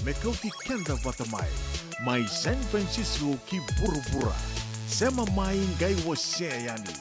mekauti kenda batamai. Mai San Francisco ki burubura. Sema mai ngai waseyani.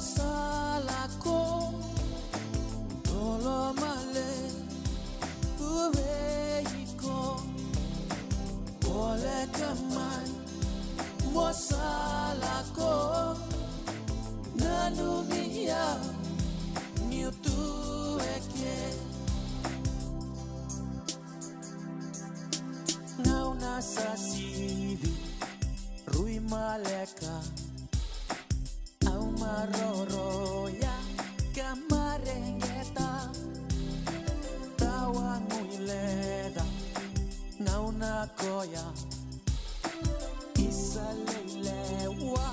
Salako Dolo male Uweiko Ole kaman Mosalako Nanumia Niutu eke Nauna sasivi Rui maleka Maroroya kamarengeta tawa nguileda ngauna koya isalelewa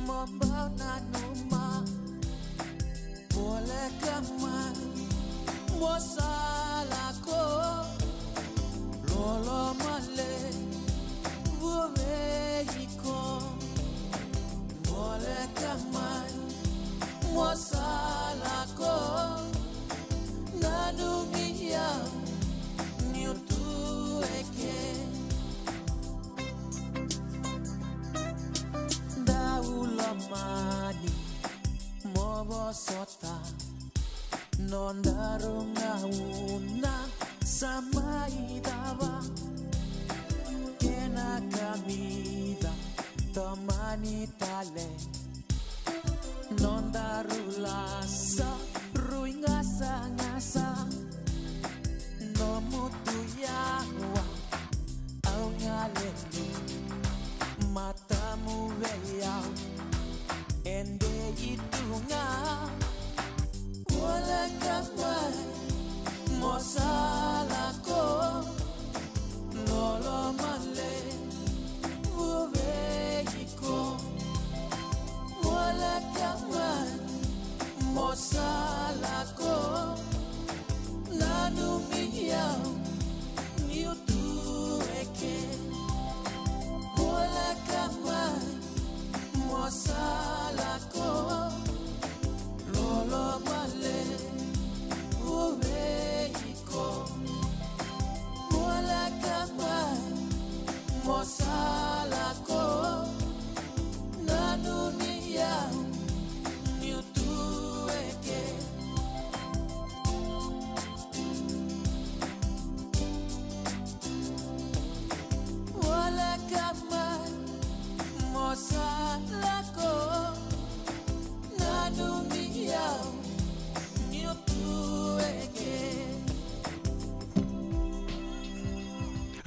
mambana numa boleh kaman mosalako ngolo male vuveiko ngole kamai mosalako nanumia niutueke daulamani mobosota nondarungauna samaidava kena kamida tamani tale nondarulasa ruingasa ngasa nomutuyawa au ngaleni matamu veyau ende itunga wala kamai mosalako ngolo male uveiko wala kamai mosalako nanumiyau niutueke wala kamai mosalako lolo male uveiko wala kamai mosalako nanumiyau niutueke wala kamai mosalako nanumiyau niutueke.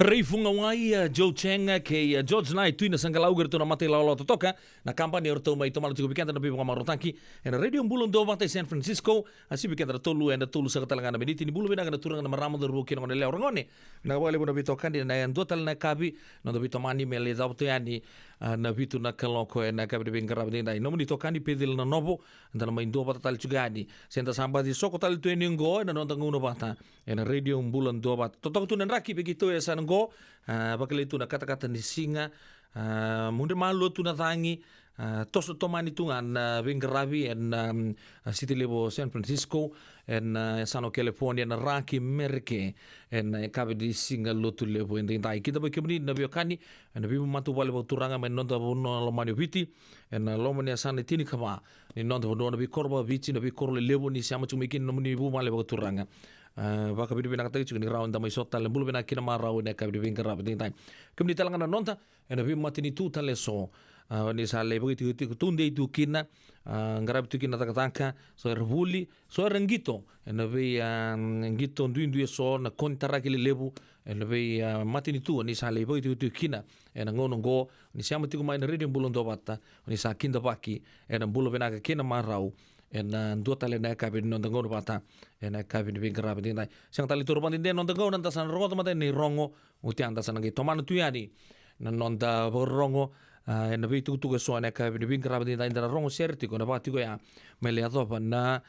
Reifunga wai Joe Cheng ke George Knight tuina sangalau gertu na mate lao totoka na kampani orto mai tomalu tiku bikanta na bibu kamarotanki en radio mbulon do mate San Francisco asi bikanta tolu en tolu sa katalanga na meniti ni bulu bina na turanga na maramo do ruki na le orngone na wale bona bito kandi na en dotal na kabi na do bito mani mele dauto yani na bitu na kaloko en na kabi de bingara benda no moni tokani pedil na nobo na mai do bata tal chugani senta samba di soko tal tueni ngo na non tanguno bata en radio mbulon do bata totok tu na raki begitu ya sango bakale tu na kata-kata ni singa munde malo tu na tangi toso tomani tu na bingarabi en city level San Francisco en Sano California na raki merke en kabe di singa lotu level en dai kita ba kemni na biokani en bibu matu wale ba turanga men nonda bono lomani viti en lomani sana tini kama ni nonda bono bi korba viti na bi korle level ni sama chumikin no ni bu male ba turanga baka bidu bina katagi ni raunda mai sota le bulu bina kina marau ne kabe bin karab din time kemni talanga na nonta en bi matini tu tale so ni sale begitu tu tunde itu kina ngarab tu kina takataka so rebuli so rengito en bi ngito ndu so na kontara kile lebu en bi matini tu ni sale begitu tu kina en ngono go ni siamo tu mai na redio bulon do bata ni sa kinda baki en bulu bina kina marau en dua tali na kabe non ngono bata en kabe ni bin karab din time sang tali turban din non ngono nanta san rogo mate ni rongo uti anda san ngi tomanu tu yani non da rongo en bi tu so na kabe ni bin karab din time rongo serti ko na bati ko ya mele adopa na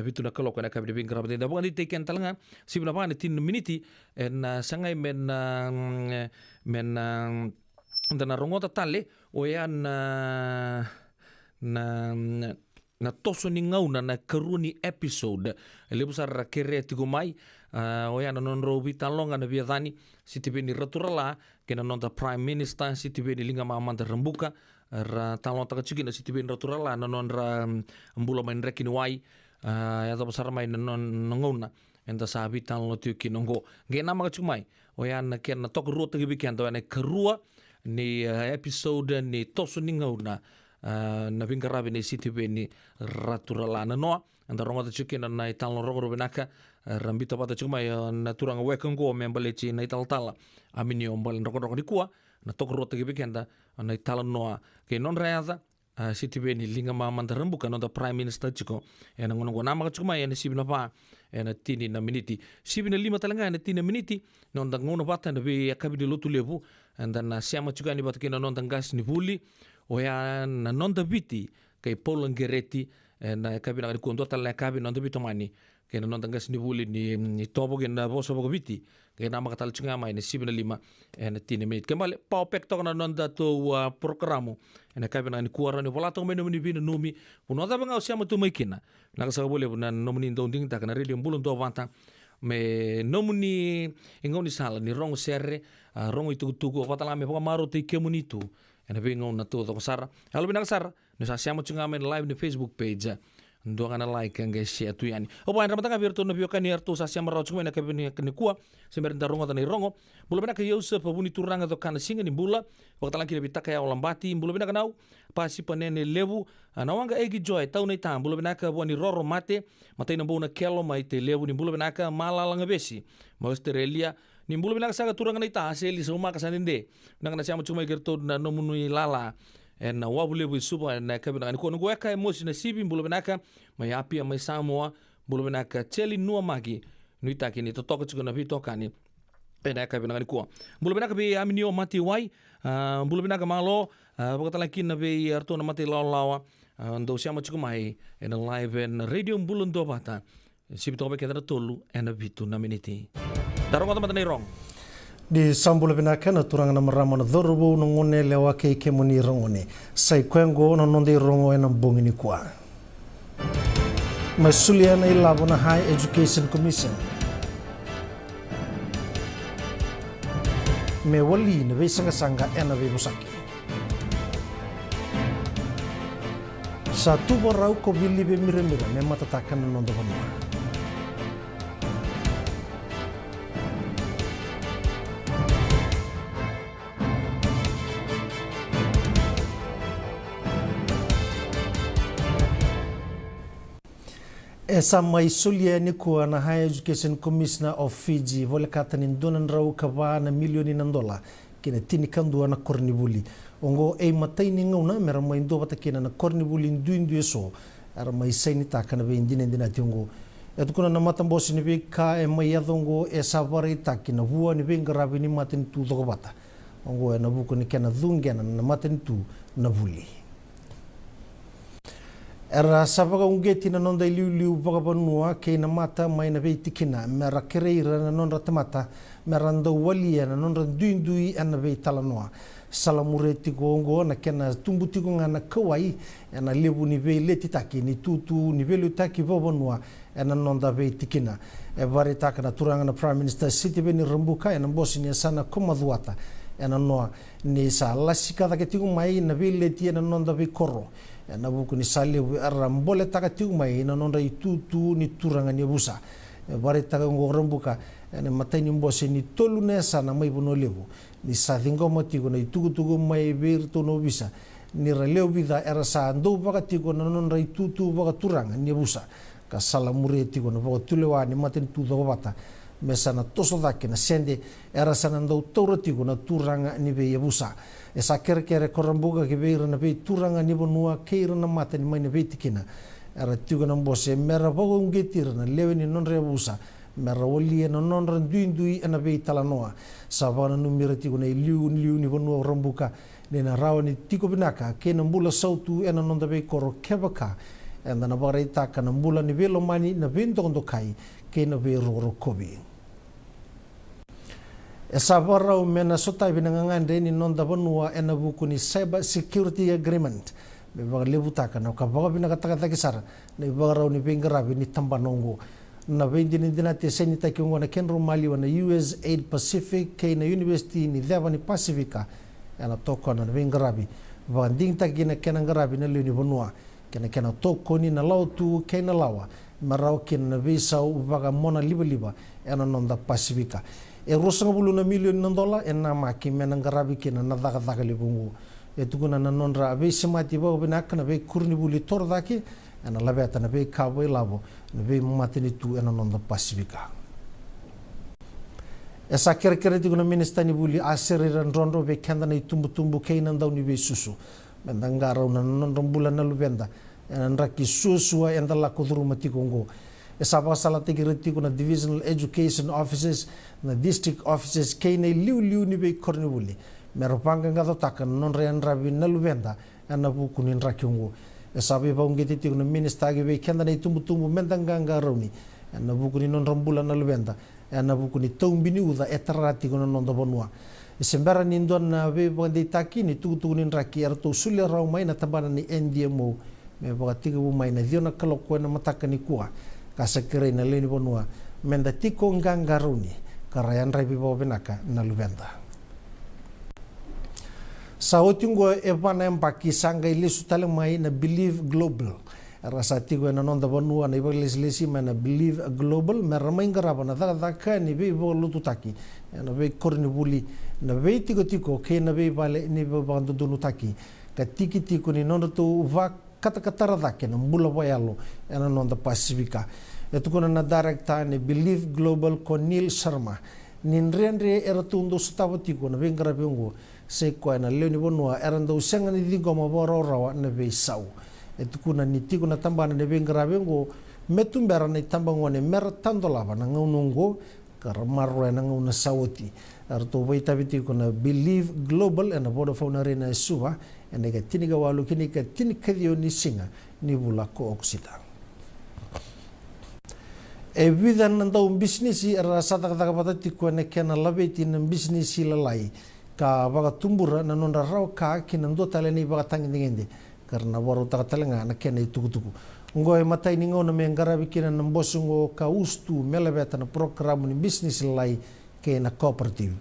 bitu na kaloko na kabe ni bin karab din da bukan di teken talanga sibna ba ni tin miniti en sangai men na rongo ta tale o ya na toso ni ngauna na karuni episode le busar kere tigo mai o ya non robi talonga na biadani sitibe ni raturala ke na nonta prime minister sitibe ni linga mamanta rembuka ra talon ta kachigi na sitibe ni raturala na non ra mbula main rekini wai ya to besar mai non ngauna enta sabi talon tu kinongo ge na ma kachumai o ya na ken na tok rota gibi ken to na karua ni episode ni toso ni ngauna na vingarabi ni sitibe ni raturala na noa anda ronga tsuki na na ital rongo benaka rambito pata chuma na turanga wekengo membalechi na ital tala amini ombal rongo di kuwa na tokro tege bekenda na ital noa ke non reada sitibe ni linga mamanta rembuka no da prime minister chiko ena ngono nama chuma ena sibina pa ena tini na miniti sibina lima talanga ena tini miniti non da ngono pata na be akabidi lotu lebu anda na siama chuka ni batkina non gas ni buli o ya na non da biti kai polangereti na kabina ka kunto tal kabi non da bitomani ke non gas ni buli ni tobo ke na boso bogo biti Kaya nama katali tsunga mai ni 75 ena 10 menit. Kembali pau pek tokna nonda to programo. Ena kai bena ni kuara ni volato meno ni vina numi. Puno ta banga usia tu maikina. Na kasa boleh na nomuni ndonding ta kana radio bulun to vanta. Me nomuni ingoni sala ni rongo serre rongo itu tuku patala me maru te kemunitu. Ena bingo na to sara. Halo bina sara. Ni sa siamo tsunga mai live ni Facebook page. Ndo kana like ang share tu yani. Opo andra matanga virtu no bioka ni artu sa siamo rau tsunga na kabini kua. Sember rongo ta ni rongo. Bula bina ka Yosef pabuni turanga to kana singa ni bula. Wakatalan kira bitaka ya olambati. Bula bina kanau pasi panene levu. Nawanga egi joy tau nei tam. Bula bina ka wani roro mate. Matai na bona kelo mai te levu ni bula bina ka malalanga besi. Ma Australia ni bula bina ka saga turanga nei ta aseli so maka saninde. Nangana siamo tsunga gerto na nomunu lala. Na wabule bu suba na kabina ni kono goeka emosi na sibi bulu benaka mai apia mai Samoa bulu benaka cheli nua magi nuita kini to toka tsuna bi toka ni na kabina ni ko bulu benaka bi aminio mati wai bulu benaka malo bakatala kin be arto na mati lawa ndo siamo tsuku mai en live en radio bulun do bata sibi to be kedra tolu en bitu na miniti daronga tamata nei rong di sambula binaka na turanga na marama na dhorbu na ngone lewa ke muni rongone sai kwengo na nonde rongo na bongi ni kwa masulia na ilabo na High Education Commission me wali na be sanga ena be busaki satu borau ko bili be mira me matatakan na nondo banua esa mai sulia ni kuwa na High Education Commissioner of Fiji vole kata ni donan rau kawa na milioni na dola kina tini kandua na kornibuli ongo matai ni ngauna mera mai ndo bata kina na kornibuli ndu eso ara mai saini taka na be indina tiongo etukuna na matambosi ni be ka mai yadongo esa vari takina hua ni be ngarabi ni matin tu doko bata ongo na buku ni kena dhungena na matin tu na vuli era sabaga ungeti na nonda liu vagabanua ke na mata mai na be tikina mera kereira na nonda tamata mera ndo walia na nonda duindui na be talanoa salamure tigongo na kena tumbuti ngana kawai na lebu ni be letitaki ni tutu ni be lutaki vabanua na nonda be tikina e vari taka na turanga na Prime Minister Siti Beni Rambuka na bosi ni sana komadhuata na noa ni sa lasika da ketigu mai na be leti na nonda be korro na buku ni sale arambole taka tiu mai na nonda itutu ni turanga ni busa bare taka ngorombuka ne matai ni mbose ni tolu nesa na mai bono lebu ni sa thingo matigo na itugu mai virtu no bisa ni releo vida era sa ndo baka tigo na nonda itutu baka turanga ni busa ka sala mure tigo na baka tulewa ni maten tu do bata mesa na toso dake na sende era sa ndo toro tigo na turanga ni be busa esa kere korambuga ke beira na be turanga ni bonua keira na mata ni mai na be tikina era tigo na mbose mera bogo ngetir na lewe ni non rebusa mera woli na non randuindui na be talanoa savana numira tigo na liu ni bonua rambuka ni na rawa ni tiko binaka ke na mbula sautu na non da be koro kebaka na na barita kana mbula ni velo mani na vendondo kai ke na be roro kobi esa barau mena sota binangangande ni nonda banua ena buku ni Cyber Security Agreement be baga lebuta kana ka baga binaga taka kisara na barau ni bengarabi ni tambanongo na vendini dinate senita kiongo na Kenro Mali wana US Aid Pacific ke na University ni Devani Pacifica ena toko na bengarabi baga ding takina kenangarabi na leuni banua kena toko ni na lautu ke na lawa marau ken na visa baga mona liba ena nonda Pacifica e rosanga bulu na milioni na dola na maki menangarabi kina na daga libungu e tukuna na nonra abe semati ba benaka na be kurni buli tordaki na labeta na be kawe labo na be matini tu na nonda Pacifica esa kere tukuna ministani buli aseri rondo be kanda na tumbu keina ndau ni be susu mendangara na nonda bula na lubenda na raki susu enda la kuduru matikongo esa basala tigiriti kuna divisional education offices na district offices keina liu ni be kornibuli meropanga ngado takan non rean rabi na lubenda na buku ni rakyungo esa be baungeti tikuna minister ge be kenda na tumbu mendanganga rauni na buku ni non rambula na lubenda na buku ni taumbini uda etarati kuna nonda bonua sembara ni ndon na be bandi taki ni tugu ni raki ar to sulia rau mai na tambana ni NDMO me bagatiga bu mai na diona kalo ko na mataka ni kuwa kasakere na leni bonua menda tiko ngangaruni karayan rebi bo benaka na lubenda sautingo e bana empaki sanga ile sutale mai na Believe Global rasa tigo na nonda bonua na ibales lesi mana Believe Global meramain garaba na daka ni be bo lututaki na be korni buli na be tiko ke na be bale ni be bandu dunu taki ka tiki ni nonda tu va kata dake na mbula bayalo na nonda Pasifika etu kuna na director ni Believe Global ko Neil Sharma ninrenre era tundo stavo tiko na be ngarabe ngo se ko na leo ni bonua eranda usanga ni digo maboro rawa na be sau etu kuna ni tiko na tambana ne be ngarabe ngo metumbera ni tambangone mer tandolava na ngaunungo karamarwa na ngauna sawoti arto baita biti kuna Believe Global and Vodafone Arena suba and ga tiniga walu kini ka tinikadio ni singa ni bula ko oksita e vida nanda business era sata kata kata tiko na kena labeti na business lalai ka baga tumbura na nonda raw ka kinando taleni baga tangindingende karena waru takatalenga na kena itukutuku ngoe matai ni ngona me ngarabi kina na mbosungo ka ustu melebeta na program ni business lai ke na cooperative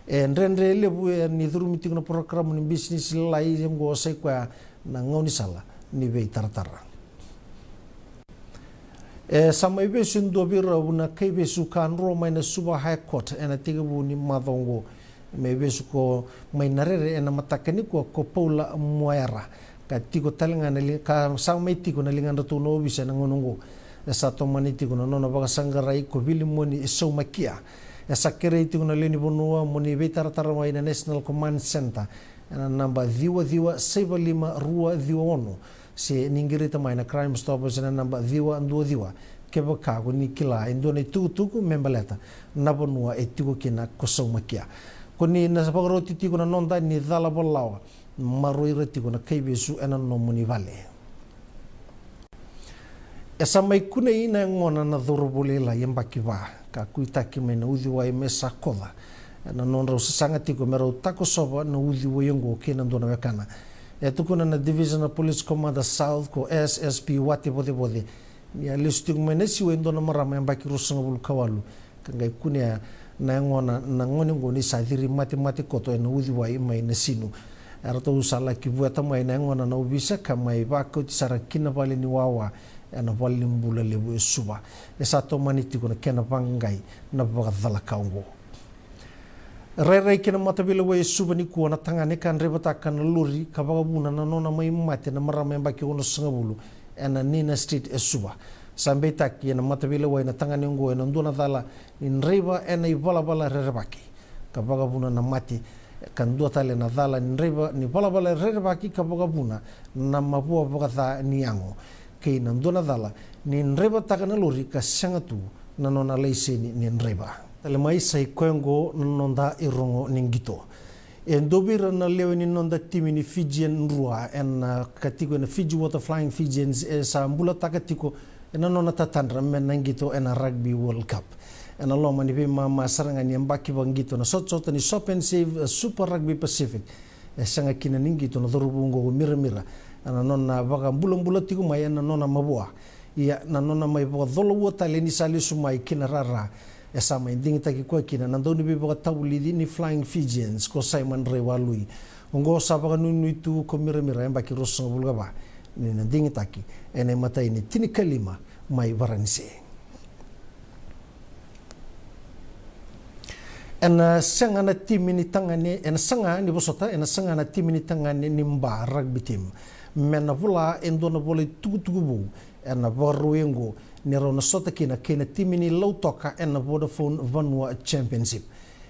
en rendre lebu ni durumiti na program ni business lai ngo sai kwa na ngoni sala ni be tartara sama ibe sindo bira una kebe sukan roma na suba high court ena tigabu ni madongo me be suko mai narere ena matakani ko paula muera ka tiko talenga na ka sama tiko na linga to no bisa na ngonongo esa to mani tiko no no baga sangarai ko bili moni so makia esa kere tiko na leni bonua moni betara taramai na National Command Center na namba diwa 75 se ningirita mai na Crime Stoppers na namba diwa keba kago ni kila indone tuku membaleta na bonua e tiko kina ko so makia koni na sapagroti tiko na nonda ni dala bolawa maroi tiko na kaibesu ena no moni vale esa mai kuna ina ngona na dorobolela yembaki ba ka kuitaki mai na udhiwa mesa koda na nonra usanga tiko mero tako soba na udhiwa yengo kena ndona wekana tukuna na Divisional Police Commander South ko SSP wate bode ni alistu mai nesi wendo na marama yembaki rusanga bulu kawalu kangai kunia na ngona na ngoni ngoni sadiri mati koto na udhiwa mai na sinu arato usala kibuata mai na ngona na ubisa kamai bako tisara kina bali ni wawa na bali mbula lebu suba esato maniti kuna kena bangai na bagadala kaungo rere kena matabila we suba ni kuona tangane kan rebata kan luri kabagabuna na nona mai mate na marama mbaki ono sangabulu ena Nina Street suba sampai taki na matabila we na tangane ngo na ndona dala in reba ena ibala rerebaki kabagabuna na mati kan dua tale na dala ni reba ni bala rerebaki kabagabuna na mapua bogata ni ango kei na ndona dala ni reba takana lori ka sangatu na nona leiseni ni reba tale mai sai kwengo nonda irongo ningito en dobira na leo ni nonda timi ni Fijian rua en katiko na Fiji Water Flying Fijians sa mbula takatiko en nona tatandra men nangito en Rugby World Cup en alo mani be mama saranga ni mbaki bangito na sot ni Shop and Save Super Rugby Pacific sanga kina ningito na dorubungo mira na nona baga mbula tiku mai na nona mabua ia na nona mai baga dolo wota le ni sali sumai kina rara esa mai dingita ki kwa kina na ndoni be baga tawuli ni Flying Fijians ko Simon Rewalui ngo sa baga nunu tu ko mira mbaki rosong bulga ba ni na dingita ki ene mata ini tini kalima mai baranse ena sanga na tim ni tangane ena sanga ni bosota ena sanga na tim ni tangane ni mba rugby team mena vula endona vole tugu ena baruengo ni rona sota kina tim ni lautoka ena Vodafone Vanua Championship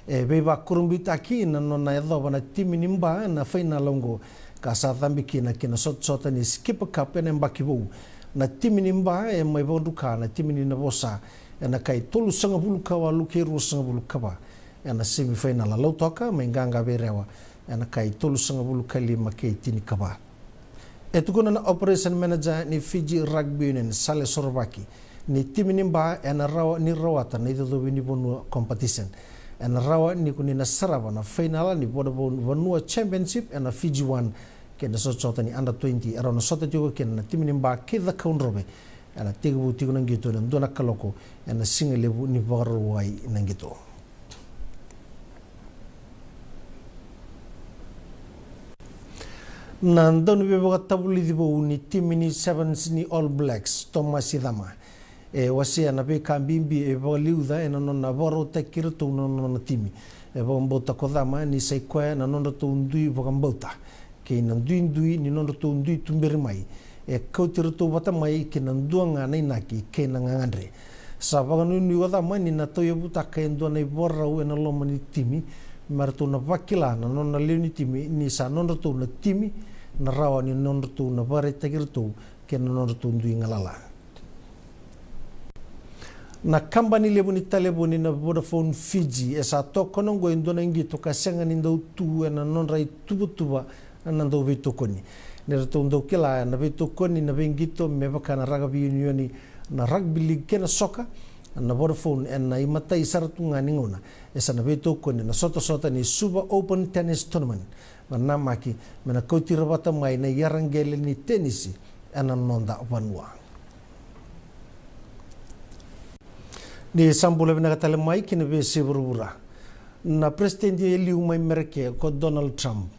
beba kurumbita kina nona edova na tim ni mba na final longo ka South kina sota ni skip cup ena mbakibu na tim ni mba mai bonduka na tim ni nabosa ena kai tolu sanga bulu kawa lukeru sanga bulu kawa ena semifinal lau toka mainganga berewa ena kai tolu sanga bulu kalima kei tini kaba tukuna na operation manager ni Fiji Rugby Union Sale Sorbaki ni timi ni ba ena rawa ni rawata ni to ni bonua competition ena rawa ni kunina sarava na final ni boda bonua championship ena Fiji One kena so chota ni under 20 era no sota tigo kena timi ni ba kida kaunrobe ena tigo tigo nangito na dona kaloko ena singelebu ni baro wai nangito. Nandun beboga tabuli dibo ni timi ni Sevens ni All Blacks Thomas Idama wasia na be kambimbi boga liuda ena nona boro tekiro tu nona timi boga mbota kodama ni seikwa na nona tu ndui boga mbota ke na ndui ni nona tu ndui tumberi mai kautiro tu bata mai ke na nduanga nei naki ke na ngandre sa boga nuni kodama ni na toyo buta ke ndona ibora ena loma ni timi martu na vakila na nona leuni timi ni sa nona tu na timi na rawa ni nona tu na bare tekirtu ke na nona tu ndui ngalala na kambani lebu ni talebo ni na Vodafone Fiji esa toko nongo indona ingi toka senga ni ndau tu na nona rai tubutuba na ndau vitokoni nera tu ndau kila na vitokoni na bengito mebaka na rugby union na rugby league kena soka na Vodafone na imata isaratu ngani ngona esa na vitokoni na sota ni Super Open Tennis Tournament na maki mena koti rabata mai na yarangele ni tenisi ana nonda vanua ni sambula bina katale mai kina be seburura na president eliu mai merke ko Donald Trump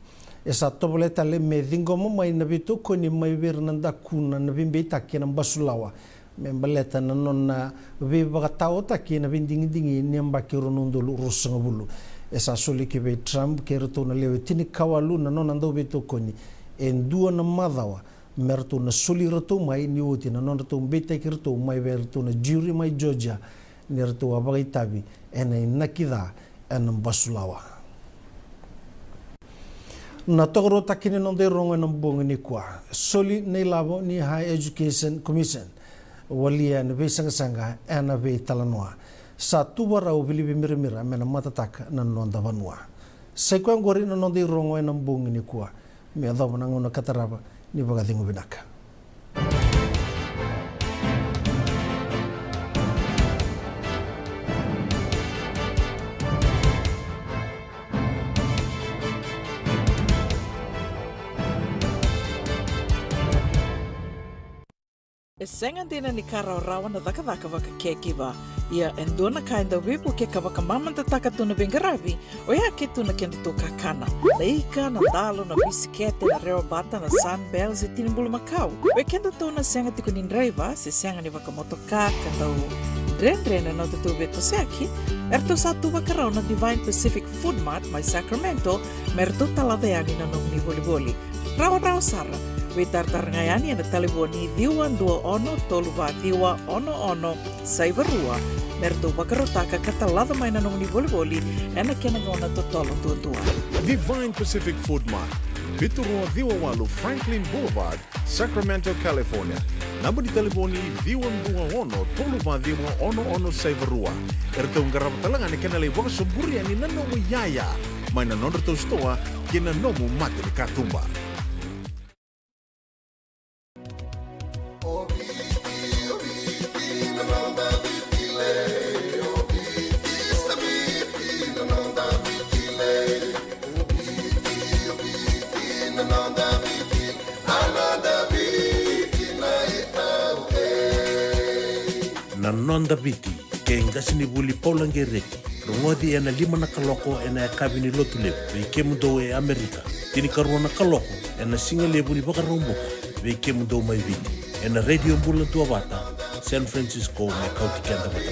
esa tobole tale me dingomo mai na bitu ko ni mai bernanda kuna na bimbe takina basulawa membaleta na nonna be bagatao takina bindingi ni mbakiro nondolu rusanga bulu esa soli ke be Trump ke reto na lewe tini kawalu na nonna ndo bitu ko ni endua na madawa merto na soli reto mai ni oti na nonna to mbete kirto mai berto na jury mai Georgia nirtu abagai tabi ena nakida ena basulawa na togro takini nonde rongo na bongo ni kwa soli nei labo ni High Education Commission walia na be sanga ena be talanoa sa tubara o bilibi miramira mena matataka na nonda vanua sekwa ngori na nonde rongo na bongo ni kwa me adabo na ngona kataraba ni bagadingo binaka. E senga dina ni kara rawa na daka waka kekiwa. Ia endona ka enda wipu ke kawaka mamanta taka tuna bengarabi o ia ke tuna kenda to kakana. Na ika, na dalo, na bisikete, na reo bata, na sunbells e tinimbulu makau. O kenda tuna senga tiku ni driver se senga ni waka motoka kandau dren na tutu beto seaki. Erto satu wakarau na Divine Pacific Food Mart mai Sacramento merto talaveani na nong ni boli-boli. Rawa sara. We tartarngayani na taliboni diwan 21 saivarua merto wakarotaka katalada mai na nong ni boli-boli ena kenangona totolo tutua. Divine Pacific Food Mart, Viturua Diwawalu Franklin Boulevard, Sacramento, California. Namba di telefoni Diwan 21 saivarua. Erto ngarabatalangan ikanalay waka suburi ani nanomu yaya. May nanondo to stoa kinanomu mati ni katumba. Nonda biti ke ngasini buli paulangereki rongodi ena 5 na kaloko ena kabini lotule be kemudo e Amerika tini karona kaloko ena singale buli bakarombo be kemudo mai biti ena radio mbula tua bata San Francisco me kauti kenda bata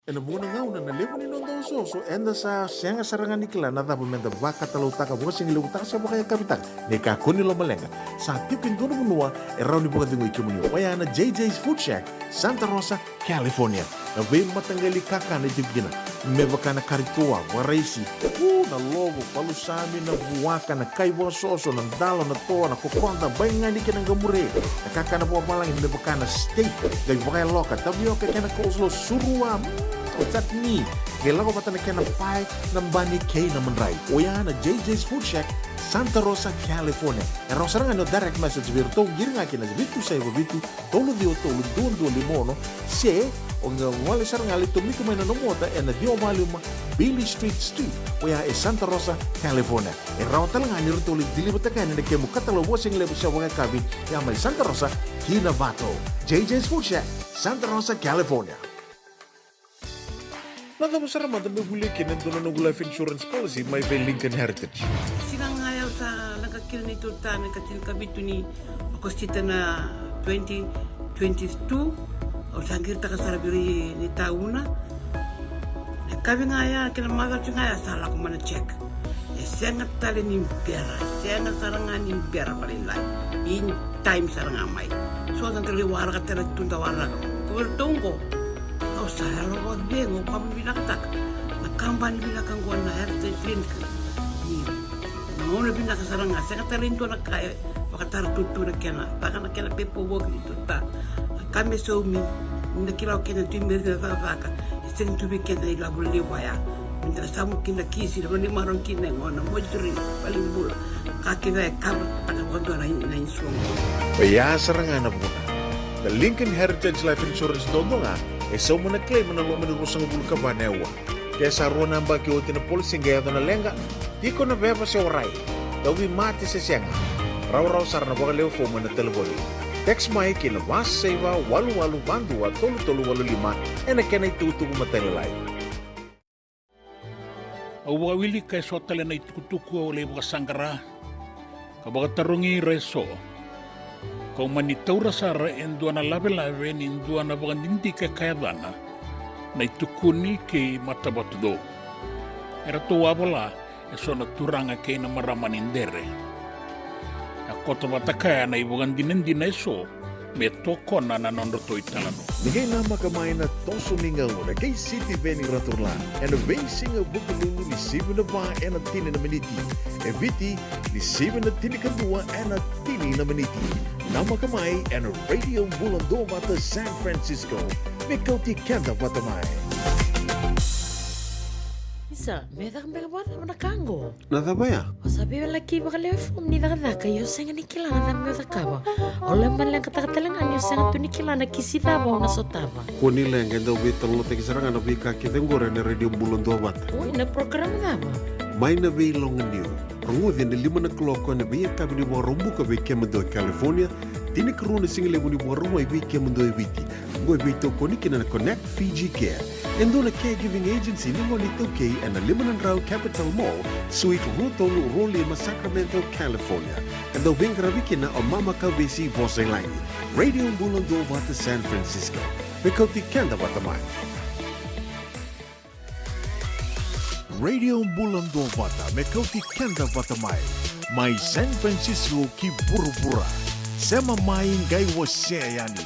Ena muna ngauna na lepo ni nondo soso enda sa senga sarangan nikla na dapat menda baka talau taka buka singi lepo taka siapa kaya kapitan neka koni lo malenga sa tipin tono munua erau ni buka tingu ikimunyo waya na JJ's Food Shack Santa Rosa, California na be matanggali kaka na jibgina mebaka na karitoa waraisi na lobo palusami na buwaka na kaiwa soso na dalo na toa na kokonda bayangani kena ngamure na kaka na buwa malang mebaka na steak gai wakaya loka tabioka kena coleslaw surua o tat ni ngela ko patana kena pai nambani kei na manrai o ya na JJ's Food Shack Santa Rosa, California. E rosaranga no direct message virtu giringa kina vitu sai vitu tolu dio tolu do limono se o nga wale saranga le tomiko mai no mota e na dio maluma Billy Street o ya e Santa Rosa, California. E rautala ngani rutoli dilibata kana ne kemu katalo washing le busa wanga kabi ya mai Santa Rosa, Kinavato. JJ's Food Shack, Santa Rosa, California. Nada masara mata me huli kenen dono no life insurance policy mai ve Lincoln Heritage. Sinang ayaw sa nagkakil ni Tuta, nagkatil kabito ni Akostita na 2022 o sangir ta kasarabiri ni tauna. Kami ngaya kinamaga ngaya salah ko mana check. Sangat tali ni pera, sangat sarangan ni pera palilai. In time sarang amai. So ang kaliwara ka tala tunda wala ko. Kubertungko. Kau saya lo bengo kamu bilang tak. Nakamban bilang kang gua na heritage link. Mau na bilang sarang sangat tali itu nak kaya. Pakatar tutu na kena. Takkan nak kena pepo wog itu tak. Kami somi. Nakilaw kena timber na vaka. Sen tu bikin ay labul liwaya. Minta samu kina kisi na ni maron kina ngona mojuri paling bula. Kakina kabut pada kondo na insuang. Ya serangan na buna. The Lincoln Heritage Life Insurance dodo nga e so mo na claim na lo manurusang bulu ka banewa. Kaya sa ruwa namba ki otin na polisi ngaya na lenga. Di ko na beba si oray. Dawi mati sa siyanga. Raw sarana bakaleo fo mo na telefoni. Text mai kina was seva walu bandua tolu walu lima ena kena itutu kumatalilay. Awa wili kay sotale na itutuku ole buka sangkara. Kabaga tarungi reso. Kau manitaura sara endua na labe endua na baga nindi ke kayadana na itukuni ke matabatudo. Era to wabola eso na turanga ke na maramanindere. Kota bataka na ibugan dinin eso me toko na nanondo to italano. Nigay nama kamay na toso ningaw na kay City Benny Raturlan and a basing of Bukalulu ni 7 na ba and a tini na maniti. E viti ni 7 na tini kadua and a tini na maniti. Nama kamay and a radio bulando bata San Francisco. Mikauti kenda batamay. Isa, medak mbega bata mana kango. Nada ba ya? Sabi lagi bakal level ni daka yo senga ni kilana na medak kaba. Oleh man lang katakatalangan yo senga tu ni kilana kisida ba na sotaba. Kuni lang ganda ubi talo teki serangan ubi kaki tenggore na radio bulando bata. Oh, na program daba. May na bay long new. Rungudin na 5 na kloko na bay kabi ni Warumbu ka bay Kemendo, California. Tini karuna singile mo ni Warumbu ay bay Kemendo ay biti. Ngoy bay to koni kina na Connect Fiji Care. Endo na caregiving agency ni Monito K and the Limanan Rao Capital Mall, Suite Rutolo Rolima, Sacramento, California. And the Wingravikina o Mama Kavisi Boselani. Radio Bulando Vata San Francisco. Mikoti Kenda Vatamay. Radio Bulando Vata, Mikoti Kenda Vatamay. May San Francisco ki Burubura. Sema maing gay wasayani.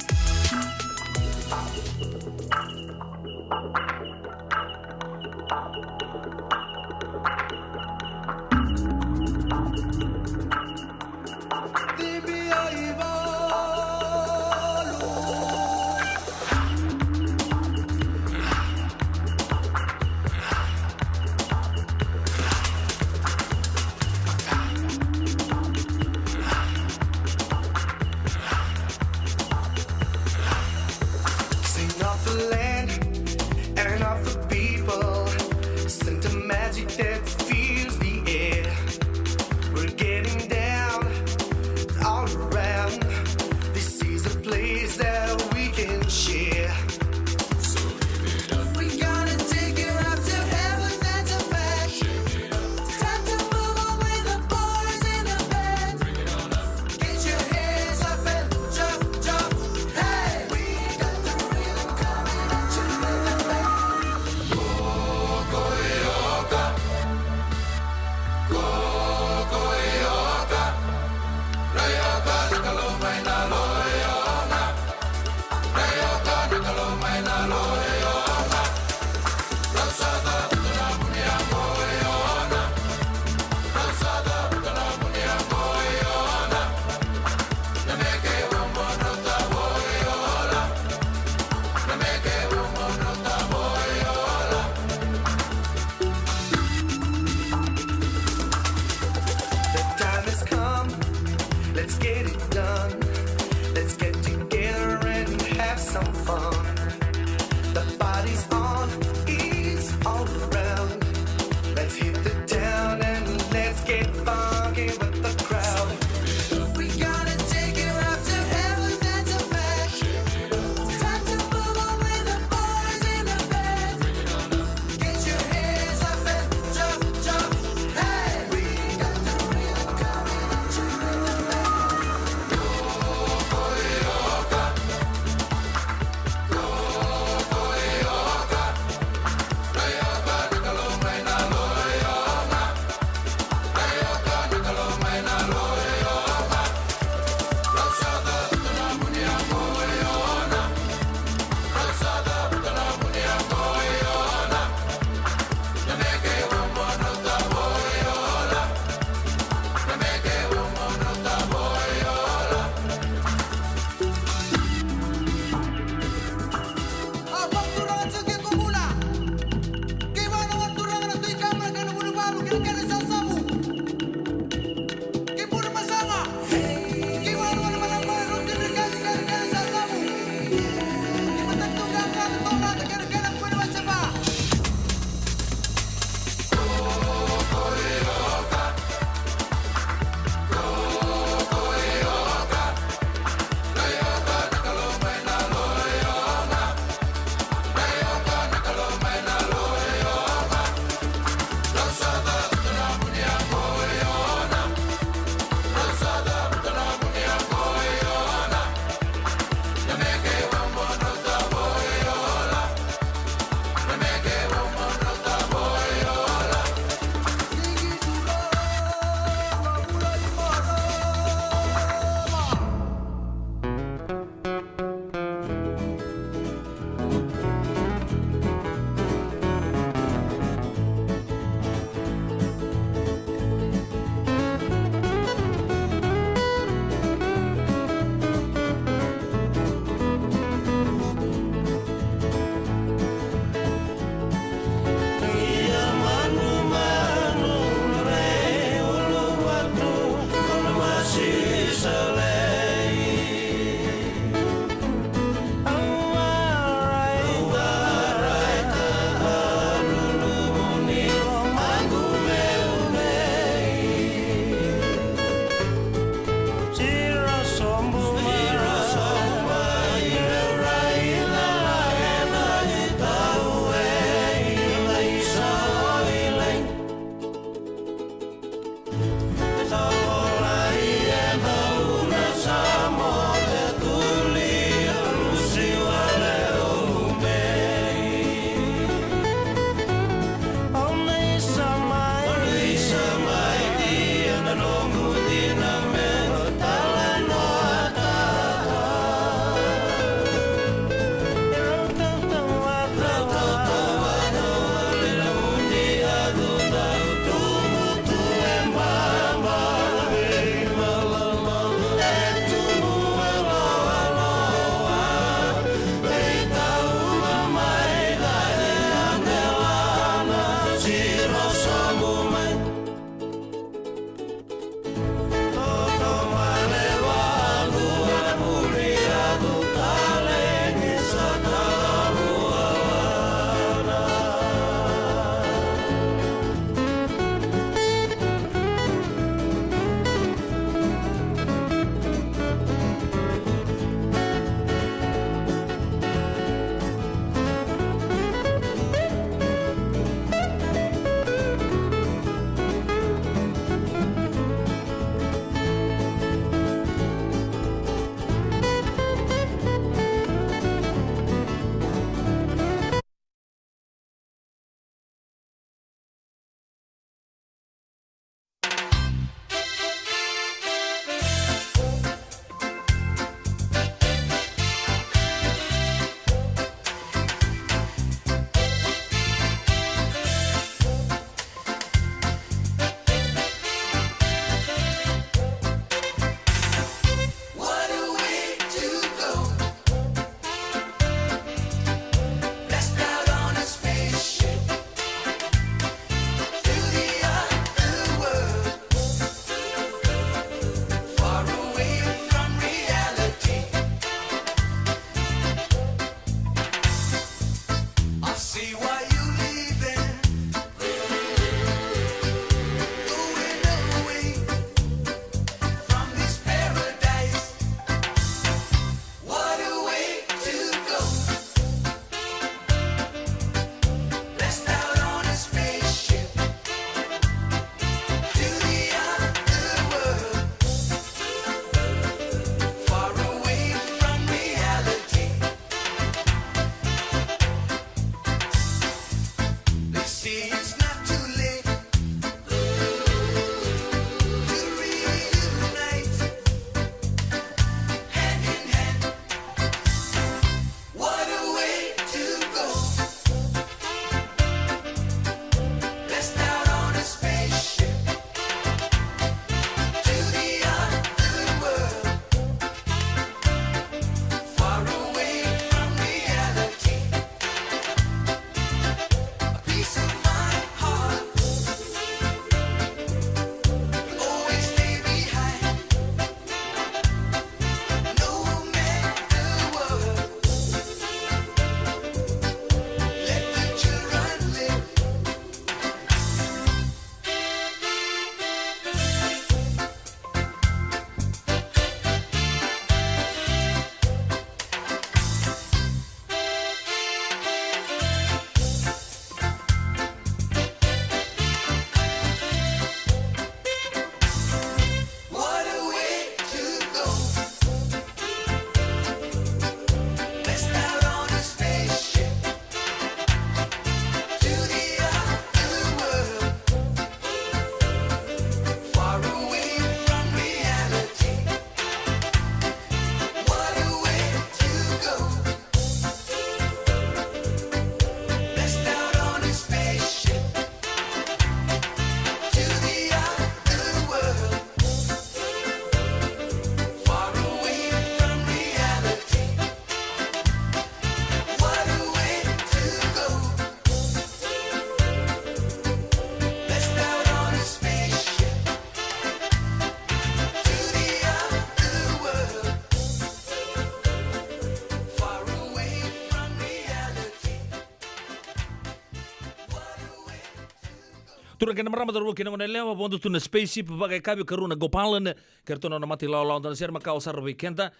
Turun kena marama taru kena ngone lewa bondo tuna spaceship bagai kabi karuna gopalan kertono na mati law dan ser makau sar weekenda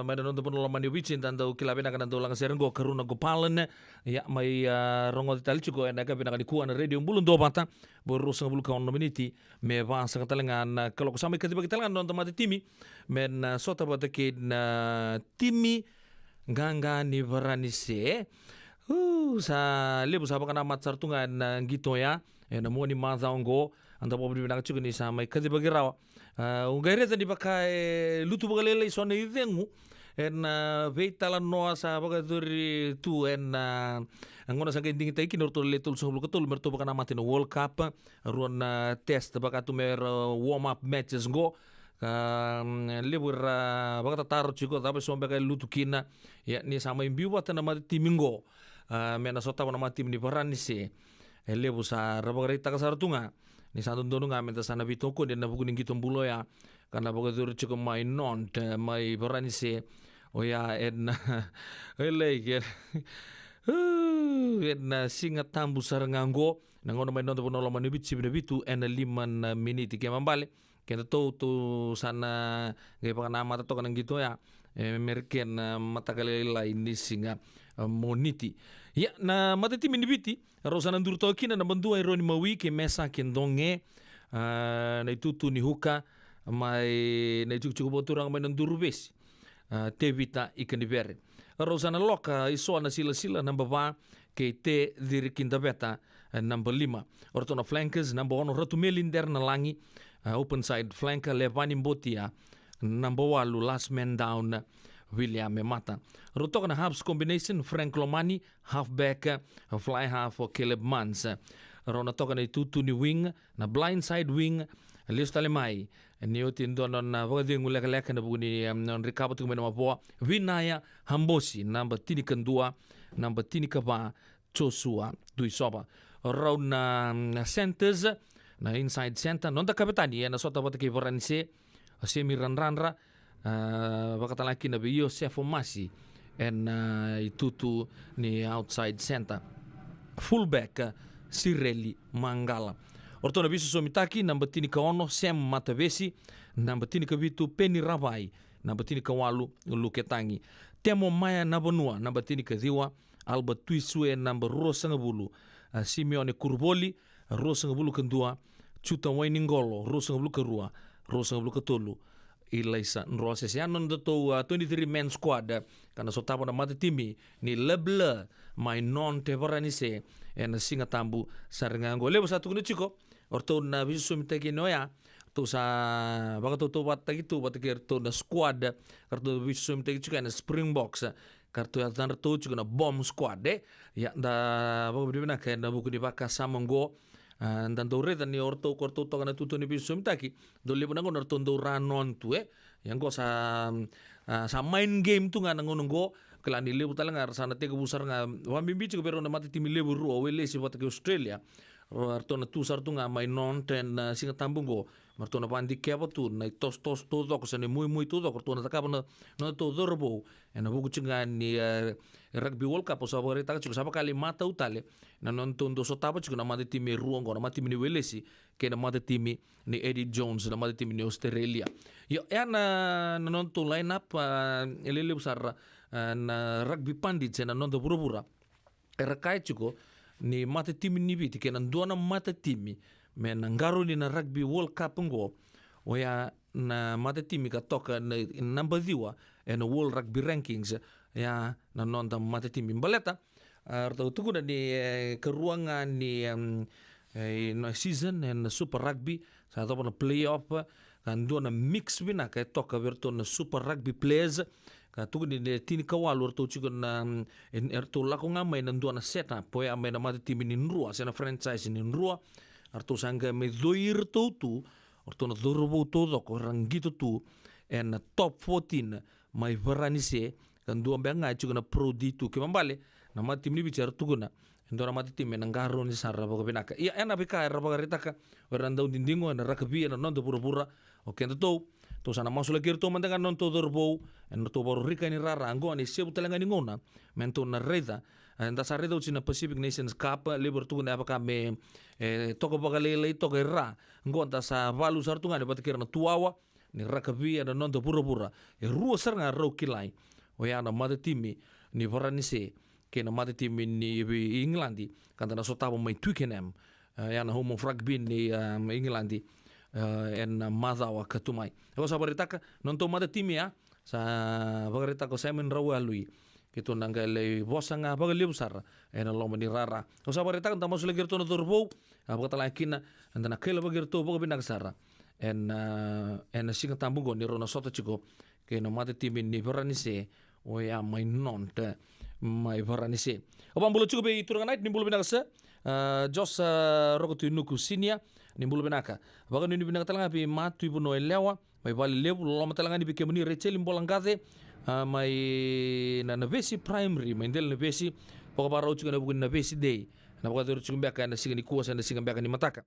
mai non pun lama ni wicin dan tau kilabena kana tau lang ser go karuna gopalan ya mai rongo tali chuko ena kabi na ku ana radio bulun do bata boru sang bulu kaon miniti me va sang talengan kalau sampai ke tiba talengan non mati timi men sota bata ke na timi ganga ni varanise sa lebu sa baka na matsar tungan gito ya na mo ni mazango anda po bibina ka chugni sa mai kadi bagirawa ungaire tani baka lutu bagalele sone idengu en veitala noa sa baka duri tu en angona sa gending tai kinor to letul so bulukatul merto baka na matin World Cup ruan test baka tu mer warm up matches go libur baka tatar chiko tapi so baka lutu kina ya ni sama imbiwa tana mati timingo mena sota wana mati ni paranise lebu sa rabagari takasar tunga ni santun donu ngamenta sana bitoko dia na bukuning kitom bulo ya karena baga dur chiko mai non mai paranise oya en elege en singa tambu sarangango nangono mai non to pono lama nibit sibne bitu en 5 miniti ke mambale kena tu sana gaya pakana mata to kanang gitu ya merken mata kali lain ni singa moniti ya na mata tim indibiti rosana ndur to kina na bandu ai roni mawi ke mesa kendonge na itu ni huka mai na cukup boturang mai ndur bes tevita ikan dibere rosana loka iso na sila number 1 ke te diri kinda beta number 5 ortona flankers number 1 ratu melinder na langi open side flanker Levani Mbotia number 1 last man down William Mata rotok na halves combination Frank Lomani halfback fly half for Caleb Mans rona toka na itutu ni wing na blind side wing Lius Talemai niotin donon na wadi ngulek-lek na buguni recap tu mena mapoa Vinaya Hambosi number 3 kendua number 3 kaba Joshua Duisoba round na centers na inside center nonta kapitani na sota bata ke Varanse semi ranranra bakatalaki na biyo Sefo Masi and itutu ni outside center fullback Sireli Mangala ortona bisu somitaki number 3 kaono Sam Matavesi number 3 kabitu Penny Ravai number 3 kawalu Luketangi Temo Maya Nabonua number 3 kadiwa Albert Tuisue number Rosangabulu Simeone Kurboli Rosangabulu kendua Chuta Wainingolo Rosangabulu kerua Rosangabulu ketolu Ilaisa Nroses ya non to 23 men squad kana so tabo na mata timi ni lebla mai non te varanise en singa tambu sarangango lebo satu kuno chiko orto na bisu sumitaki noya to sa baga to batta gitu batta kerto na squad karto bisu sumitaki chiko na Springboks karto ya tan to chiko na bomb squad ya da baga bibina ka na buku di baka samongo dan dore dan ni orto korto to kana tutu ni bisu mitaki dole pun ngon orto ndo ranon tu yang go sa main game tu ngana ngono go kelani lebu talangar sana te busar nga wambi bici ko pero na mati timi lebu ro wele si ke Australia orto na tu sar tu nga main non ten singa tambung go marto na pandi ke tu na tos to ko sane muy tu do korto na takap na to dorbo ena buku cinga ni rugby world cup so abore ta chuko sapa kali mata utale na non tondo so tapa chuko na mati timi ruongo na mati ni welesi ke na mati timi ni Eddie Jones na mati timi ni Australia yo na non to line up elele besar na rugby pandit na non to pura-pura era kai chuko ni mati timi ni biti ke na dona mati timi men ngaro ni na rugby world cup ngo oya na mati timi ka toka na number 2 na world rugby rankings ya na nonta mata tim baleta arto tuku ni keruangan ni season and super rugby sa to na playoff kan do na mix wina ka toka verto na super rugby players ka tuku ni tin kawal orto chuko na erto lako nga may nando na setup po ya may na mata tim ni nrua sa na franchise ni nrua arto sanga may doir to tu orto na dorbo to ko rangito tu and top 14 may Varanise kan dua benga juga na pro D2 ke mambale na mati ni bicara tuguna ndora mati tim nangaro ni sarra ba benaka iya ena bika ra ba ritaka weranda dindingo na rakabi na non pura-pura oke to sana masula kirto mandangan non to dorbo en to boru rika ni rara ango ni sebu talanga ni ngona mento na reda Ntasare daw na Pacific Nations Cup libur tu na apaka me toka bagalele toka ra ngonta sa valu sartunga ne batikir na tuawa ni rakabi ada nonto pura-pura rua sarnga ro kilai o ya na mata timi ni varanise ke na mata timi ni Englandi kanta na sotabo mai twikenem ya na homo rugby ni Englandi en mazawa katumai ko sa baritaka nonto mata timi ya sa baritaka Simon Rawalui gitu nanggale bosanga bagali besar ena lomba ni rara ko sa barita kan tamas legir to no turbo apa kata lakina andana kela bagir to bogo binak sara en singa tambungo ni rona soto chiko ke no mate timin ni veranise o ya mai non te mai veranise oba bulu chiko be turangan night ni bulu binak sa jos rokotu nuku sinia ni bulu binaka baga ni binak talanga bi matu ibu no elewa mai bali lebu loma talanga ni bike meni rechel imbolangate mai na Navesi primary mai ndel Navesi poko para ucu kana bukan Navesi day na poko tur ucu mbaka na singa ni kuasa na singa mbaka ni mataka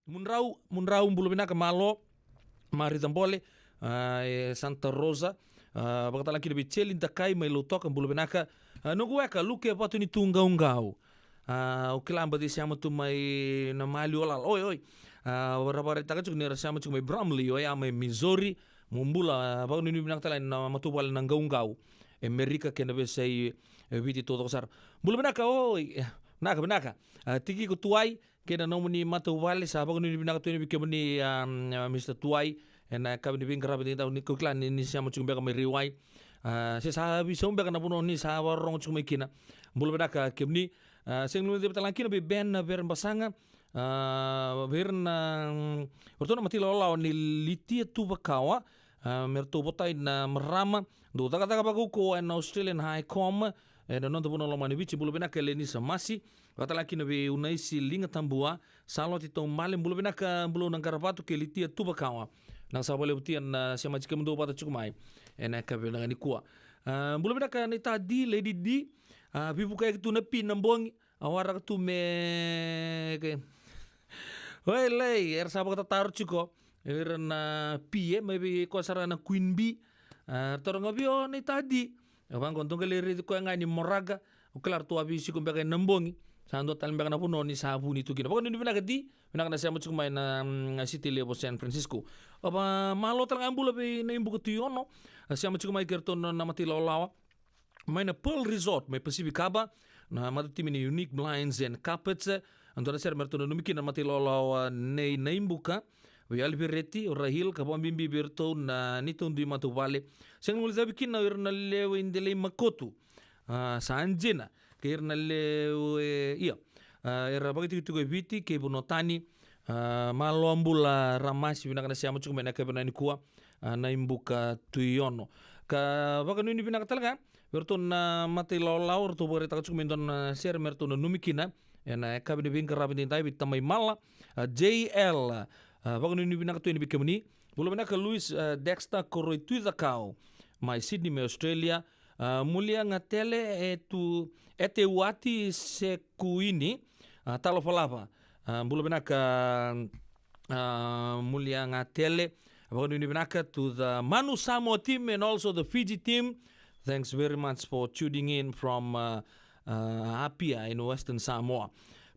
munrau bulu binaka malo mari tambole Santa Rosa baka talaki lebih celin takai mai lotok bulu binaka nunggu eka luke patu ni tunggau o kilamba di siama tu mai na mali olal oi berapa taka cuk ni siama cuk mai Bramley oi mai Missouri mumbula bago ni binang talay na matubal ng gaung-gaw Amerika kena besay biti todo sar bulu binaka naka tiki ko tuay kena nomo ni matubal sa bago ni binaka tu ni bikemo ni Mr. Tuay na kabi ni bingkara biti taw ni kuklan ni siya mo chumbeka may riway si sabi sa umbeka na puno ni sa warong chumay kina bulu binaka kemni sing nung di batalang kina bi ben na beren basanga beren orto na matilolaw ni litia tubakawa merto botai na merama do taka baguko en Australian High Com na nonto puno lomani bichi bulu binaka leni samasi kata laki na be unaisi linga tambua salot ito malim bulu binaka bulu nang karapatu ke litia tubakawa nang sabale butian na siya majika mundo bata chukumai ena kabe nang anikua bulu binaka ni tadi lady di bibuka itu na pinambong awara tu me ke Wele, sabak kata taruh ciko, na pie, maybe ko sarana Queen Bee, torong abio ni tadi, abang kontong kelir itu ko yang ni moraga, kelar tu abis si kumbaga nambongi, sando talimbaga na puno ni sabu ni tukina, pokoknya ni pinagadi, pinagana siya mo cukup na City Level San Francisco, apa malo talang ambul abi na imbu ketuyono, siya mo cukup kerton na matilolawa, may na Pearl Resort, may Pacific Haba, na matutimi ni Unique Blinds and Carpets, Antara ser mertono numiki na matilolaw nei naimbuka Vial Bireti Rahil kapon bimbi birto na nitong di matubale sing mulza bikin na irna lew indele makotu sa anjena ke irna lew era bagiti tugo biti ke bunotani malo ambula ramasi binakana siamo cukup na kabana ni kuwa naimbuka tuyono ka baganu ni binakatalaga birto na matilolaw orto bore taka cukup mendon ser mertono numikina na kabini bingkar rabin tay bitamay mala JL bagano ni binaka tu ni bikemni bulu binaka Louis Dexter Koroi Tuizakau mai Sydney mai Australia mulia ngatele ete wati sekuini talo falava bulu binaka mulia ngatele bagano ni binaka to the Manu Samoa team and also the Fiji team. Thanks very much for tuning in from Apia in Western Samoa.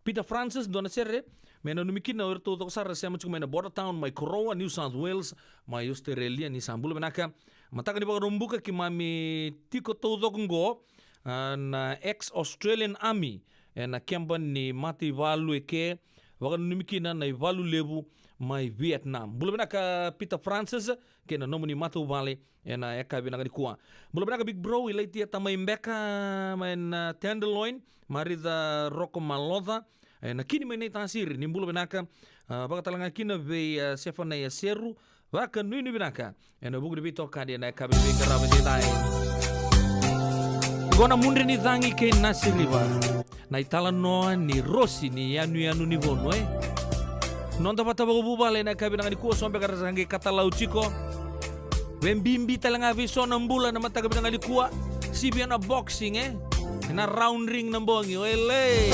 Peter Francis dona serre mena numikin na urto to sar sa much mena border town my Corowa New South Wales my Australia ni sambul menaka mataka ni rumbuka ki mami tiko to dogongo na ex Australian Army na kemban ni mati valu ke wagan numikin na valu lebu my Vietnam bulu menaka Peter Francis ke na nomuni matu vale na eka binaka ni kuwa bulu menaka big bro ilaitia tamay mbeka men tenderloin marida roko malotha na kini may tasir ni bulu benaka baka talanga kina be sefana ya seru baka nui binaka na bugu de bito kadi na kabe be karabe dai gona mundre ni zangi ke nasiriva na itala no ni rosi ni anu ni vono non ta pata bugu bale na kabe ngani ko sombe karasange katalau chiko bembimbi talanga viso nambula na mata kabe ngani kuwa sibiana boxing na round ring nambongi wele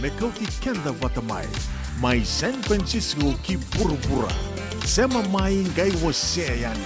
Mekauti kenda watamai. Mai San Francisco ki pura-pura. Sema mai ngai wase yani.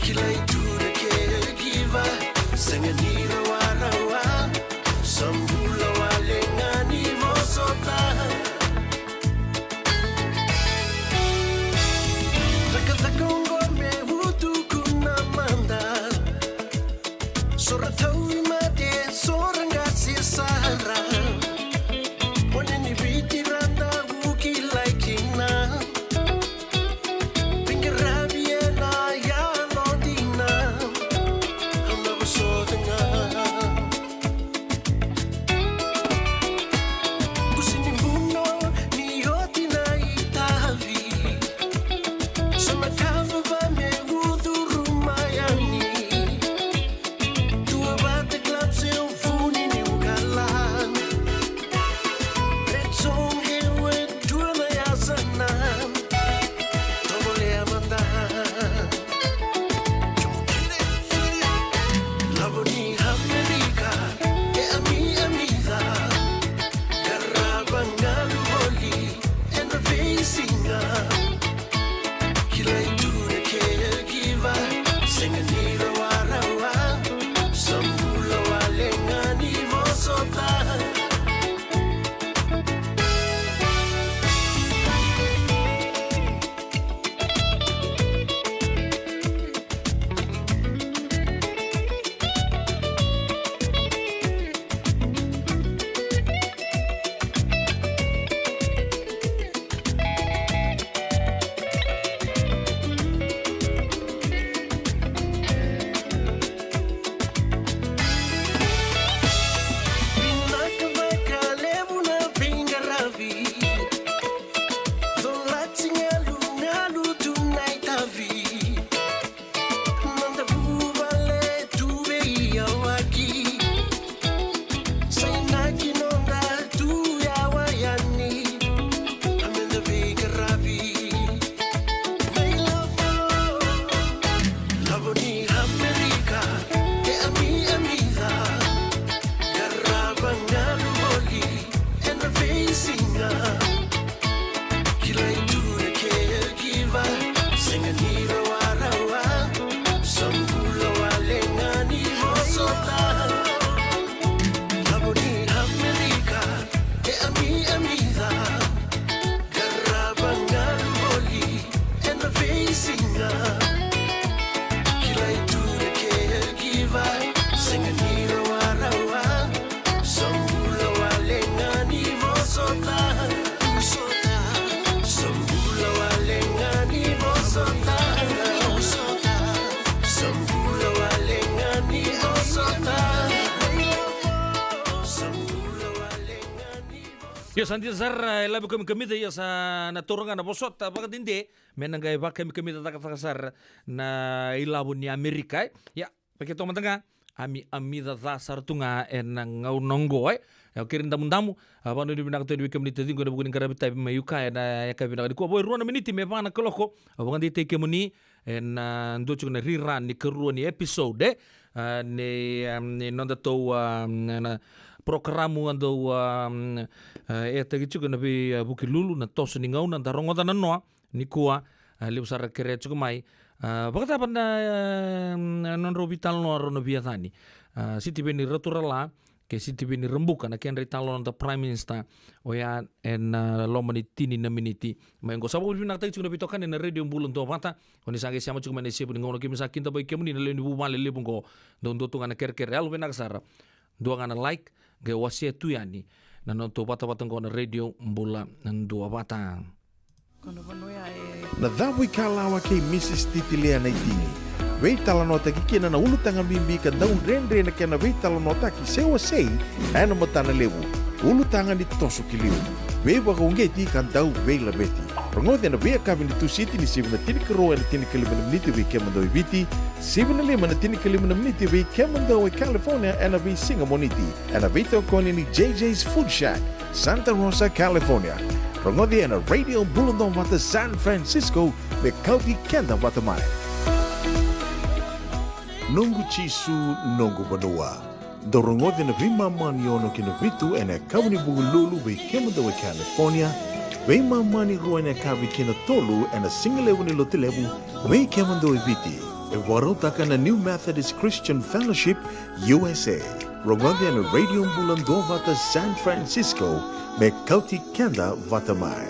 Kila itu the caregiver Yo santi zar labu kami kamita ya sa na toronga na bosot bakat hindi menangga iba kami kamita takasar na ilabu ni Amerika ya pakai to matanga ami amida dasar tunga enang ngau nonggo ya kirin damu apa no di binak to di kami tadi guna bukunin karabita mayuka na ya kabi nak di ko boy ruana miniti me bana koloko abangan di take muni en ndo chukna riran ni keruan ni episode ni nonda to na programa ando tagi chuka na bi buki lulu na tos ni ngau na tarongo na noa ni kuwa liu sara kere chuka mai bakata pa non robital no ro no biathani siti beni roturala ke siti beni rembuka na ken ritalo na prime minister oya en lomani tini na miniti mai ngo sabu bi nak tagi chuka na bitokan na radio bulun to mata oni sange siamo chuka mane sebu ngono kimi sakin ta bai kemuni na le ni bu male le bungo don do tunga na ker alu benak sara dua ngana like ge wasia tu yani na nonto bata-bata na radio mbula ndua bata. Na dhawi kalawa kay Mrs. Titilea na itini. Wei talanota ki kina na ulutangan bimbi ka daun rendre na kena wei talanota ki sewa sei ana matana lewu. Ulutangan di toso kiliu. Wei wakongeti kan dau wei labeti. Rongote na wei kabin di tu siti ni sibu na tini karo na tini kalimana meniti wei kemando ibiti. Sibu na lima na tini kalimana meniti wei kemando wei California ana wei Singamoniti. Ana wei tokoni ni JJ's Food Shack, Santa Rosa, California. Rongote na radio bulundong wata San Francisco me kauti kenda wata mai. Nungu chisu nungu banua. Dorongote na vima mani ono kina vitu ena kawini bungu lulu wei kemando wei California. Wei mamani rua ena kawi kina tolu ena singalewu ni lotilewu wei kemando ibiti. E warotaka na New Methodist Christian Fellowship USA. Rongote na radio bulundong wata San Francisco me kauti kenda wata mai.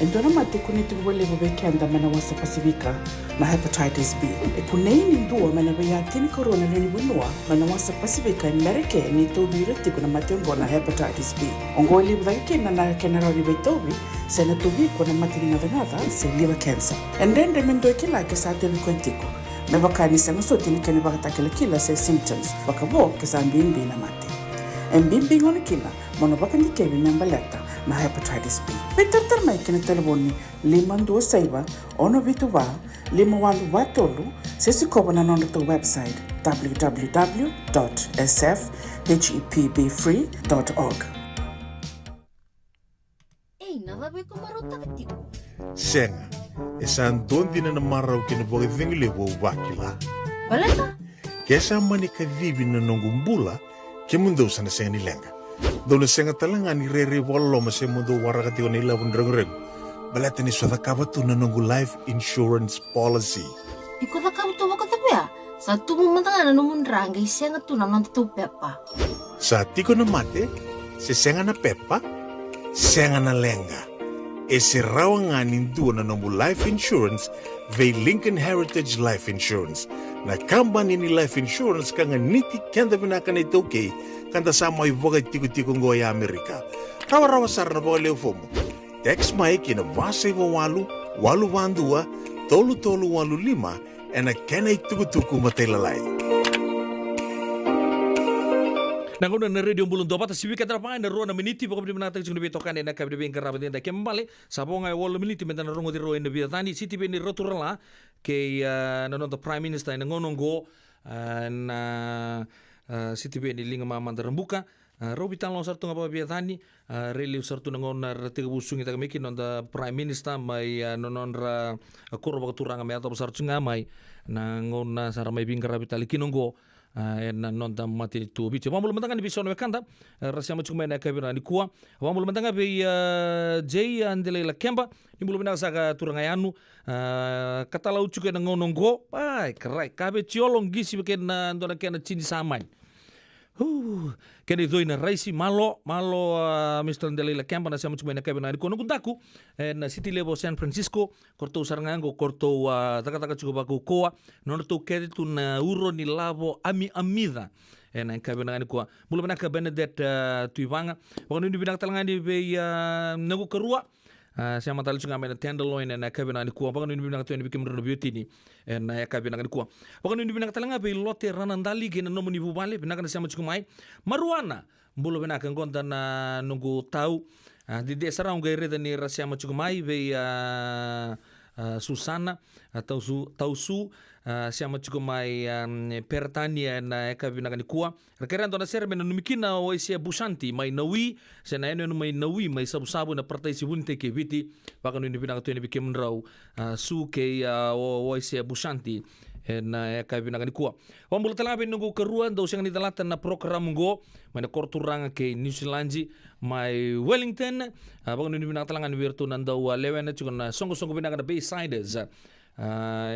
Endona mate kuniti wale bebe kenda mana wasa Pasifika na hepatitis B. E kuneini ndua mana baya tini corona leni bunua mana wasa Pasifika Amerika ni tobi reti kuna mate ngona hepatitis B. Ongo libu dhaki na kenara libe tobi sena tobi kuna mate ngadangada se liver cancer. And then remendo kila ke sa tebi kwentiko. Me baka ni sanga so tini kene baka takila kila se symptoms baka bo ke sa mbimbi na mate. En bimbi ngona kila mono baka ni kebi nyambaleta na hepatitis B. Peter mai kena telefoni 526 ono vitu wa 51 sisi koba na nondo to website www.sfhepbfree.org. Nadabe ko marota katiko. Senga, esan dondi na marau kina boga dhingile wa wakila. Balata? Kesa mani ka vivi na nongumbula ke mundo sana senga ni lenga. Dona senga talanga ni rere wala mase mundo warakati wana ila wundrang. Balata ni swada kabatu na nongu life insurance policy. Iko na kabuto wakatapea. Sa tumumantanga na numundrang ay senga tu na nanto pepa. Sa tiko na mate, se senga na pepa, senga na lenga. E se rawa nga nindu na nongu life insurance ve Lincoln Heritage Life Insurance. Na kambani ni life insurance kanga niti kenda vinaka na itoke kanda sama ivoga tiko-tiko ngo ya Amerika. Rawa-rawa sarana boga leo fomo. Text mai kina vasa iwa walu vandua, tolu walu lima, ena kena ituku-tuku matelalai. Nanguna na radio bulun dopa ta sibika trapangan na ruana miniti pokok di menata chung bitokan na kabde ben karabat da kembale sabonga wol miniti mentana rongo di ro en biatani city ben roturala ke nanon the prime minister na ngonongo na city ben linga mama rembuka robitan lo sartu ngapa biatani reli sartu ngon rete busung ita meki non the prime minister mai nonon ra kurba turanga me atau sartu ngamai na ngona saramai bin karabat likinongo na nonta mati tu bicho mamul mentanga ni biso no kanda rasia machu mena kabira ni kuwa mamul mentanga be jay andele la kemba ni bulu bina saka turanga yanu katala uchuke na ngonongo ai krai kabe chiolong gisi be ken ndona ken chini samai kene doina raisi malo Mr. Andele la kemba na sia machu mena kabira ni kono kuntaku na city level San Francisco korto sarangango korto taka chuko baku koa nono to keditu na uro ni lavo amida na kabina ni kwa mulu bana ka Benedette tuivanga wakano ni binang talanga ni be nagu kerua siya matali juga main tenderloin na kabina ni kuwa baka nini binang tu ni bikim rono beauty ni na kabina ni kuwa baka nini binang talanga be lote ranandali kena nomu ni bubale binang siya machuku mai maruana bulu binang konta na nunggu tahu di desa orang gaire ni rasia machuku mai be Susana atau Tausu siya machuku mai pertania na kabina ni kuwa rekeran to na serbe na numikina o isia busanti mai nawi siya na eno mai nawi mai sabu-sabu na partai sibunte ke biti baka nini binang tu ni bikim rau su ke o isia busanti na kabina ni kuwa wambulu talabe nunggu keruan do siang ni talatan na program go mana korturanga ke New Zealand mai Wellington baka nini binang talangan wirtu nandau lewen na chukun songo binang na Baysiders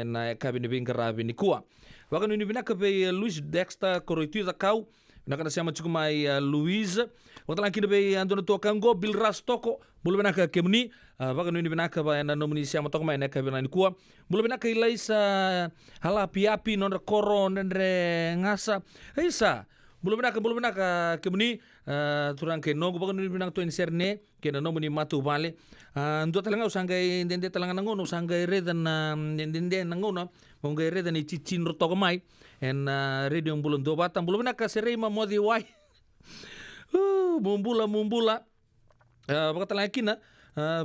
na kabina bingarabi ni kuwa baka nini binang be Luis Dexter koroitu kau nakana siya machuku mai Luis waktu lagi be andona to kango Bill Rastoko bulu benaka kemni baka nini benaka ba na nomini siya matok mai na kabina ni kuwa bulu benaka ilaisa halapi-api non koro nendre ngasa isa bulu benaka kemni turang ke nogo baka nini benaka to inserne ke na nomini matu bale ndo talanga usangai dende talanga nangono usangai redan dende nangono mongai redan ni cicin rotoko mai en radio bulun do batang bulu benaka serema modi wai mumbula baka talanga kina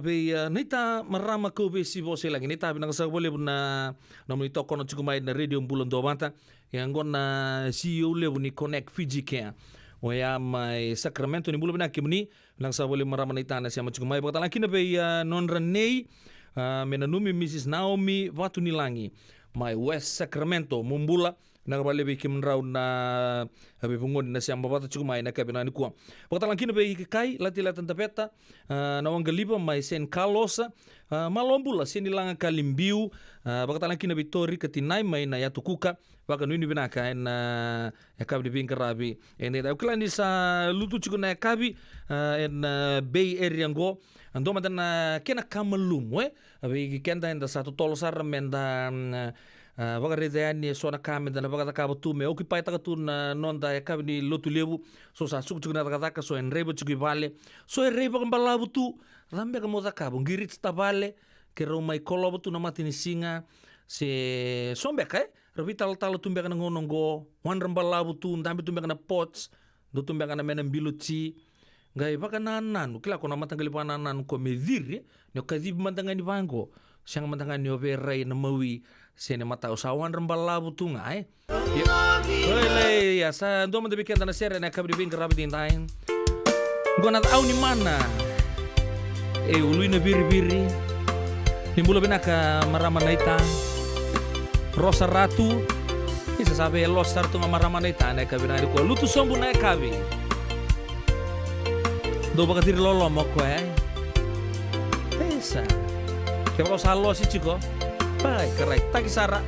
be nita marama ko be si bose lagi nita binang sa boleh na nomini toko no cukup main na radio bulun do batang yang gona CEO lebu ni Connect Fiji Care Oya mai Sacramento ni bulu benaki meni lang sa boleh marama nita na siya machuku mai baka talanga kina be non Renee menanumi Mrs. Naomi Watu Nilangi mai West Sacramento mumbula nakabali be kim raw na be bungon na siyang babata cukup mai na kabina ni kuwa pagtalang kina be kai lati-latan tapeta nawang galiba mai San Carlos malombula sinilang kalimbiu pagtalang kina be Tori katinay mai na yatukuka baka nuni binaka na kabi be karabi en da uklan sa lutu cukup na kabi en Bay Area go ando madana kena kamalum be kenda enda satu tolosar menda baka reda ni sona kame dana baka taka tu me oki pai taka tu na nonda kabi ni lotu lebu so sa suk chukuna taka so en rebo chuki vale so en rebo kambala butu rambe ka moza kabo ngirit sta vale ke ro mai kolo butu na mati ni singa se sombe kai rabi tal tumbe kana ngono go wan rambala butu ndambe tumbe kana pots do tumbe kana mena biluchi ngai baka nanan kila kona matangali pa nanan ko medir ne kadib mantangani bango siang mantangani overai na mawi sene mata usawan rembala butunga Oleh ya sa ndo man debikan na sere na kabri bin grabe din tain gona au ni mana ului na biri-biri nimbula binaka marama naita Rosa Ratu isa sabe los sartu marama naita na kabina ko lutu sombu na kabi do baka tiri lolo mo ko esa ke baka salo si chico pai kerai taki sara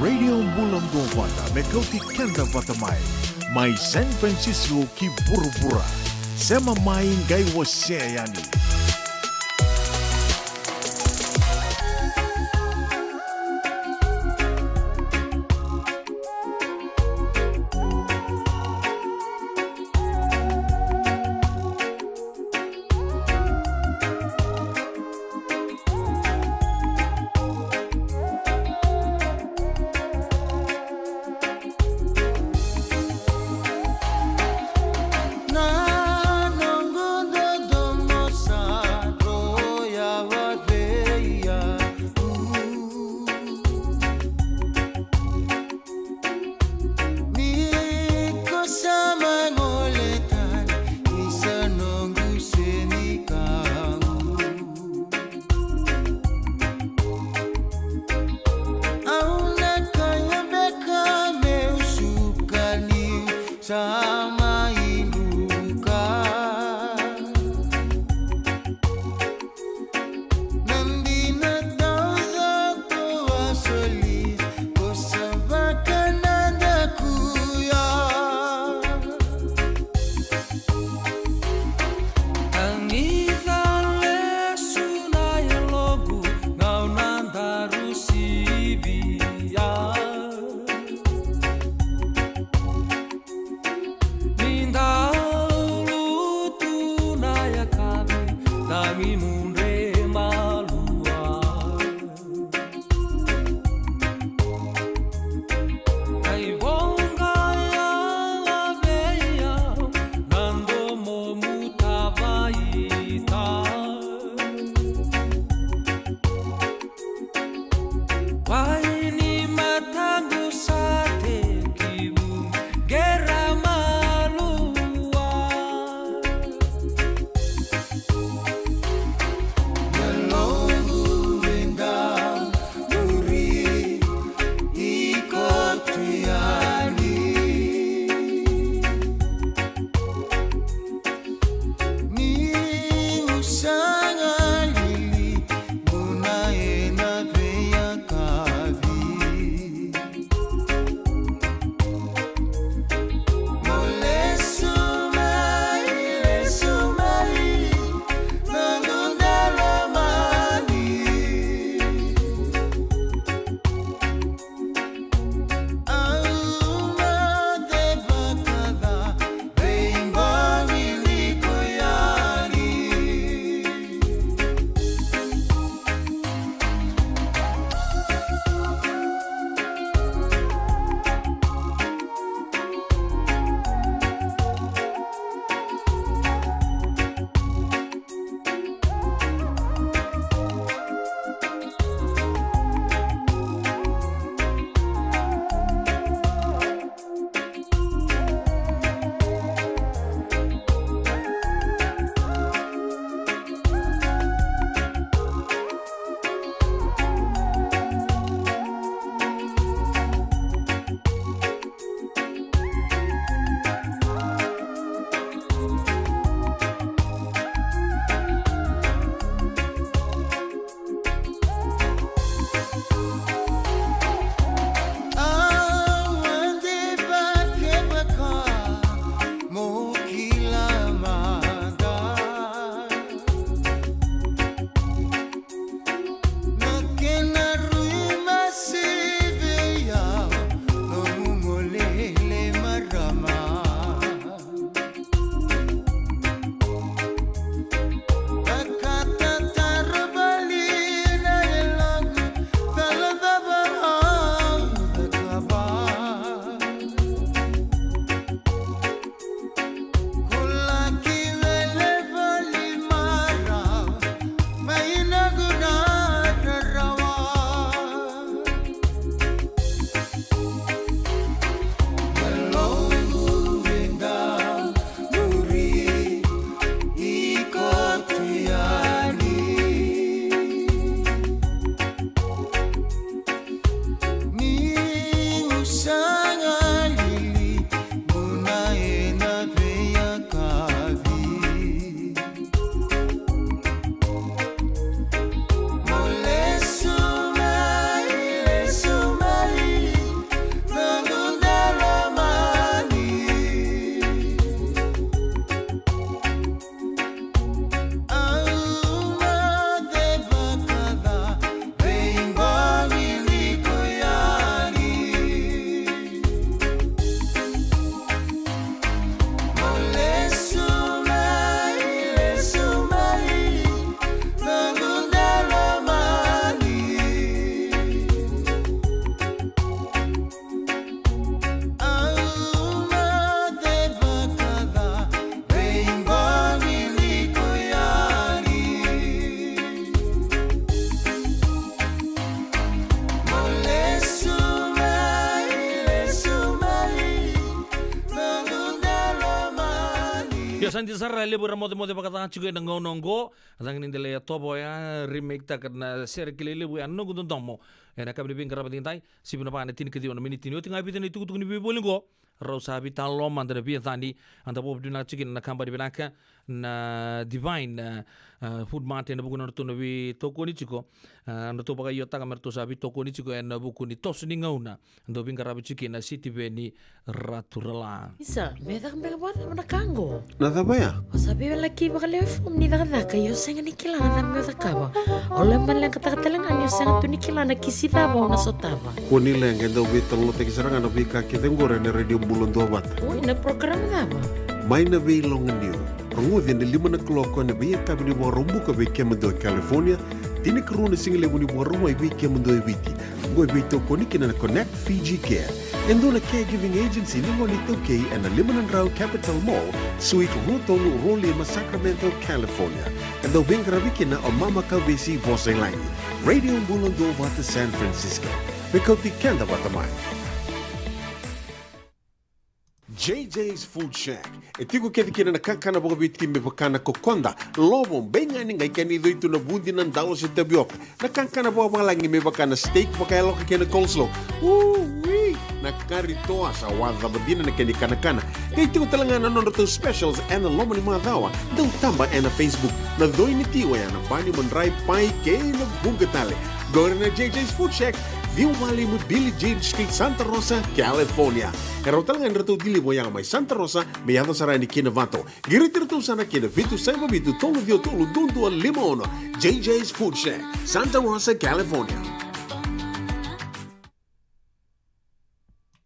Radio Bulan Dovanda, Mekauti Kenda Vatamai, Mai San Francisco ki Burubura, Sema Mai Ngai Waseayani. Na nongo do domo sa Santi sarra le bora mote pakata chuko na ngonongo adang nindele tobo ya remake ta kana ser kilele bu anno gudon tomo ena kabri bin karabatin tai sibuna pa tin kedi on minute ni tinga bitan itu kutu ni bolingo raw sabi talo mandre bi tani anda bob dina chikin na kamba binaka na divine food mart na buku na to bi toko ni chiko anda to baka yota kamer to sabi toko ni chiko en buku ni tos ni ngauna ando bin karabi chikin na city beni raturala Isa, meda kambela bota mana kango. Nada ba ya? O sabi wala ki baka lewe fum ni daka yo senga ni kilana na meda kaba. Ole man lang katakatalangan yo senga tu ni kilana kisita ba na sotaba. Kuni lenga do bitalo te kisaranga no bika kitengore ne radio bulon do bat. Ui, na program daba. Mai na be long new. Rungudi ne 5 o'clock na be kabini bo rumbu ka be kemdo California. Tini kruna single buni bo rumo be kemdo biti. Go be to konikina na Connect Fiji Care. Endo na caregiving agency ni mo nito kay and Limanan Rao Capital Mall, Suite Rotolo Rolima, Sacramento, California. Endo bingraviki na o Mama Kawisi Boseng Langi. Radio Bulon do Vata San Francisco. Mikoti Kenda Vatamai. JJ's Food Shack. E tigo kedi kina na kakana boga biti me bakana kokonda. Lobo benga ni ngai kani do itu na bundi nan dalos e tabioka. Na kakana boga malangi me bakana steak baka elo ka kena coleslaw. Wee! Na karitoa sa wadha badina na kani kana. Kay tigo talanga na nono specials and lomo ni madawa. Daw tamba na Facebook. Na doi ni tiwa ya na bani mandrai pai kay na bungatale. Gore na JJ's Food Shack. View Valley mo Billy James Street, Santa Rosa, California. Karo talagang rato dili mo yang may Santa Rosa, may ato sarani kinavato. Giritirto sana kinavito sa mabitu tolo dio tolo dundo al limono. JJ's Food Shack, Santa Rosa, California.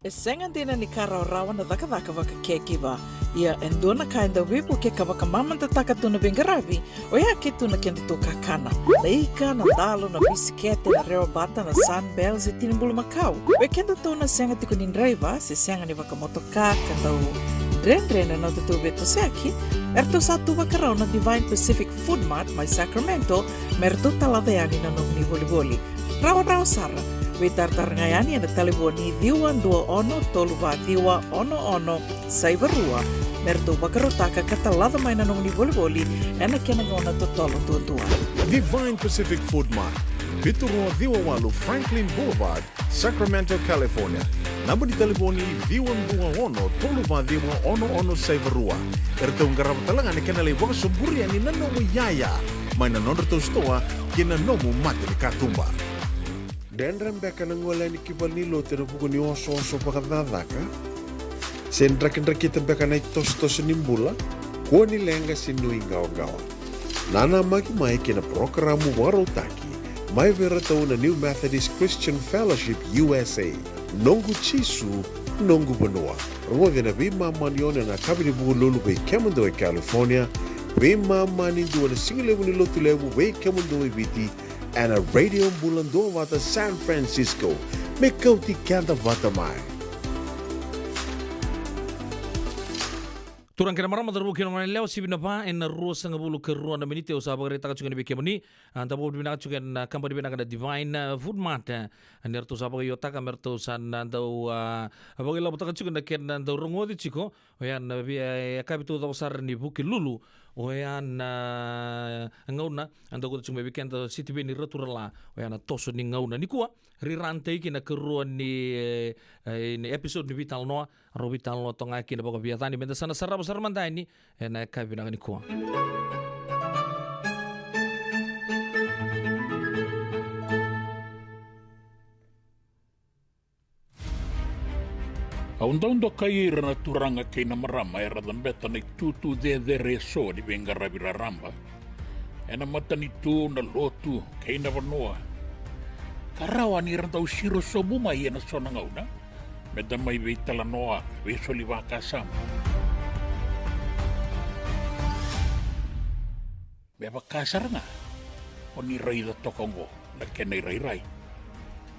E senga dina ni kara rawa na daka waka kekiwa. Ia endona kainda wipu ke kawaka mamanta taka tuna bengarabi, o ia ke tuna kenda to kakana. Leika na dalo na bisikete na reo bata na sunbells e tinimbulu makau. We kenda to na senga tiko nindraiva, se senga ni waka motoka, kanda u dren na tutu beto seki, erto satu wakarao na Divine Pacific Food Mart mai Sacramento, merto talaveani na nung ni boli. Rawa sara. We tartar ngayani na taliboni diwan 21 toluwa diwa ono saibarua merto bakarotaka katalada mai na nung ni boli ena kena ngona to tolo tua. Divine Pacific Food Mart, Vituro Diwawalu Franklin Boulevard, Sacramento, California. Namo di taliboni diwan 21 toluwa diwa ono saibarua. Erto ngarap talanga ni kena lewa suburi ani nanomu yaya. Mai na nonderto stoa kina nomu mati ni katumba. Dan rembeka na ngwala ni kibanilo tena buku ni oso pakadadaka. Sen rakin-rakitan beka na itos-tos nimbula, kuha nilenga sinui ngaw-ngawa. Nana magi-mai kina programo warotaki, may veratao na New Methodist Christian Fellowship USA, nongu chisu, nongu banua. Rungodi na bimamanione na kabini buku lulu bay Kemundo California, bimamani duwa na singilewu ni lotulewu bay Kemundo biti, and a radio bulando vata San Francisco. Me kauti kanda vata mai. Turang kena marama terbu kena mana lewat si bina pa en ruang sanga bulu ke ruang na minute usaha bagari tak cukan beke mani anta bob bina cukan kampani bina kada Divine Food Mart aner tu usaha bagari yota kamer tu san anta bagari labu tak cukan ken anta rungo di ciko oyan bi kabitu tu besar ni buki lulu oyan ngauna anta kutu cuma bikin anta city bini returala oyan tosu ni ngauna ni kuah rirante kina ke ruang ni episode ni vital noa robital no tonga kina baga biatani benda sana sarap besar manda ini na kabina ni kuah. Aunda kaira na turanga kay na marama era dan beta na tutu de reso di benga rabira ramba. Ena mata ni tu na lotu kay na vanoa. Karawa ni rantau siro sobu mai na sona ngauna. Meda mai veitala noa veso liwa kasam. Beba kasar nga. Oni rai da tokongo na kenai rai.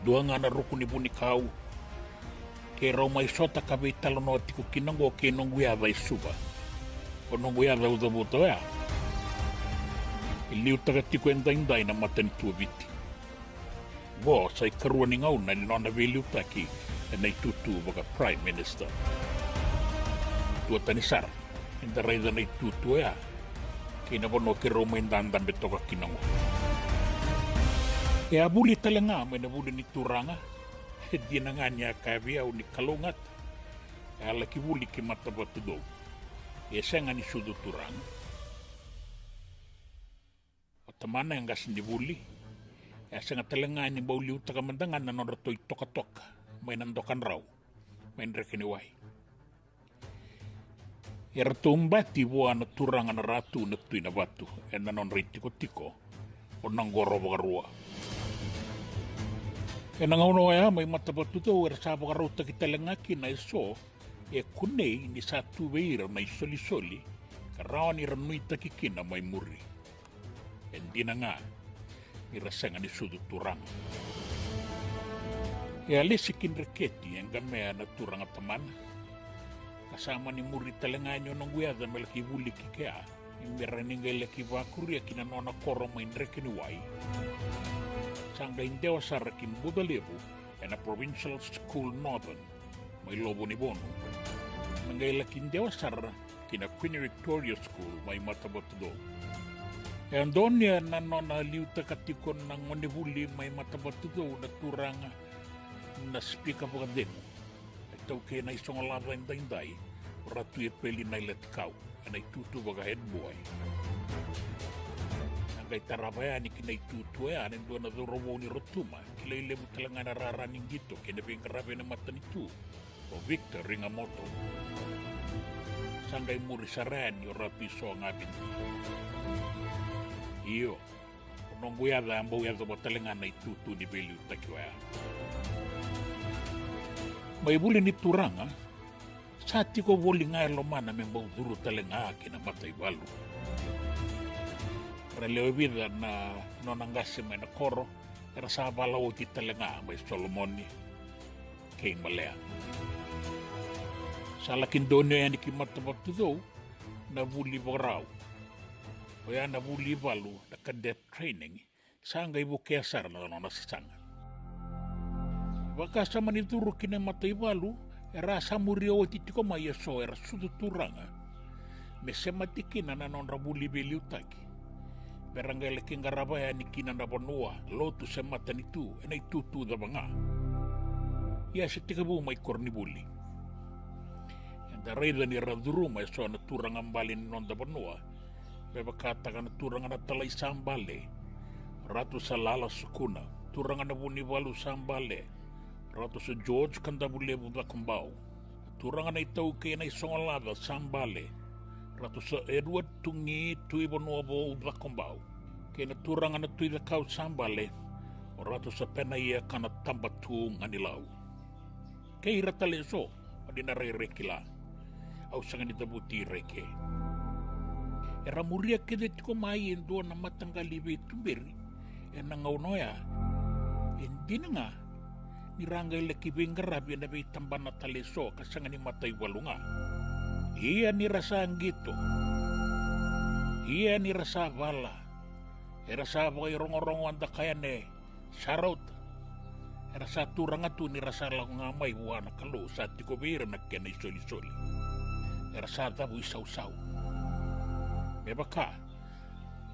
Dua nga na rukuni buni kau. Ke rau mai sota ka veitala noa tiku kinango ke nongu ya vai suba. O nongu ya vai udabuto ya. Iliu taga tiku endai na matani tua viti. Bo sai karua ni ngauna ni nona veliu taki. E nei tutu baka Prime Minister. Tua tanisar, Inda raida na itutu ya. Kina bono ke romain dandan betoka kinango. E abuli talenga may nabuli ni turanga. Di na nga niya kabia o ni kalungat. E ala kibuli ki matabatu do. E senga ni sudo turanga. O tamana yang gas ni buli. E senga talenga ni bauli utaka mandangan na nonrato toka-toka. May nandokan raw. May nrekiniway. E ratumbati buwa na turanga na ratu na tui na batu. E na non ritiko-tiko. O nanggoro bagarua. E nangauno ya may matabatu daw. E rasabo karauta kitalangaki na iso. E kunei ni satu beira na isoli-soli. Karawan ni ranuita kikina may muri. E di na nga. Irasenga ni sudut turanga. E alisikin reketi yang gamea na turanga taman. Kasama ni muri talanganyo ng guyada malaki buli kikea. Imiraningay laki bakuri akina nona koro main rekiniway. Sangga indewa sarakin Budalebu and a provincial school northern. May lobo ni Bono. Mangay laki indewa sara kina Queen Victoria School may matabatudo. E andon niya na nona liuta katikon ng manibuli may matabatudo na turanga na speak up demo. Ito kaya na isang alaban dainday, ratu e peli na ilatikaw, anay tutu baga head boy. Angay tarabaya ni kinay tutu ya, anay doon na dorobo ni Rotuma, kilay lebu talaga nararaning dito, kinabing karabi na mata nito, o Victor Ringamoto. Sanggay muri saran yung ratu iso ang abin. Iyo, unong guyada ang buyada ba talaga na itutu ni Beliu takiwaya. May buli ni turanga, sa ti ko buli nga lomana may duro talaga kinamatay balo. Relewa vida na nonangasi may nakoro, era sa balaw ti talaga may Solomoni, King Malaya. Sa laking doon yan ikimatabatu daw, na buli baraw. O yan na buli balo, na cadet training, saan ngay bukesar na nasasangan. Baka sa manituro kinamatay balo, era sa murio titiko mayaso era suduturanga. Mese matikin na non rabuli beliutaki. Barangay laking garabaya ni kinanabanua, lotu sa mata nitu, enay tutu da banga. Ya sa tikabu may kornibuli. And the reda ni raduru may so na turang ang bali ni non da banua, bebakata ka na turang na talay sa ambale, ratu sa lala sukuna, turang na bunibalu sa ambale, Ratu sa George kandabule buda kumbao. Turangan na itaw kaya na isongalada sambale. Ratu sa Edward tungi tui bonuabo buda kumbao. Kaya na turangan na tui lakau sambale. O ratu sa penaya ka na tambatu nganilaw. Kaya iratali so. Adi na rekila. Au sangan itabuti reke. Era muria kedet ko mayin doon na matanggali tumbiri. E nangaunoya. Hindi na nga. Nirangay laki bingarabi na may tamban na taliso kasanga ni matay walunga. Iya ni rasa ang gito. Iya ni rasa bala. Irasa ba kay rongo-rongo anda kaya ni sarot. Irasa turang atu ni rasa lang nga may wana kalo sa tikobira na kaya na isoli-soli. Irasa tabu isaw-saw. May baka.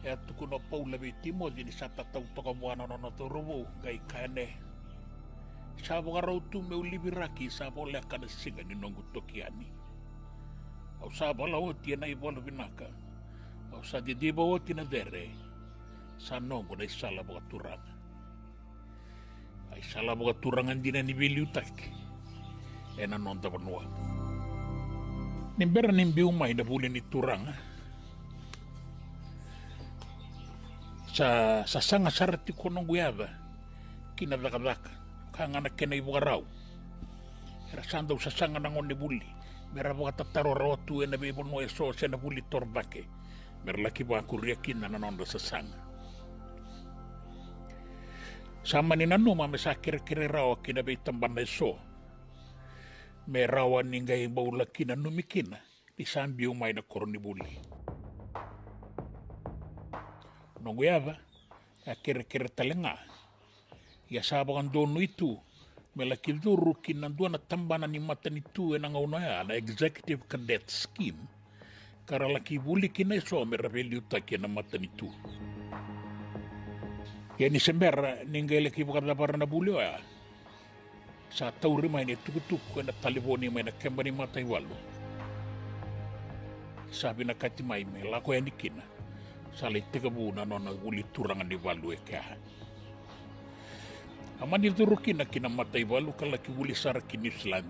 Eto ko na pa ulabi timo din sa tataw to kabuana na naturubo kay kaya ni Sabo ka raw tu me ulibiraki sabo leka na singa ni nonguto kiani. Au sabo lao tia na ibolo binaka. Au sa di bawa tina dere. Sa nongo na isala boka turang. Ay sala boka turangan din ni biliutak. E na nonta banua. Nimbera nimbiu mai na buli ni turang. Sa sanga sarati ko nong guyaba. Kinadaka-daka. Kang anak kena ibu karau. Era sandau sasanga nangon ni buli. Mera boka tataro rawatu ena bebo no eso sena buli torbake. Mera laki ba kuriakin na nanonda sasanga. Sama ni nanu mame sa kira-kira rawa kina be tamban na eso. Me rawa ninggay bau laki na numikina. Di sambi umay na koroni buli. Nonguyaba. Kira-kira talenga. Ya sabakan dono itu melaki duru kinandua na tambana ni mata nitu enang na executive cadet scheme Karalaki buli kina so merabeli utaki na matani tu. Ya ni sembera ninggele ki bukan lapar na buli ya. Sa tauri mai ni tukutuku na taliboni mai na kembani matai walu. Sabi na kati mai me lako ya nikina. Sala iteka buna nona buli turangan di walu e kaya. Amani turukina kina matai walu kalaki buli saraki New Zealand.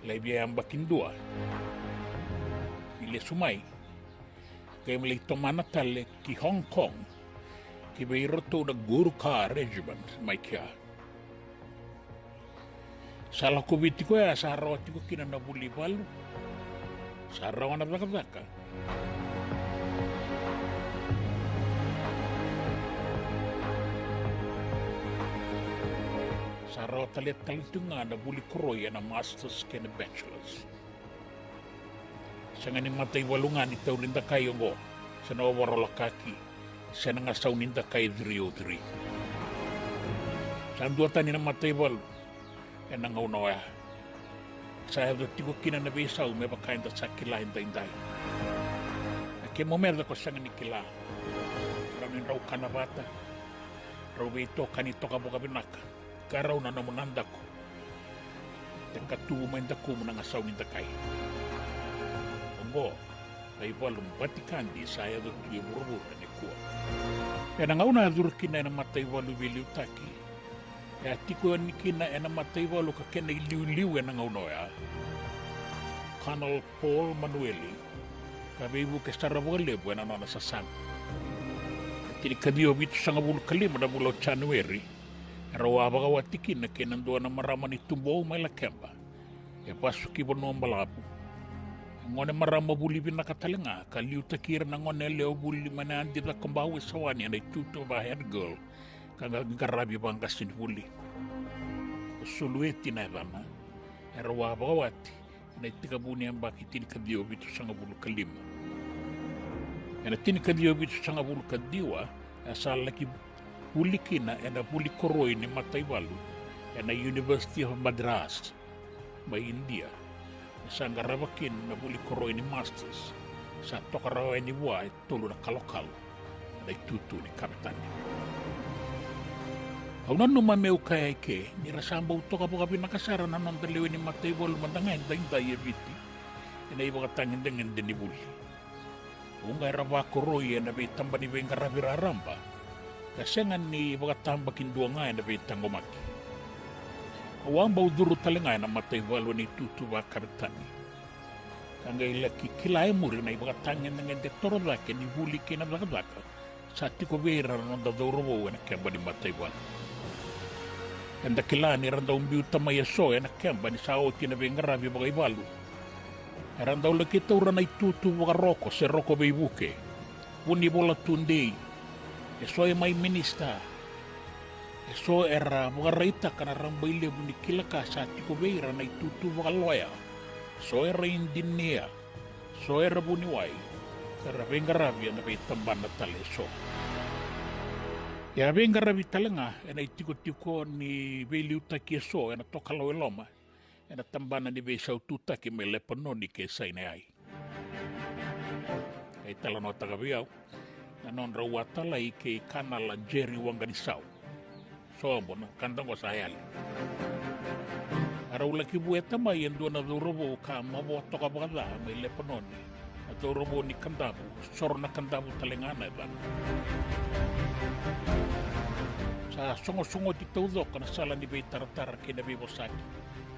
Laibia yang bakin dua. Ile sumai. Kaya mali tomana tale ki Hong Kong. Kibairoto na Gurkha Regiment mai kia. Salah kubiti ko ya sa rawati ko kina na buli balu. Sa rawan na baka. Sa rawat talit tunga na buli koroy na masters kena bachelors. Sa nganing matay walungan itaw rinda kayo ngo sa nawawarolakaki. Sa nangasaw ninda kay 303. Sa anduatan ni na matay walu. Yan ang unawa. Sa tiko kina na besaw may bakain da sa kila inday. Ake momerda ko sa ngani kila. Ramin raw kanabata. Raw ito kanito ka buka binaka. Karaw na namunanda ko. Tekatubo mainda ko mo nangasaw ninda kay. Ongo. Ay walong batikandi saya do tuyo buru-buru ni kuwa. Yan ang una durkina na matay walu biliw taki. Ya tiko ni kina na matay walu ka kena iliw-liw yan ang una ya. Colonel Paul Manueli. Kabibu ke Sarabugalebo yan ang nasasang. Tini kadiyo bito sa nga bulu kalima na bulaw January. Rawa baka watikin na kinanduan na maraman itumbo may lakemba. E pasuki bo noong balabu. Ngone marama buli bina katalenga kaliu takir na ngone leo buli mana andi da kumbawe sawani na tuto ba head girl kanga garabi bangka sin buli sulueti na dana erwa bawati na tika buni amba kitin kadio bitu sanga bulu kalima ena tin kadio bitu sanga bulu kadiwa asal laki buli kina ena buli koroi ni matai walu ena University of Madras ba India. Sa ngarabakin na buli koroy ni masters sa tokaraw ni buhay tulo na kalokal na itutu ni kapitan. Aunan numameu kaya ke ni rasamba uto ka buka pinakasara na nang daliwin ni matay bol mandangain daing biti ina iba katangin dengan din ni buli. Ungay raba koroy na bitamba ni beng karabiraramba kasi nga ni iba katambakin dua nga na bitang gumaki. Awang bau duru talengay na matay walo ni tutu ba karitani. Kangay laki kilay muri na ibaga tangin ng dektoro laki ni huli kina blaka sa tiko bera ng dadorobo na kemba ni matay walo. Kanda kila ni randaw mbiuta mayaso na kemba ni sao kinabengarabi bagay walo. Randaw laki taura na itutu baga roko se roko beibuke. Uni bola tundi. Eso may minista. So era mga raita ka na rambay lebo ni kilaka sa tiko beira na itutu mga loya. So era indin niya. So era buniway. Karabing garabi na may tamban na taleso. Yabing garabi talanga na itiko-tiko ni Beliu Takieso na tokalaw loma. Na tamban na ni Besaw Tutaki may lepono ni kesay na ay. Ay talano tagabiyaw. Nanon rawatalay kay kanala Jerry Wanganisaw. So, bona, kandang ko sa hayali. Araw laki buweta may yan doon na durobo ka maboto ka baka may leponon. Na durobo ni kandabu, sor na kandabu talingana. Sa sungo-sungo di tawdo ka na sala ni Bay Taratar kinabibosaki.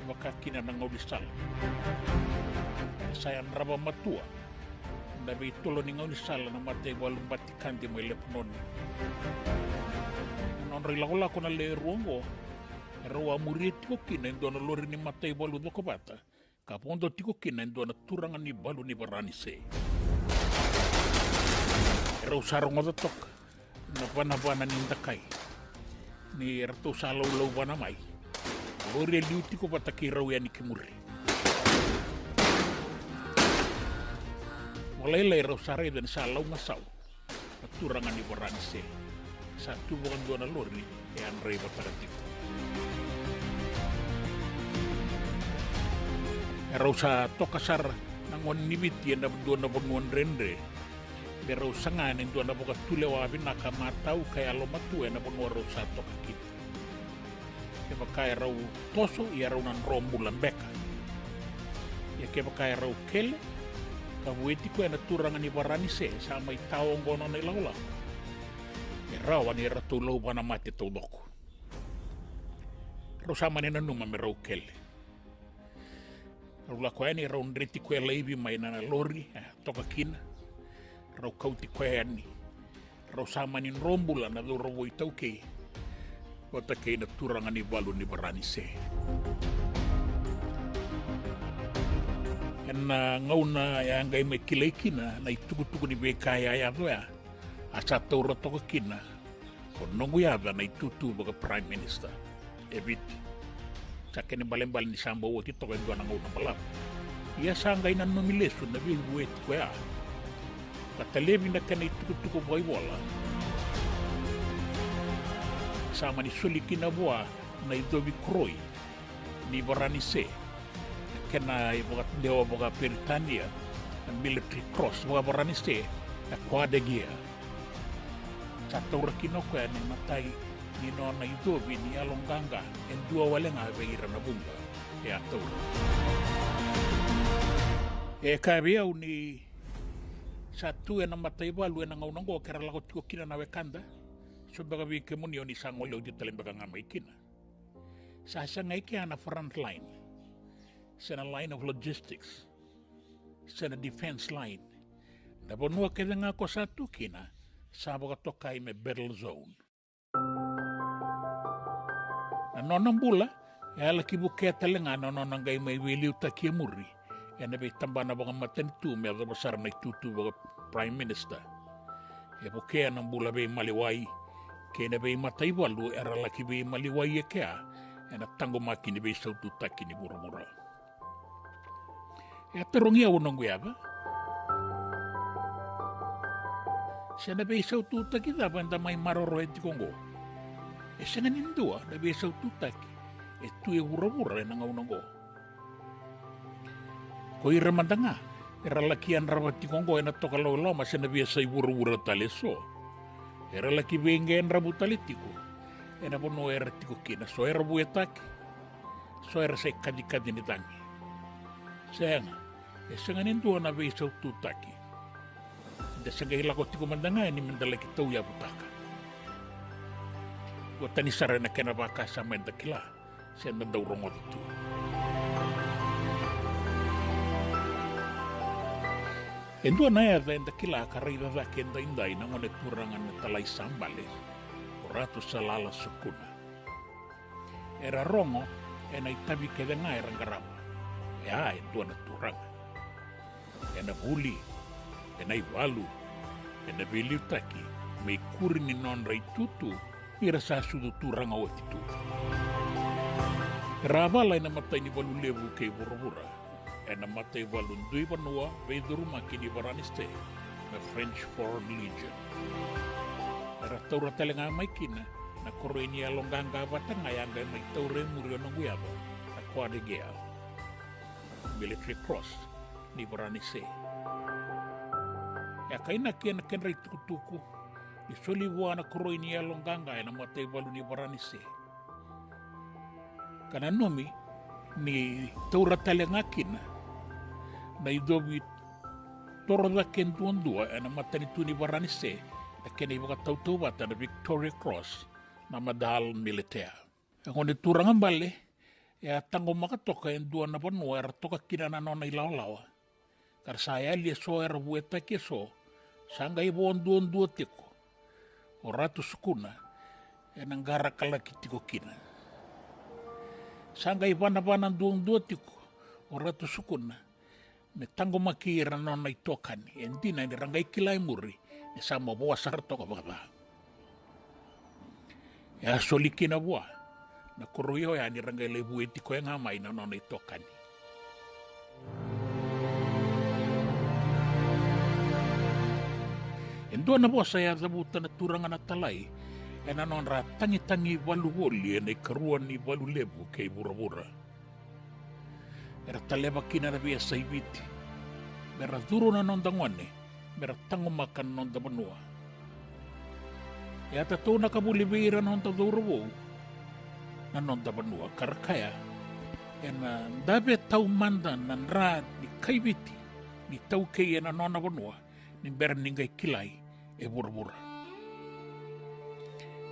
Makakina ng ulisal. Sayan raba matua. Na Bay tulo ni ulisal na matay walong batikan di may leponon. Rila ko na leruang ko. Rawa murit ko kina ndo na lori ni matay balu do ko bata. Kapondo tiko kina ndo na turangan ni balu ni baranise. Raw sarong mo tok. Napana-pana ninda kay. Ni rato salaw-law ba namay. Lori liuti ko pataki raw yan ni kimuri. Walaylay raw saray dan salaw masaw. Naturangan ni baranise. Satu bukan dua naluri yang rei bataratik. Erau sa tokasar ng ngon nibiti na dua na bongon rendre berau sangan en dua na boka tule wa bina kamatau kaya lo matu na bonoro sato kaki ke bakai rau toso ia rau nan rombulan beka ya ke bakai rau kele ka bueti ko na turangan ni barani se sama itawong gono na ilaula ya rau ani ratu lo bana mati to doko rau sama ni numa me rau kele rau ko ani rau ndreti ko leibi mai na lori toka kina rau kauti ko ani rau sama ni rombulan na rau itau ke kota kei na turangan ni balu ni barani se. Na ngauna ya ngai me kilei kina na ituku-tuku ni bekaya ya doa. Asa taura toka kina. Ko nongu ya na itutu baga prime minister. Ebiti. Sakene balembal ni samba woti toka ndo na ngauna balap. Ia sangai na nomilesu na bilu weti ko ya. Katalebi na kana ituku-tuku boy bola. Sama ni sulikina boa na idobi kroi ni barani se kena ibogat dewa boga Britania military cross boga barani se kwade gia tatura kino ko ni matai ni no na idobi ni alonganga en dua wale nga beira na bumba ya taura kabia uni satu na matai balu na ngaunango kera lagot ko kina na wekanda so baga vi ke muni oni sango lo di tele baga ngamai kina sa ngai ke ana front line sena line of logistics sena defense line da bonua ke nga ko satu kina sa baga tokai me battle zone na nona mbula ya la ki buke tele nga nona ngai mai wili utakie muri ene be tambana baga matentu me da basar na tutu baga prime minister e buke na mbula be maliwai kena be matai walu era laki be maliwai e kea ena tango makini be sautu takini bura-bura e terongia unongu yaba sena be sautu taki daba enda mai maroro e tikongo e sena nindua na be sautu taki e tu e bura-bura ena ngaunongo ko ira mandanga era laki an rabat tikongo ena toka loma sena be sai bura-bura taleso era laki bengen rabu talitiko ena bono era tiko kina so era buetaki so era se kadi ni tangi senga e senga nindu na be so tutaki de senga ila ko tiko mandanga ni mendala ki tau ya butaka ko tani sarana kena baka sa menda kila sen menda urongo tu Endo na ya da kila karira da kenda indai na ngone turangan na talai sambale oratu salala sukuna era rongo ena itabi keda nga era ngarama ya endo na turanga ena buli ena iwalu ena biliutaki me kurini non rai tutu ira sa sudu turanga watitu ravala ena matai ni balu lebu ke bura-bura ena matai walun dui banua beiduru makini baraniste na French Foreign Legion. Era taura telenga maikina na koroini alonganga batanga yanga mai taure murio nongu yaba na kwade gea military cross ni baraniste. Ya kaina kiana kenra itukutuku ni soli na koroini alonganga ena matai walun ni baraniste. Kana nomi ni taura telenga kina na idobi torda kentuan dua ena matani tuni baranise na kena ibuka tau-tau bata na Victoria Cross na madal militer. Ang ni turangan bale ya tango makatoka en dua na banua era toka kina na nona ilaw-lawa. Kar saya lia so era bueta keso sanga ibuon dua tiko o ratu sukuna enang gara kalaki tiko kina. Sanga ibana-banan dua tiko o ratu sukuna me tango makira nona itokani endina ni rangai kilai muri ne sama boa sarto ka baba ya solikina boa na kuruyo ya ni rangai lebu etiko yang amai na nona itokani endo na boa saya zabuta na turangan at talai ena non ra tangi walu woli ene karuan ni walu lebu kay bura-bura era taleba kina na biya sa ibiti mera duru na nonda ngone, mera tango makan nonda benua. Ya tato na kabuli beira nonda duru wo, na nonda benua karakaya, ena dabe tau manda nan ra ni kaibiti, ni tau kei ena nona benua, ni bera ningai kilai e bura-bura.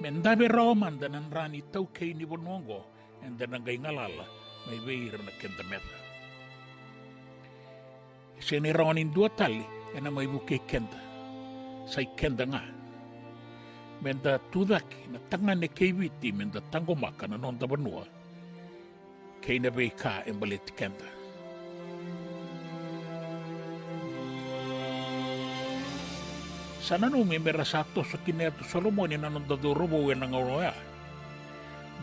Men dabe rao manda nan ra ni tau kei ni benuango, enda nangai ngalala, mai beira na kenda meta. Sene raonin dua tali, ena mai buke kenda. Sai kenda nga. Menda tudaki, na tanga ne keibiti, menda tango maka na nonda benua. Kei na bei ka embaleti kenda. Sana no me mera sato sa kineto Solomoni na nonda do robo we na ngaunoya.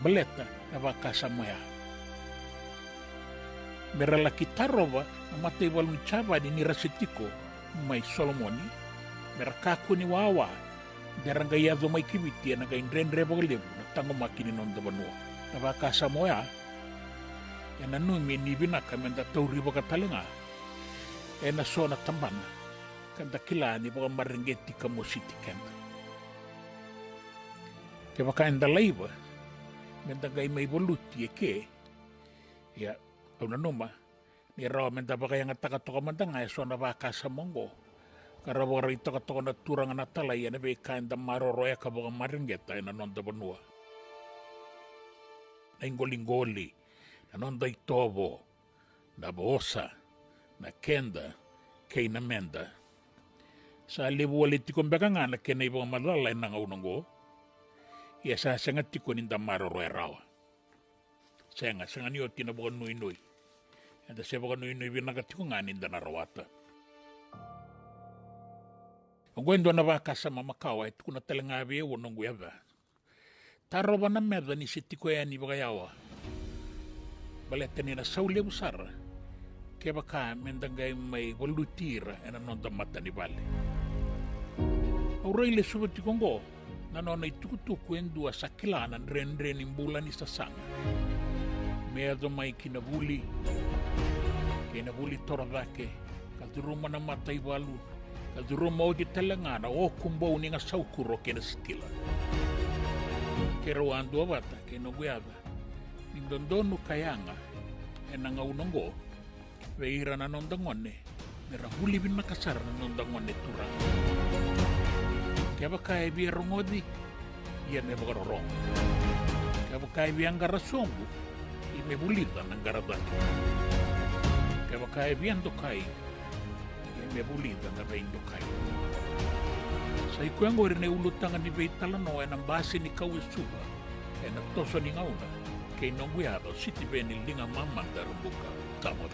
Baleta na baka samaya. Mera la kitarova na matei walun chava ni rasitiko mai Solomoni. Mera kaku ni wawa. Mera nga yado mai kibiti na nga indrenre bagalebu na tango makini nonda benua. Na baka samoya. Ena nui mi ni binaka menda tauri baka talenga. Ena sona tambana. Kanda kila ni baka maringeti ka mositi kenda. Ke baka enda laiba. Menda gai mai voluti e ke. Ya, au na numa. Ni rawa menda baka yang ataka toka mandanga e sona baka sa mongo. Kara baka rai toka na turanga na talai ena be ka enda maroroya ka baka maringeta ena nonda benua. Na ingoli-ngoli. Na nonda itobo. Na bosa. Na kenda. Kei na menda. Sa lebu wale tikong baka nga na kena ibang malalay na ngaunango. Iya sa sangat tiko ninda maroroya rawa. Senga niyo tinabukan nui-nui. Anda siya baka nui-nui binakatiko nga ninda narawata. Ang gwendo na baka sa mamakawa ito kuna talangabi ewan ng guyaba. Taro ba na merda ni si tiko yan ni bakayawa. Baleta ni na sauli busara. Kaya baka mendangay may walutira na nonda mata ni bale. Auray le subat tikonggo. Nanonay tukutuku en dua sa kilanan ren-ren imbulan isa sanga. Meado may kinabuli toradake, kalturuma na matay balu, kalturuma o di talangana o kumbaw ni nga saukuro kinastila. Kerawan dua bata, kinaguyada, nindondono kayanga, nga unanggo, veira na nondangone, merahuli bin makasar na nondangone turang. Kaya ba kaya biya rongodi, yan ay makarorong. Kaya ba kaya biya ang garasongo, may bulita ng garadaki. Kaya ba kaya biya ang dokay, may bulita na ba yung dokay. Sa ikuang rin ay ulutangan ni Bay Talano ay ng base ni Kawisuba, ay nagtoso ni Ngauna, kay Nonguyado, City Benil di nga mamanda rumbuka, kamot.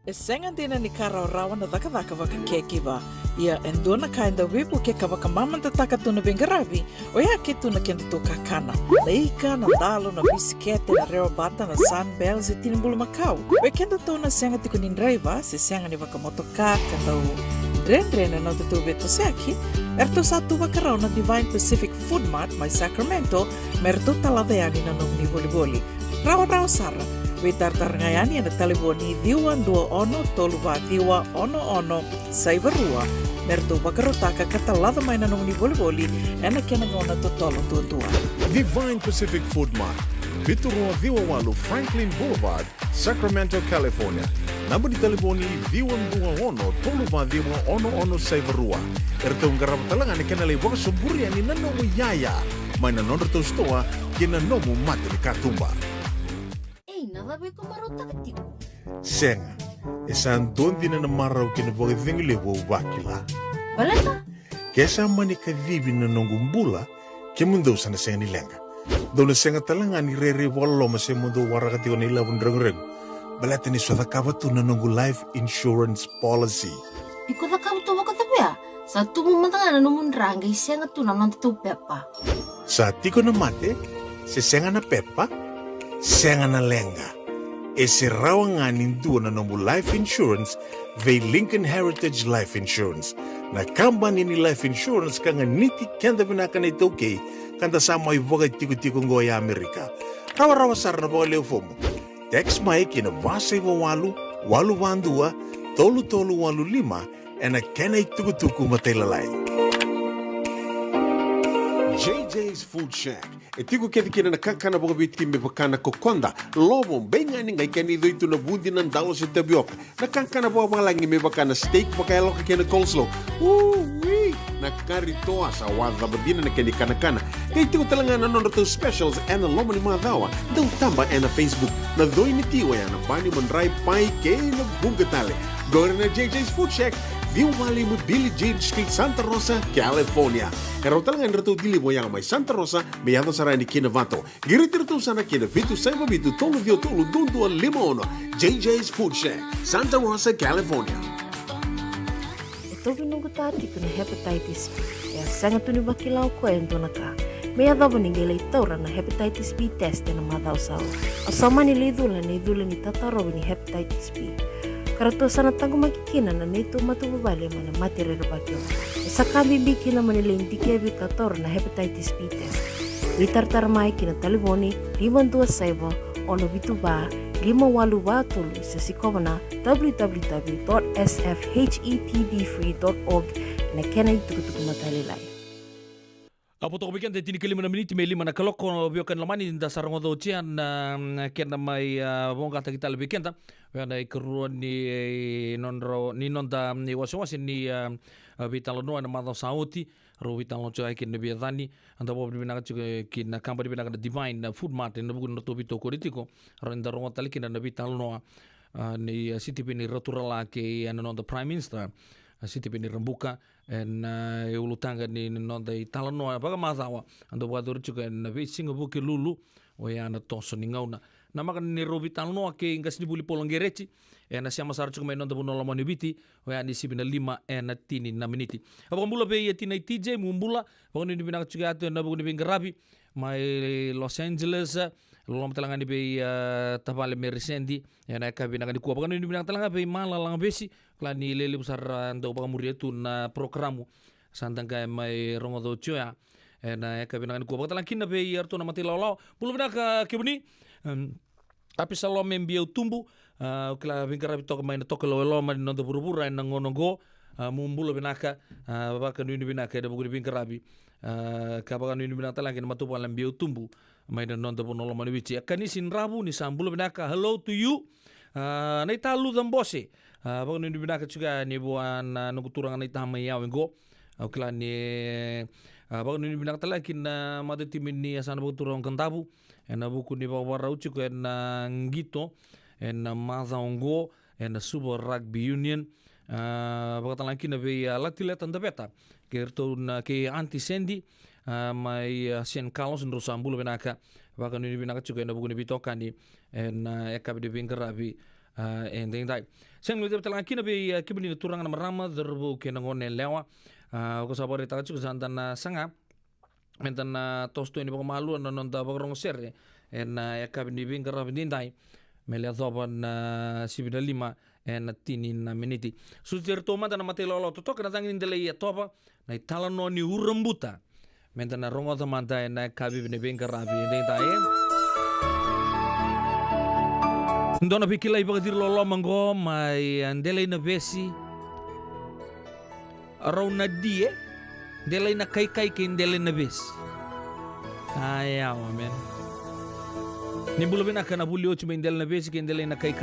E senga dina ni kara rawa na daka waka kekiwa. Ia endona ka enda wipu ke kawaka mamanta taka tuna bengarabi. O ia ke tuna kenda to kakana. Leika na dalo na bisikete na reo bata na sunbells e tinimbulu makau. O kenda to na senga tiku nindraiva se senga ni waka motoka kandau dren na nota tu beto seaki. Erto satu wakarao na Divine Pacific Food Mart mai Sacramento. Merto taladeani na nung ni boli-boli. Rawa sara. Witartar ngayani na taliboni diwan 21-2-1-1 Saibarua. Merto bagarotaka katalada may nanong ni boli-boli ena kinagona totolo tutua. Divine Pacific Food Mart, Viturua Viwawalu Franklin Boulevard, Sacramento, California. Namba di taliboni diwan 21-2-1-1 Saibarua. Ertong garabatalangan ikanalay waka suburian ni nanomu yaya. May nanonor to stoa kinanomu mati ni katumba. Navabe ko marotakti. Senga, isang doon din na namaraw kinabagay lewo wakila. Balata? Kesa manikadibi na nongumbula, kimundo sa nasenga nilenga. Doon na senga talanga ni Rere Walo masemundo warakati ko nila bundrang-reng. Balata ni Swadakabato na nongu life insurance policy. Iko na kabuto wakatabi Sa tumumantanga na numundrang ay senga to naman pepa. Sa tiko na mate, si senga na pepa, senga na lenga. E si rawangan nindu na nomu life insurance vei Lincoln Heritage Life Insurance. Na kambani ni life insurance kanga niti kenda binaka na itoke kanda sama iwaga tiko-tiko ngoya Amerika. Rawa-rawa sar na baga leo fomo. Text mai kina V78 812 3385 ena kena itukutuku matailalai. JJ's Food Shack. Etiku kedi kina na kakana boka biti me bakana kokonda. Lobo benga ni ngai kani do itu na bundi nan dalo se tapioca. Na kakana boka malangi me bakana steak baka loka kena coleslaw. Wee! Na karitoa sa wadha badina na kani kana. Kay tiku talanga na nono specials and the lomo ni madawa. Dau tamba na Facebook. Na doi ni tiwa ya na bani mandrai pai ke na bungatale. Go na JJ's Food Shack. Viu Valley mo Billie Jean Street, Santa Rosa, California. Pero talagang rito dili mo yang may Santa Rosa, may yato sarani kinavato. Giritirito sana kinavitu sa ibabitu tolo vio tolo dundu al limono. JJ's Food Shack, Santa Rosa, California. Ito binunggu tadi kuna hepatitis B. Ya sangat tuni bakilau ko ento naka. May adabo ni gilay taura na hepatitis B test na madaw sao. Asama ni lidula ni tataro ni hepatitis B. Karato sana tango makikina na nito matubabali mana matire bakyo. Sa kabibi kina manila indikebi kator na hepatitis B test. Witartar mai kina taliboni 527 ono bituba 582 sa sikobana www.sfhetpdfree.org na kena itukutuk matalilay. Apo toko bikin tini kelima na miniti may lima na kaloko biokan lamani da sarango do chian kena mai bonga ta kita lebih kenta na ikeruan ni nonda ni wasi ni bitalo no na madon sauti ro bitalo cho aikin ne biadani anda bo bina cho kin company bina Divine Food Mart na bugun to bito politiko ro nda ro talikin na bitalo no ni city pini roturala ke ano the Prime Minister city pini rembuka en ulutanga ni nonda italano baga mazawa ando wador chuka na visingo buki lulu o ya na toso ni ngauna na maka ni robitalano ke ingas ni buli polongerechi na siama sar chuka nonda bunola monibiti o ya ni sibina 5 en tini na miniti aba mbula be yetina TJ mumbula ba ni bina chuka ato na bugi bingarabi mai Los Angeles lolom talangani be tabale merisendi na kabina ngani ku ba ni bina talanga be mala lang besi klani lele besar ando ba murietu na programu santanga mai rongo do choya na kabina ngani ku ba talangkin na be yarto na mati lolo bulubna ka kibuni api salo membio tumbu kla bingara bitok mai na tokelo lo ma no do burubura na ngono go mumbulo binaka ba ka ni binaka da buguri bingarabi ka ba ni binaka talangkin matu pa lembio tumbu mai na no do bonolo mani bici akani sin rabu ni sambulo binaka hello to you na italu dambose bago ni binaka juga ni buan nukuturang na itama yaw ngo kla ni bago ni binaka talakin na madetimin ni asana bago turang kantabu na buku ni bawa ucuk na ngito na mazango na Super Rugby Union bago talakin na be latiletan da beta kerto na ke anti sendi mai San Carlos ndro sambulo binaka bago ni binaka juga na buku ni bitokani na ekabi de bingarabi and then that sen lu telang kina be kibni turang na marama derbu kena ngone lewa ko sabore ta chu santana sanga mentana tosto ni malu no non da bagong serre en yakabni bingara bindai mele zoban sibina 5 en tini na miniti sujer toma na mate lolo to kana tangin dele ya topa na italano ni urembuta mentana rongo da manta en kabni bingara bindai Ndona pikila iba kadir lolo manggo mai andele na besi araw na die dele na kai kin dele na besi ayaw amen ni bulo bina kana bulio chuma indele na besi kin dele na kai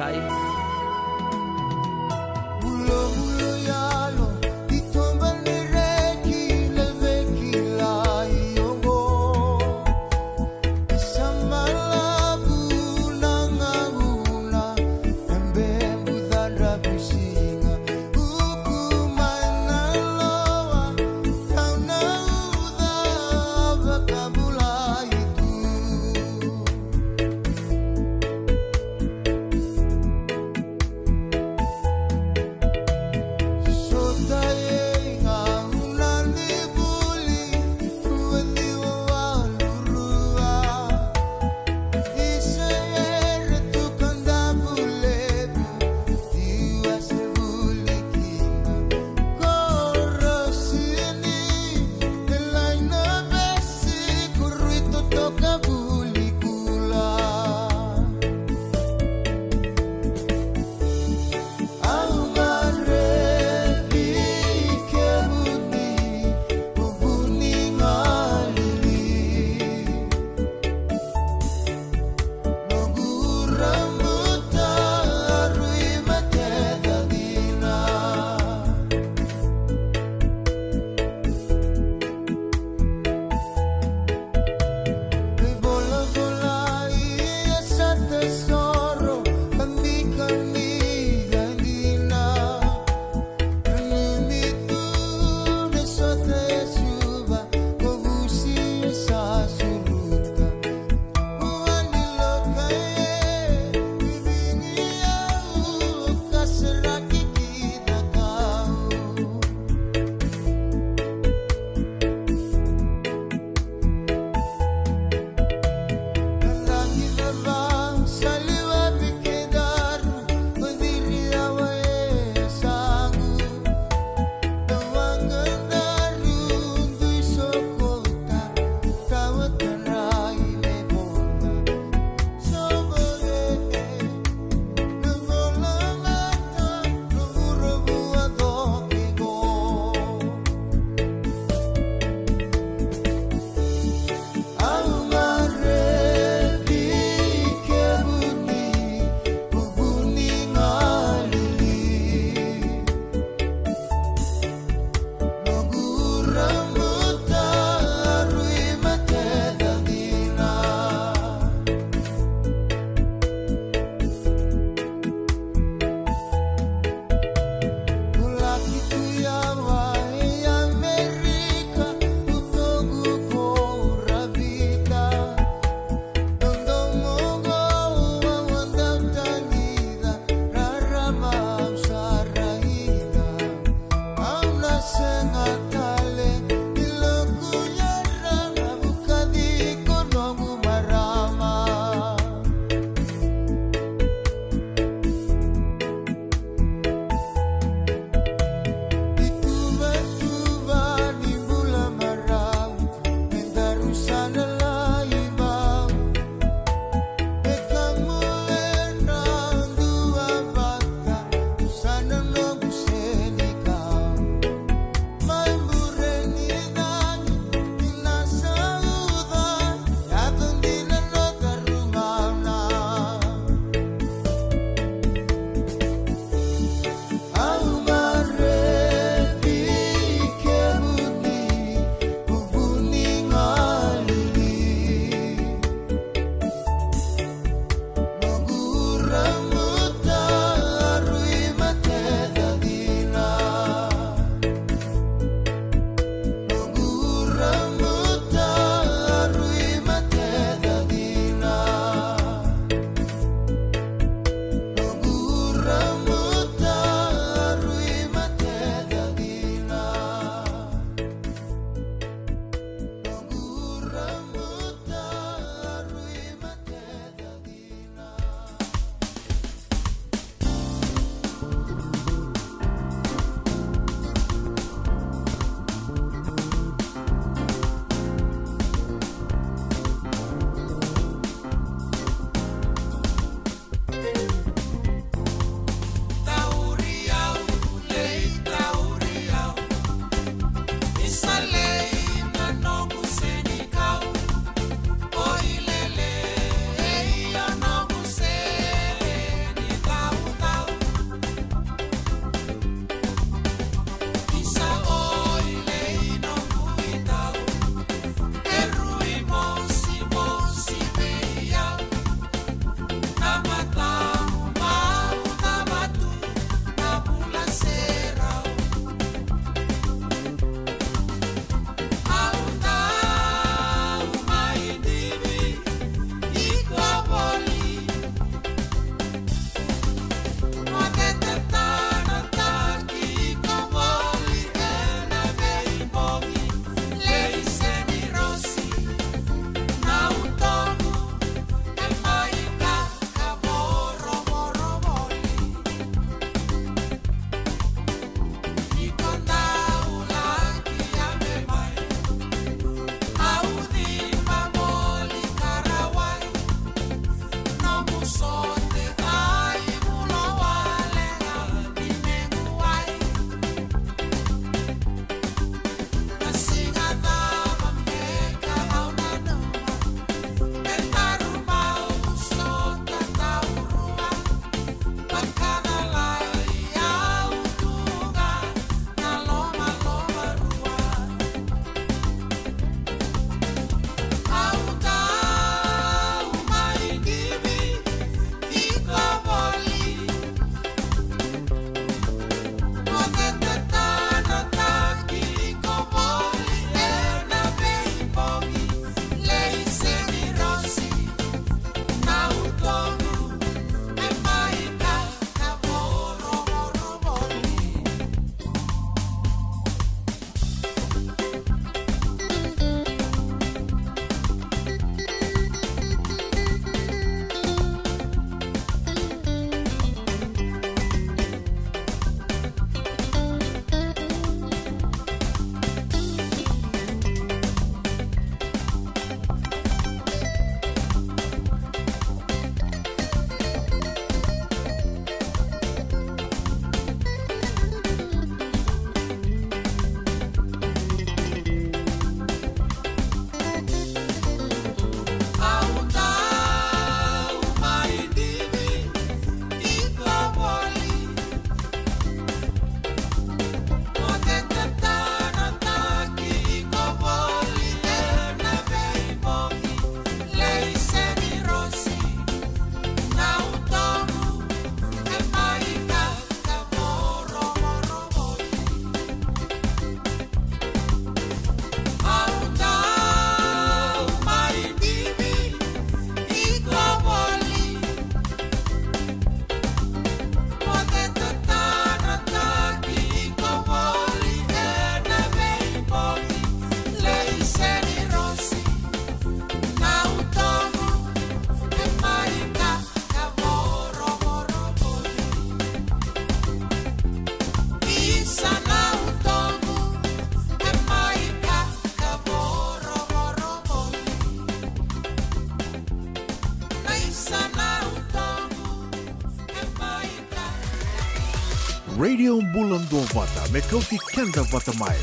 Radio Bulan Dua Vata, Mekauti Kenda Vata Mai,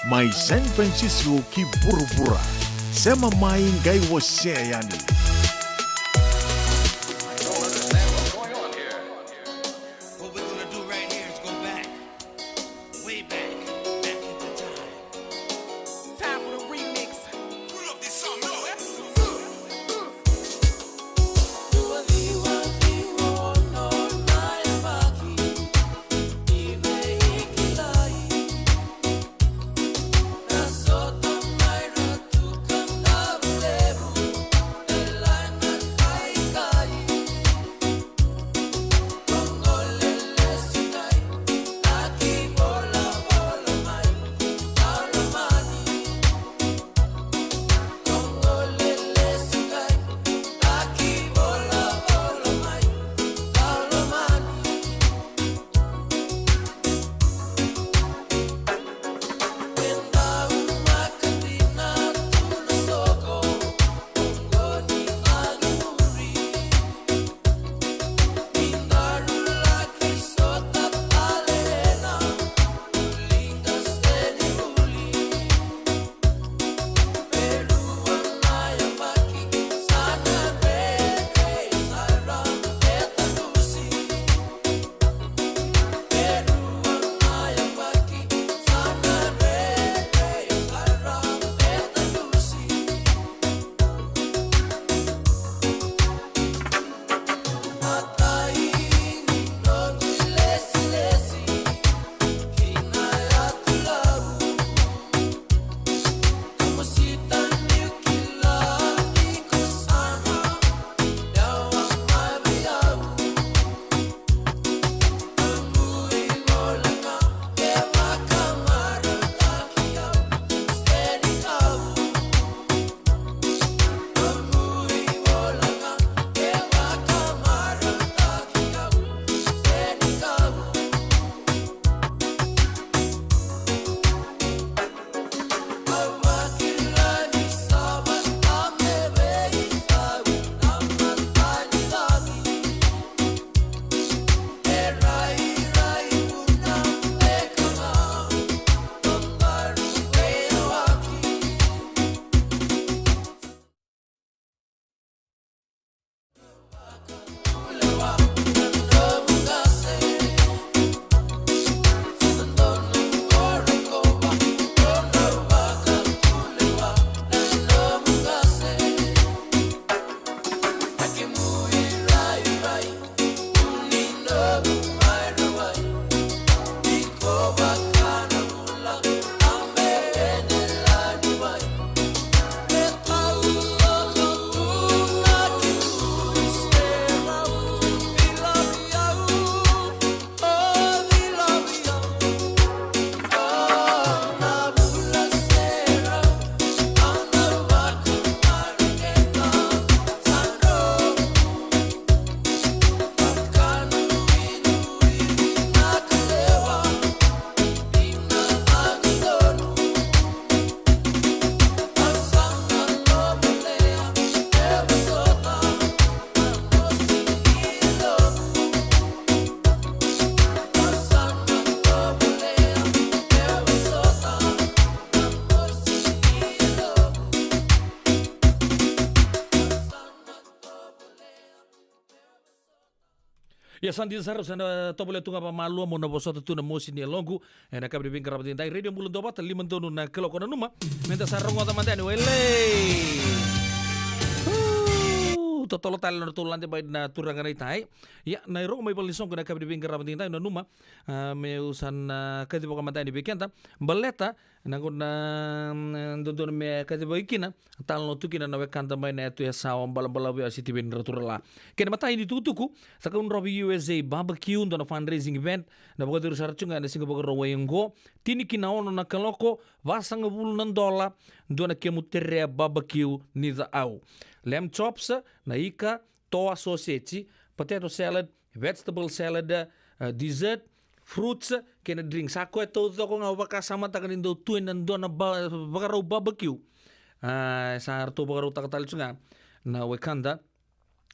Mai San Francisco ki Burubura, Sema Mai Ngai Waseayani. Ya sandi saro sana tobole tunga pa malu mo na bosota tuna mosi ni longu na kabri bin karabatin dai radio mulun dobat liman tonu na kelo kona numa menta sarong ngota mantani wele totolo tal no tulan de bay na turanga nai tai ya na ro mai balisong kuna kabri bin karabatin dai no numa me usan kadi boka mantani bekenta baleta na kuna dondon me kadi boikina tal no tukina na wekanta mai na tu ya sawa bala ya siti bin raturala kena matai di tutuku sakun robi USA barbecue na fundraising event na boka diru sarchunga na singa boka rowayengo tini kinaono na kaloko vasanga bulu nan dola dona kemu terre barbecue ni za au lamb chops na ika toa sausage potato salad vegetable salad dessert fruits kena drink sako eto ko nga baka sama takanin do tuin nan dona baka barbecue sa arto baka takatalitsunga na wekanda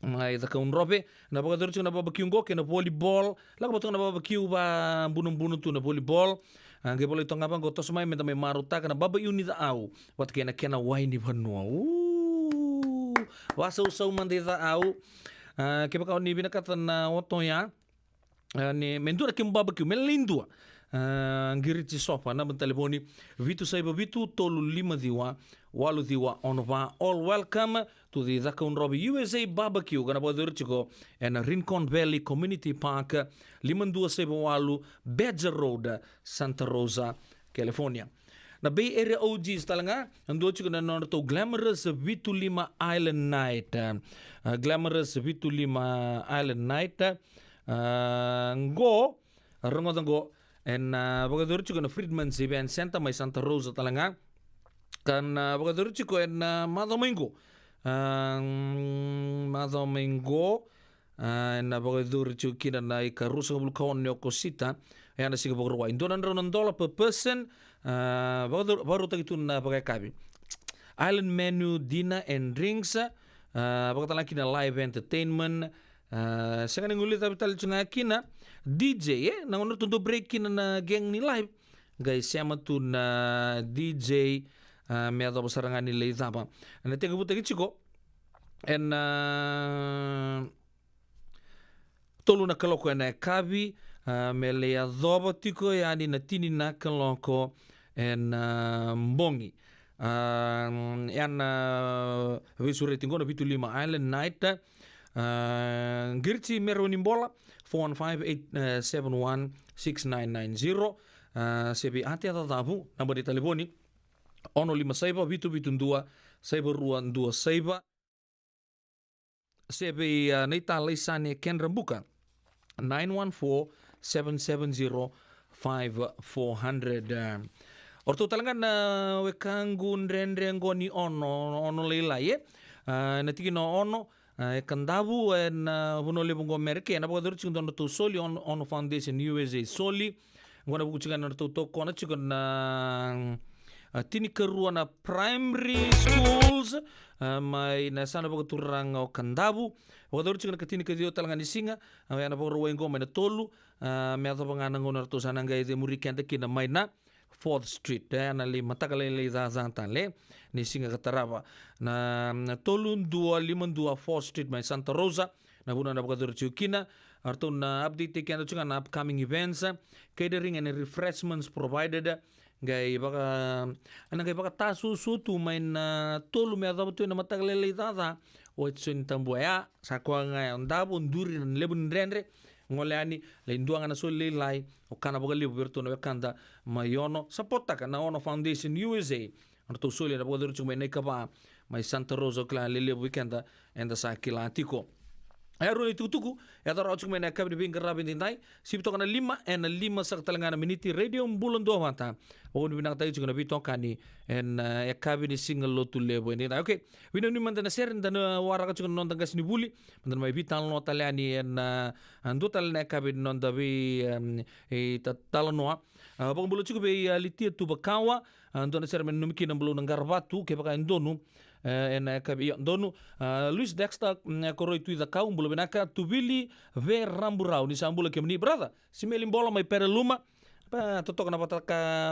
mai da kaun robe na baga dorchu na barbecue ngo ke na volleyball la ko na barbecue ba bunun tu na volleyball nge boleh tonga bang gotos mai meta mai maruta kana baba uni da au wat kena waini vanua wasa usau mande da au ke baka ni bina kata na otoya ni mendura ke barbecue melindua ngiriti sofa na telefoni vitu saiba vitu tolu 5 diwa walu diwa onova all welcome to the Zakaun Robbie USA barbecue gana bodur chiko and Rincon Valley Community Park 52 saiba walu Badger Road Santa Rosa California na Bay Area OGs talanga ando chiko na norto Glamorous Vitu 5 Island Night Glamorous Vitu 5 Island Night ngo rongo en bogadur chiko na Freedman's Event Center mai Santa Rosa talanga kan bogadur chiko en Madomingo na bogadur chiko kina na ikarusa bulkaon ne okosita yana siga bogorwa indonan $1 per person bogadur baru tagitu na bagakabi island menu dinner and drinks bogatala kina live entertainment sekarang ngulit tapi tali cunga kina DJ na ono tuntu break kina na geng ni live guys siama tu na DJ me ado pasarangan ni lei tapa na tega buta kichiko en tolu na kaloko na kabi me le adobo tiko yani na tini na kaloko en mbongi yan visure tingono Vitu 5 Island Night Girchi Meronimbola 415-871-6990 sebi ati ata tabu namba di telefoni ono 5 saiba Vitu 2 saiba ruan 2 saiba sebi neita leisane ken rembuka 914-770-5400 orto talangan wekangun renrengoni ono leila ye natiki no ono kandavu en bunole bungo merke na bodo chingdo no to soli on foundation USA soli ngona buku chinga no to kona chigon na tini keruana primary schools mai na sana bogo turang o kandavu bodo chinga katini kedio talangan isinga na bogo wengo mai na tolu me ato bangana ngona to sana ngai de murikende kina mai na 4th Street na li matakale le zantale ni singa katarava na tolun 252 4th Street mai Santa Rosa na buna na bagadur chukina arto na update kendo chunga na upcoming events catering and refreshments provided gai baka tasu sutu mai na tolu me adabu tu na matakale le zaza o tsun tambuaya sakwa ngai ondabu nduri na lebun rendre ngoleani le nduanga na so le lai o kana boga libu berto na kanda mayono sapota kana ono foundation USA orto so le na boga dirchu mai kaba mai Santa Rosa kla le libu weekenda enda sa kilantiko Aero ni tutuku ya tara ochuk mai na kabri binga rabin dindai sipto kana 5 en 5 sak talangana miniti radio bulan do mata o ni binang tayo chukuna bito kani en ya kabini single lotu lebo ni okay wino ni mandana seren dan wara ka chukuna non tangas ni buli mandan mai vital no taliani en andu tal na kabini non davi e tatalonoa bang bulu chuku be litia tu bakawa andu na seren numiki na bulu ngarvatu ke baka ndonu en kabi donu Luis Dexter koroi tu da kau bulu benaka tubili ve ramburau ni sambula ke meni brother simelim bola mai pereluma pa totok na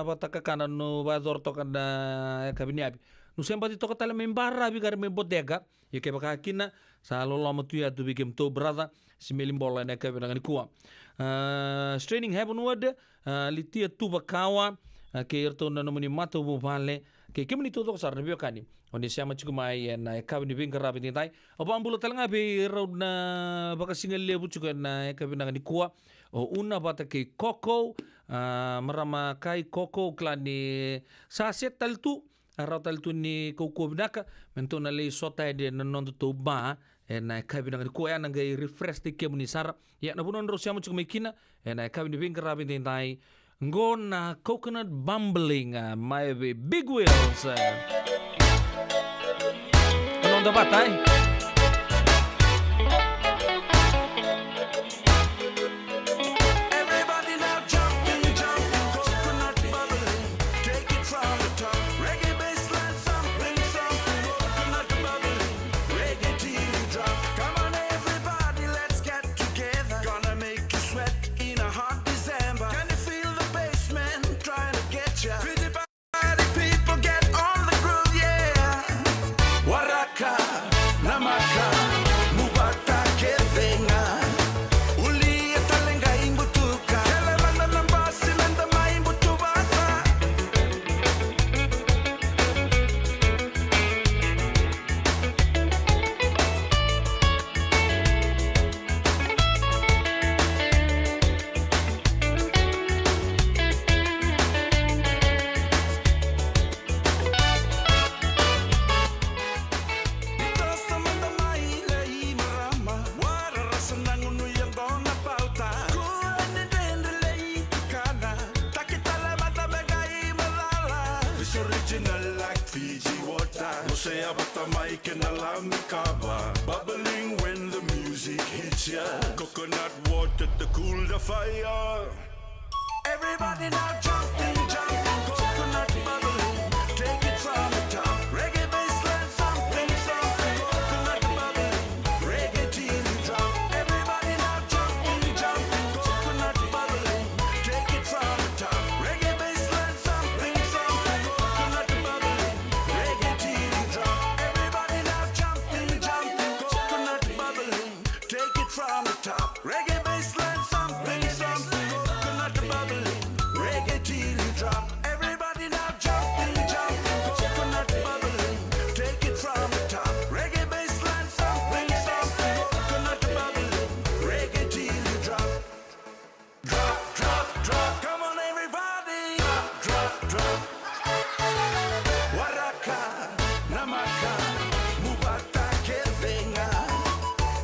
bataka kanan no bador tokan da kabini abi no sempati toka tala membara bi gar me bodega ye ke baka kina sa lolo matu ya tu bikem to brother simelim bola na kabini ngani kuwa straining heaven word litia tu bakawa ke irto na nomuni mato bu vale ke kemni to dok sar nebio kani oni siama chuku mai na kabini binga rabin tai obambulo talanga be road na baka singal lebu chuku na kabini ngani kuwa o una bata ke koko marama kai koko klani sa set taltu taltu ni koko binaka mentona le sota de non to ba na kabini ngani kuwa na ngai refresh te kemni sara ya na bunon ro siama chuku mai kina na kabini binga rabin tai Ngona coconut bumbling my big wheels Anong dapat ay? Come on Fire but the mic and allow me cover. Bubbling when the music hits ya. Coconut water to cool the fire. Everybody now jumping, jumping. Coconut bubbling, take it from the top. Reggae bassline, something, something. Coconut bubbling, reggae till you drop. Everybody now jumping, jumping. Coconut bubbling, take it from the top. Reggae bassline, something, something. Coconut bubbling, reggae till you drop. Everybody now jumping, jumping. Coconut bubbling, take it from the top. Reggae bassline, something, something. Coconut bubbling, reggae till you drop. Everybody now jumping, jumping. Coconut bubbling, take it from the top. Reggae bassline, something, something. Coconut bubbling, reggae till you drop. Drop, drop, drop. Come on, everybody. Drop, drop, drop. Waraka, namaka, mubata kevenga.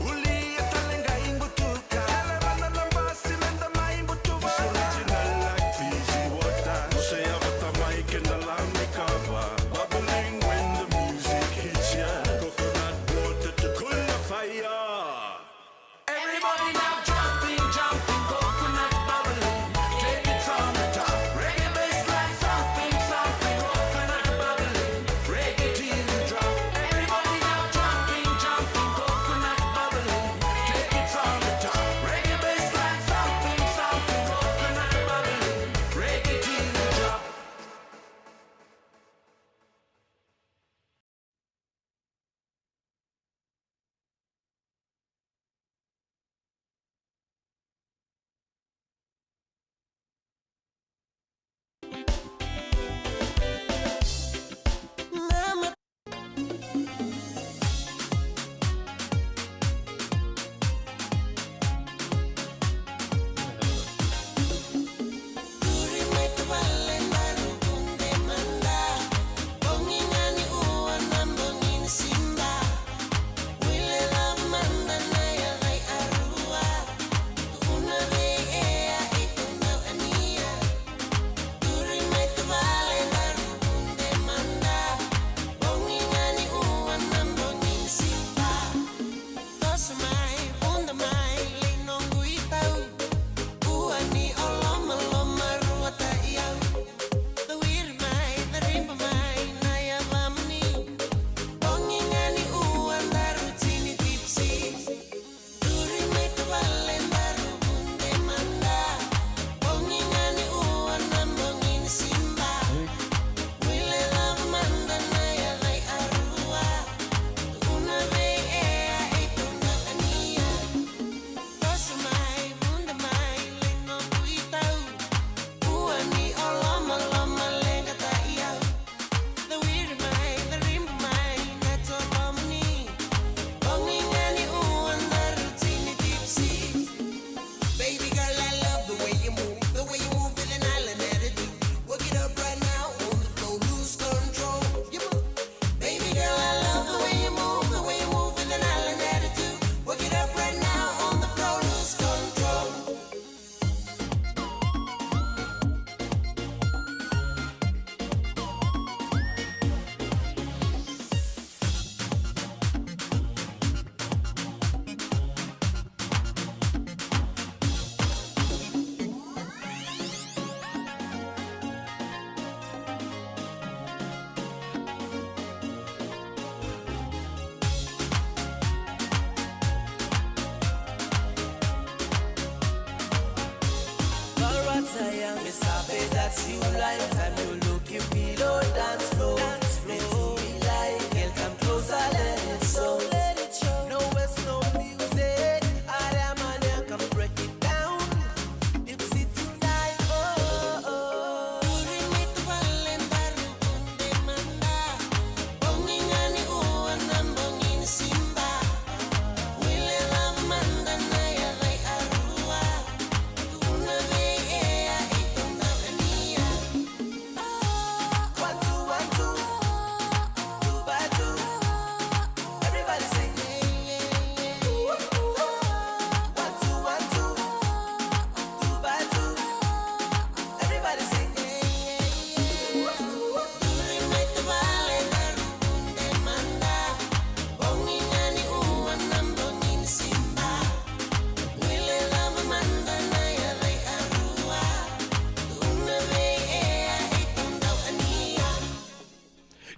Uli talenga imbutuka.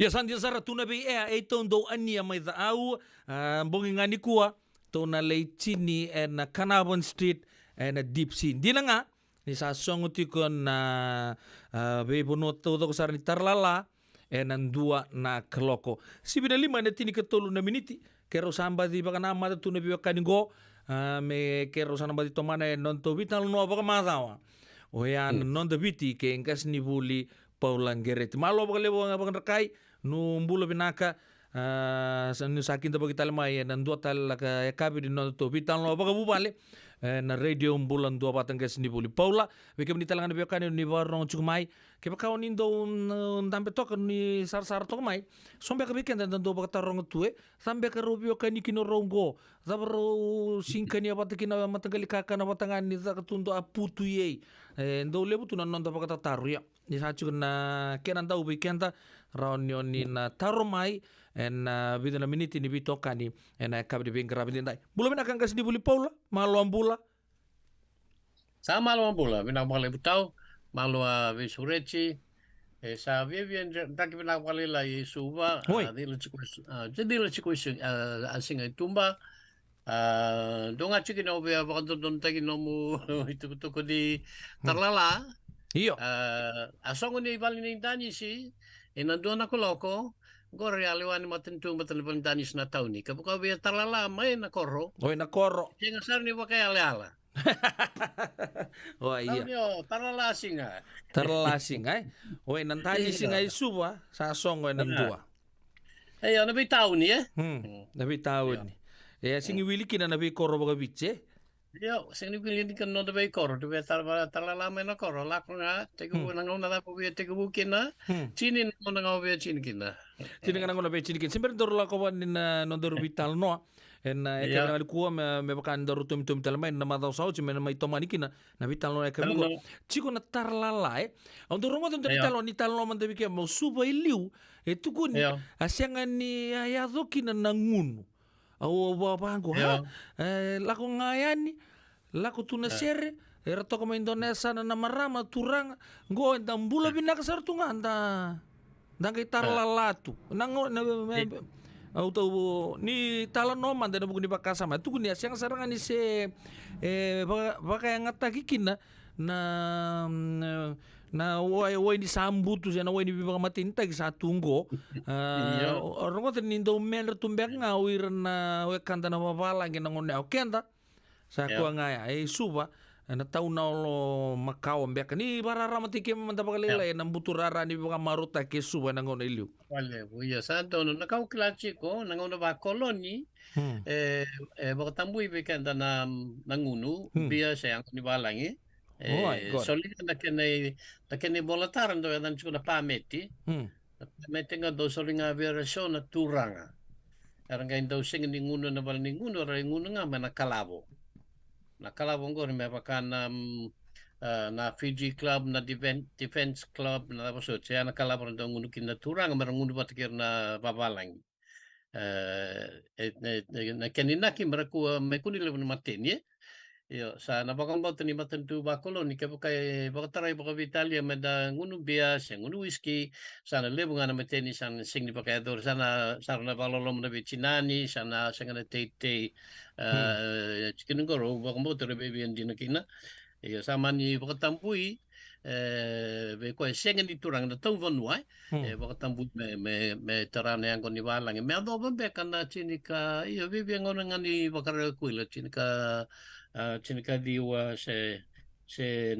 Ia sandia sara tuna be e tondo ania mai da au bongi ngani kua tona Leitini na Carnarvon Street na Deep Sea. Di na nga ni sa songo tiko na be bono todo ko sara ni tarlala nandua na keloko. Sibina 5 na tini ketolu na miniti kero samba di baka nama da tuna be kaningo me kero sana di tomana non to vital no baka madawa. O yan non da biti ke engkas ni buli Paulangeret. Malo baka lewo nga baka rakai no mbulo binaka sa sakin ta bagi talmay nandua tal ka kabi di non to vital no baka bubale na radio mbulan dua batang kes ni buli Paula we kem ni talangan be kan ni warong chukumai ke baka nindo ndambe tok ni sar tok mai sombe ka beken dan do baka tarong tue sambe ka robio kan kino rongo zabro sinkani abata kina matagali kaka na batangan ni za tundo aputu ye ndo lebu tunan non baka taru ya ni sa na kenan tau beken ta raunion ni na taromai video na minute ni bito kani kabi de bengkara bindai bulo akan kas di buli Paula malo ambula sa malo ambula bina male butau malo visureci sa vivien taki bina male la Yesuva jadi lo chiku asinga tumba donga chiki no be abando don taki no mu itu ko di tarlala iyo asongo ni valini dani si inandona ko loko Gore aliwan matentu matan danis na tauni. Kabuka biya tarlala may nakoro. Oy nakoro. Yang asar ni ba kaya ala. Oh iya. Tarlala singa. Tarlala singa. Oy nantani singa isuba sa songo nandua. Ayo nabi tauni Nabi tauni. Singi wili kina nabi koro baga biche. Yo, sing ni pilih kan no debe koro, debe tarlala may nakoro. Lako nga, tegu nangaw na lapo biya tegu bukina. Chinin mo nangaw biya chinikina. Chini kana ngona be chini kin simber dor la ko wan no dor vital no e kana ku me bakan dor tum tal mai na madaw sau chime mai tomani kina na vital no e ka ko chiko na tarlala on dor mo dor vital ni tal no man de ke mo suba iliu e tuku ni asenga ni ya dokina na ngunu au ba bango la ko ngayani la ko tuna sere era to ko Indonesia na marama turang go ndambula binaka sartunga anda Dangay tarlalatu. Nango na auto ni talanoman da buku ni bakasama. Tu ni asyang sarangan ni se baka yang atakikina na way ni sambutu siya na way ni bibang matintag sa tunggo. Orang ko tinindo mener tumbek nga uir na way kanta na mabalang ginangon na kenda sa kuwa nga ay suba. Na tau na lo Macau ambek ni barara matike manta bagalila na buturara ni baka maruta ke suba nangon iliu. Wale buya santo no nakau klachi ko nangon ba koloni baka tambui bekanda na nangunu biya sayang ni balangi solid na kene bolataran do dan chuna pameti. Metenga do solinga version na turanga. Aranga indo sing ni ngunu na bal ni ngunu ra ngunu nga manakalabo. Nakalabong ko rin may baka na Fiji Club, na Defense Club, na tapos siya nakalabong rin ngunukin na turang, marang ngunu batikir na babalang. Na kaninaki maraku may kunilab na matin, Yo, sa nabakang bautan ni matentu bakolon, ni kaya baka taray baka Vitalia, may da ngunu bias, ngunu whiskey, sana lebo nga na mateni, sana sing ni pakayador, sana na balolom na vichinani, sana nga na tete, chikin ko ro, bakang bautan na baby ang dinakina, yo, sama ni baka tampui, ko sengen di turang na tong vanwa baka tambut me tarana yang kon ni walang me ado ba kana chinika iyo bibiyang nga ni baka kuila chinika diwa se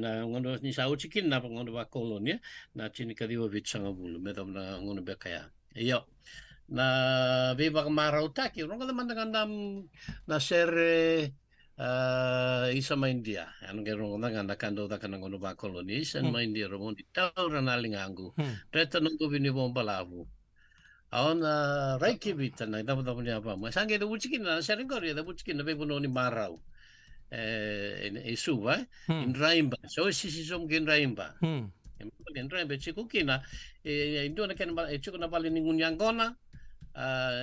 na ngono ni sa uchikin na ngono ba kolonia na chinika diwa vitsanga bulu me dom na ngono be kaya iyo na biba marau taki ronga naman na sere isa India ang gerong nga nakando da kanang ono ba koloni sa India ro di tawra na lingangu reta nung ko binibong balabu aon Reykjavik na dapat niya pa masange do buchikin na sa rin ko da buchikin na bebuno ni Marau isuba in Raimba so sisom kin Raimba in Raimba chikukina indo na kan chiko na bali ningun yangona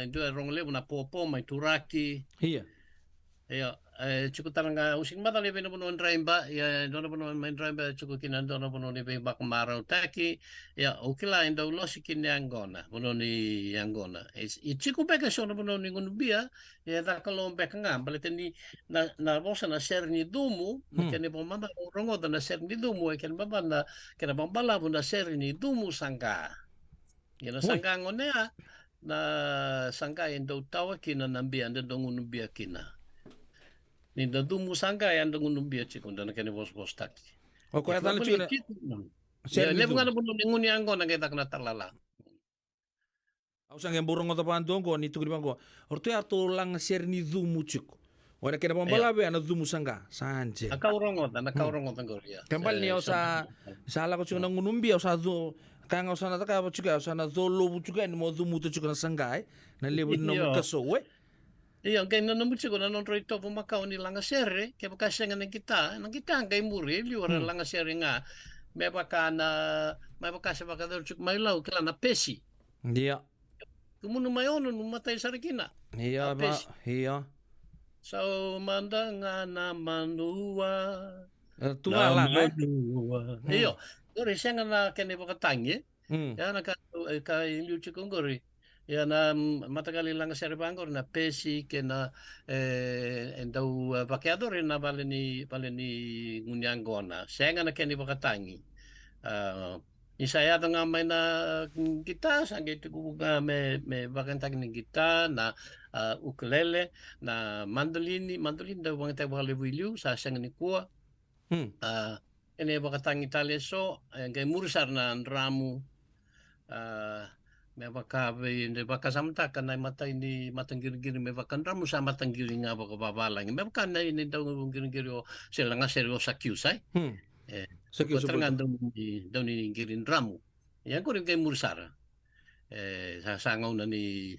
indo rong le na popo mai turaki iya Iyo, cukup taranga using mata lebe no bono draimba ya dono bono main draimba cukup kinan dono bono ni be bak marau taki ya okila endo losi kin Angona bono ni Angona e cukup beka sono bono ni ngunubia ya da kalau beka ngam balete ni na bosa na ser ni dumu kene bomanda rongo da na ser ni dumu ken babanda kena bambala bona ser ni dumu sangka ya na sangka ngonea na sangka endo tawa kina nambia ando ngunubia kina ni da dumu sangka ya ando ngunubia chiku da kene bos taki O ko ata le chuna. ya le bunga bono ni nguni Angona kita kena talala Au sangen burung o tapanto ko ni tukri bango. Orto ya to lang ser ni dumu chiku. Ora kena pambala be ana dumu sangka sanje. nakaurongo tangor ya Kembal ni sa sala ko chuna ngunumbi sa do kanga sa na ka chuka sa na do lo chuka ni mo dumu to chuka na sangkai na lebu no kaso we. Iya, kaya nanamutsi ko na nung rito pumakao ni langa sere, kaya kasi nga nang kita kay muri, liwara langa sere nga, may baka sa baka daw chuk may law, kila na pesi. Iya. Kumuno mayon, numatay sa rikina. Iya, ba, iya. So, manda nga na manua. Tunga lang, Iyo, gori siya nga na kani baka tangi, kaya kay luchi kong gori. Ya na matagali lang sa Bangor na pesi ke na endau vakeador na vale ni Ngunyangona. Saya nga na keni bakatangi. Isaya nga may na kita sanggit ko me bakantag ni kita na ukulele na mandolin daw bang tayo bakalibuiliu sa sang ni kuwa. Ene bakatangi taleso kay mursar na ramu me baka de baka samta kana mata ini matanggiri me baka ramu sa matanggiri nga baka babalang me baka na ini daw ngiri sila nga seryo sa kiusay sa kiusay daw ni girin ramu yan ko rin kay mursara sa sangaw na ni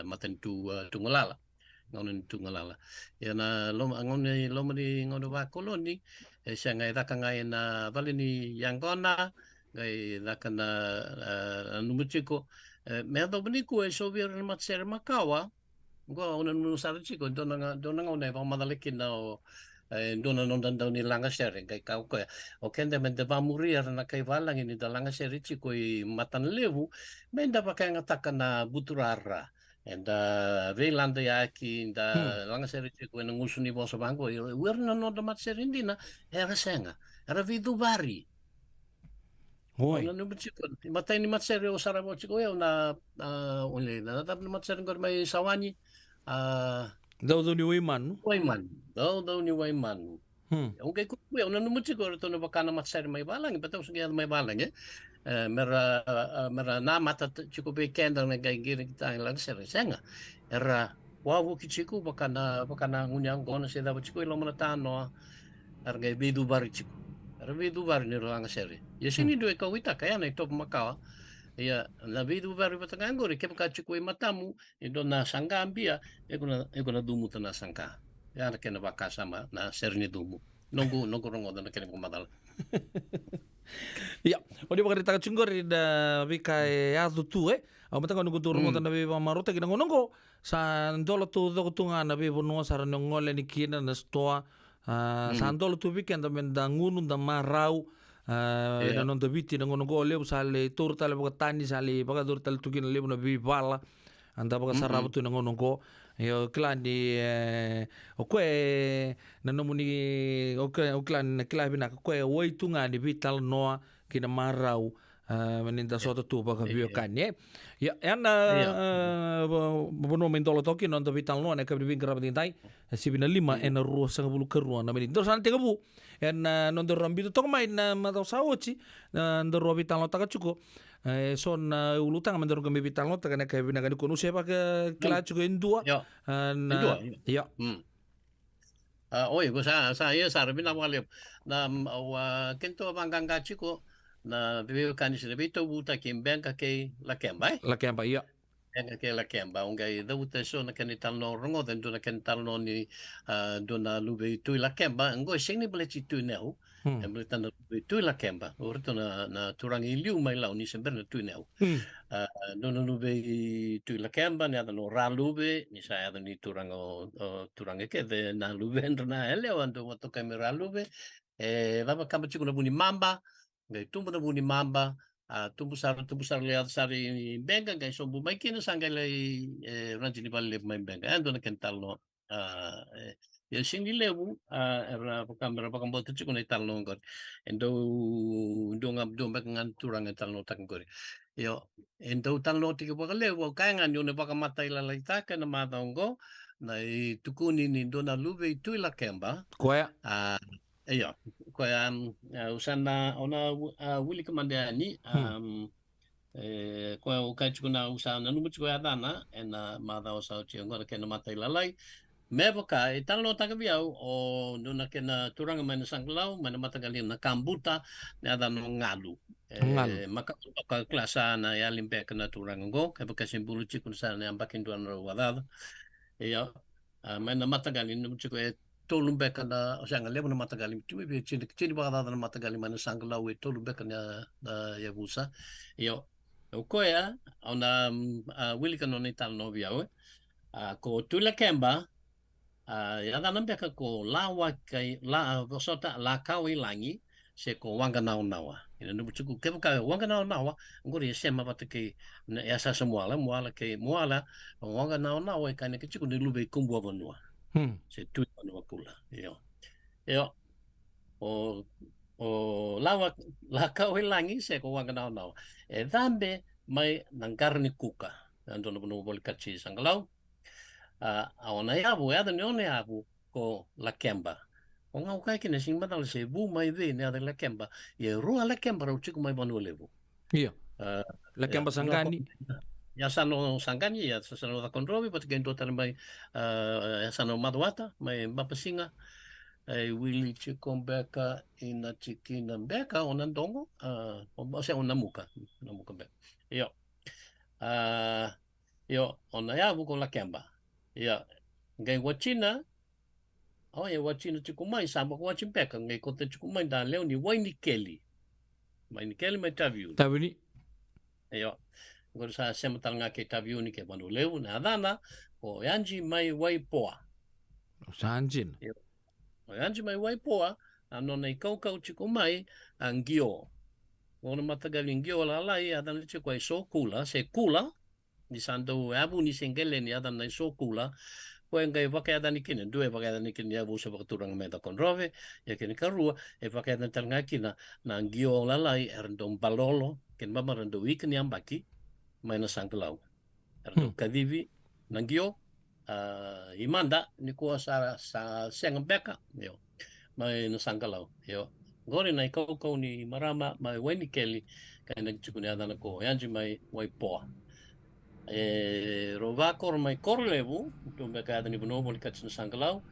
matantu tungalala ngaw tungalala yan angon ni lomani ngaw ba koloni siya nga ita nga na bali ni Angona kay lakan na numutiko medo bniku so wir mat ser makawa go una no sa chiko do nga una pa madalikin na do na non daw ni langa ser kay ka o kende men de va morir na kay valang ni da langa ser chiko i matan levu menda pa kay ngata na buturara and velanda yaki da langa ser chiko na ngusuni bosa bango wir na no da mat ser indina era senga era vidu bari. Hoy. Ano matay ni Matseri o saramo chiko yo na uli na natap ni Matseri ko may sawani daw ni Wayman. Daw ni Wayman. Okay ko yo na numutiko to na baka na Matseri may balang bataw sa may balang mera na mata chiko be kenda na kay giring ta lang sir senga era wawu kichiko baka na ngunyang ko na sila chiko ilo mo na tano argay bidu bari chiko Ravidu bar ni lang seri. Ya sini dua kau ita kaya na top makawa. Ya ravidu bar batangango ri kep kachu koi matamu indo na sangka ambia ego na dumu na sangka. Ya na kena baka sama na seri ni dumu. Nunggu rongo na kena kumadal. Ya, odi bakari taka chungor da bika ya tu au matanga nunggu turun na be marota kina ngonongo sa ndolo tu do tunga na be bono sara ngole ni kina na stoa sandolo tu weekend men da ngunu da marau na non da viti na ngono go le sale turta le tani sale baga turta le tukin le na bibala anda baga sarabu tu na ngono go yo klani o kwe na nomuni o klan klabi na kwe woi tunga ni vital noa kina marau meninda soto tu baga bio kanye ya bono mentolo toki non da vital noa na kabri bin krab dintai sibina 5 en ruo sanga bulu keruan na meninda san tega bu en non do rambido tok mai na matau sawochi ndo ro vital no taka chuko son ulutang mendor kami vital no taka na kabri na kanu sepa ke kila chuko indua ya Oye, saya sarapin na mga na kento banggang kachiko na bibig kanis na bito buta kimbang kay lakembay. Lakembay, iya. Kay lakemba, ungay daw so na kanital no rongo, then do na kanital no ni do na lube ito lakemba, ngoy sing ni balit ito na ho. E muli tana tui la kemba. O rito na turangi liu mai lau ni sember na tui neu. Nono lube i tui la kemba, ni ada no rā lube, ni sa ada ni turangi ke, de na lube endra na ele, o ando watokai me rā lube. E lava kamba chiku na buni mamba, ngai tumbu na buni mamba, tumbu sara le ada sari benga, ngai sombu mai kina sangai le ranji ni bali le mai benga. Ando na kental no. Ya singi lewu era kamera pakambo tu chiku na ital no ngor. Endo ngam do mek ngan turang ital no tak ngor. Yo endo tal no tiki pakalewu kai ngan yo ne pakamata ila laita kana mata ngo na tukuni ni dona lube tu ila kemba. Koya. Iyo, koya usana ona wili kamandani koya ukai chiku na usana numu chiku ya dana ena mata osa chi ngor kana mata ila lai. Meboka e talo taka biau o nuna kena turanga mai na sanglau mai na matagali na kambuta na ada no ngalu. Maka ka klasa na ya limpe kana turanga go ka baka simbulu chiku sa na ambakin duan ro wadada. Iyo mai na matagali no chiku e tolumbe kana o sanga lebo na matagali tu be chini wadada na matagali mai na sanglau e tolumbe kana ya busa. Iyo o koya ona wili kana ni tal no biau ko tula kemba ya da nambe ka ko lawa kai la sota la kau ilangi se ko wanga nau nawa ina no buku ke ka wanga nau nawa ngori se ma bat ke ya sa semua muala ke muala wanga nau nawa ka ne ke chiku ni lube kumbu vanua se tu no kula yo o lawa la kau ilangi se ko wanga nau nawa e dambe mai nangarni kuka ando no bol kachi sanglau aona yabu ada ni one yabu ko la kemba o ngau kai kina sing badal se bu mai ve ne ada la kemba ye rua la kemba ro chiku mai banu levu iya la kemba sangani ya sano sangani ya sano da kontrobi pat gento tar mai ya sano madwata mai bapasinga wili chiku beka ina chikina beka onandongo o se onamuka beka yo ona yabu ko la kemba ya ngai wachina ya wachina chiku mai sama ko wachin peka ngai ko te chiku mai da leo ni waini keli mai taviu tavini yo ngor sa sematal nga ke taviu ni ke banu leo na dana o yanji mai wai poa sanjin o yanji mai wai poa ano nei kau chiku mai angio ona matagali ngio la lai adan chiku ai so kula se kula ni sando abu ni sengele ni adan nai so kula ko ngai vaka adan ikine due vaka adan ikine ya bu so turang meta konrove ya kene karua e vaka adan tanga kina na ngio lalai erndom balolo ken mama rendo ikini ambaki mai na sanglau erndo kadivi na ngio imanda ni ko sa sengambeka yo mai na sanglau yo gori nai kau ni marama mai weni keli kana chukuni adan ko yanji mai wai poa rovakor mai korlevu tu beka ada ni bonobo likat na sanglau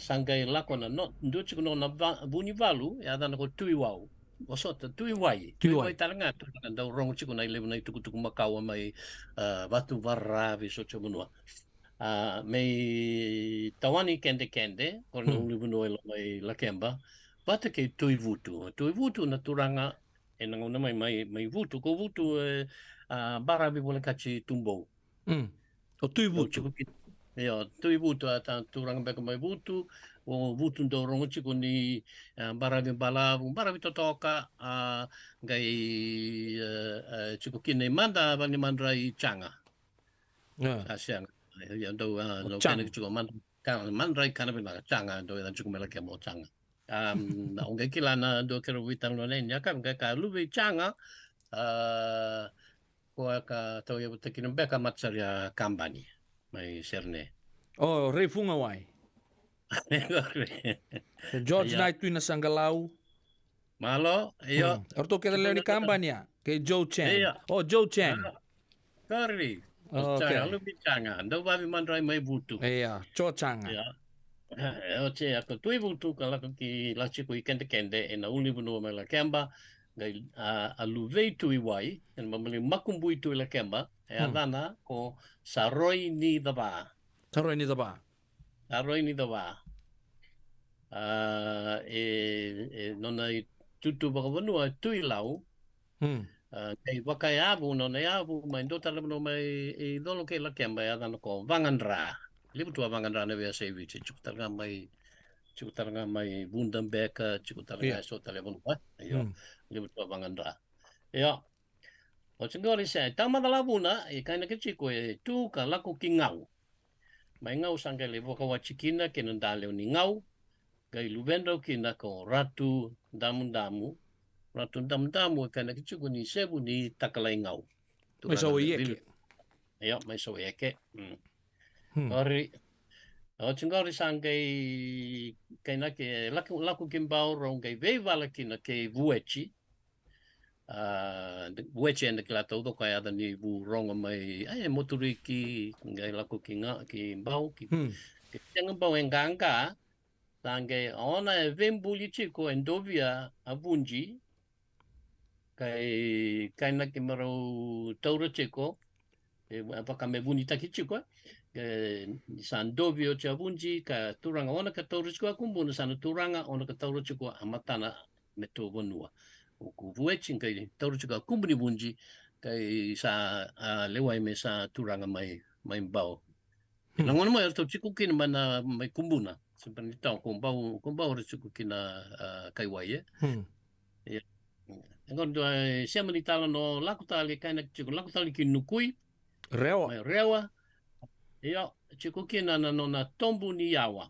sangai lakona no ndu chiku no na buni valu ya ada ko tui wau osota tui wai talanga tu nda rong chiku na levu na tuku makau mai batu varavi so chomunua mai tawani kende ko no levu no mai lakemba bata ke tui vutu na turanga enang mai vutu ko vutu barabi boleh kaci tumbau. O tui vutu. Ya, tui vutu ata turang beka mai vutu, o vutu ndo rongo chiku ni barabi barabi totoka gai chiku kine manda bani mandrai changa. Asyang. Ya ndo kene chiku mandrai kana bina changa ndo ya chiku mela kemo changa. Ongai kilana ndo kero vital no len ya kam ka lubi changa ko ka tau ia tekin beka matsaria kambani mai serne rei funga wai George Knight tu na sanggalau malo iyo orto ke le ni kambania ke Joe Chen Joe Chen kari Changa lu bichanga ndo babi mandrai mai butu cho changa oche ako tui butu kala ki la chiku ikende ena uli bunu mai la kemba ngai aluvei tui wai en mamali makumbui tui la kemba adana ko saroi ni daba nona I tutu wakawanua tui lau, kei wakai abu nona abu mai ndota lemo mai I dolo ke laki mai adana ko Wanganra. Libu tua Wanganra na vea sewi te chukutaranga mai Wundenberg, chukutaranga so tale bonua. Libu tua Wanganra. Ia. O tingori se tamada labuna I kaina ke chico e tu ka lako ki ngau. Mai ngau sanga le voka wachikina ke nandale ni ngau. Gai luvendo kina ko ratu damu. Ratu damu kana ke chico ni sebu ni takalai ngau. Mai so ieke. Ia, mai so ieke. Ori o tingori sanga kaina ke lako kimbao rongai veivala kina ke vuechi. Vuechi enda kila tau do kai ada ni bu ronga mai moturiki ngai lako ki mbao ki tenga mbao enganga tange ona vembuli chiko endovia abunji kai na ki maro taura chiko apaka me bunita ki chiko san dovio cha abunji ka turanga ona ka taura chiko kumbuna sana turanga ona ka taura chiko amatana me to bonua ku vuechi kai tauru chuka kumbuni bunji kai sa lewai me sa turanga mai mbao. Langona mai arto chiku kina mana mai kumbuna. Sebenarnya tau kumbau re chiku kina kai wai Ngon do siama ni tala no laku tali kaina chiku laku tali ki nukui. Rewa. Mai rewa. Ia chiku kina na nona tombu ni yawa.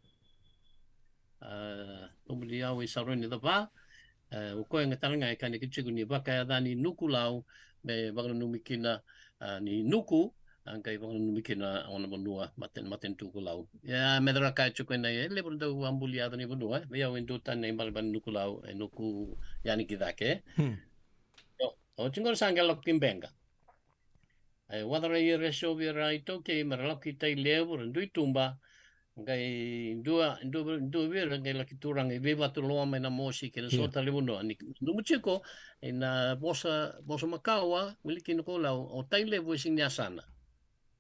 Tombu ni yawa I saroni da va. O koe ngataranga e kane kichiku ni waka adani nuku lau me wakanumi kina ni nuku ankai wakanumi kina ona vanua maten tuku lau. Ya medra kai chuku nei lebro do ambuli adani vanua me au endo tane malban nuku lau e nuku yani kidake. O chingor sangalo kimbenga. Wadara I resho vira I toke maraloki tai levo ndui tumba ngai dua vira ngai laki turang I viva tu loa mai na mosi ke na sota levo no ani numu chiko na bosa makawa miliki no lau o tai levo sing nyasana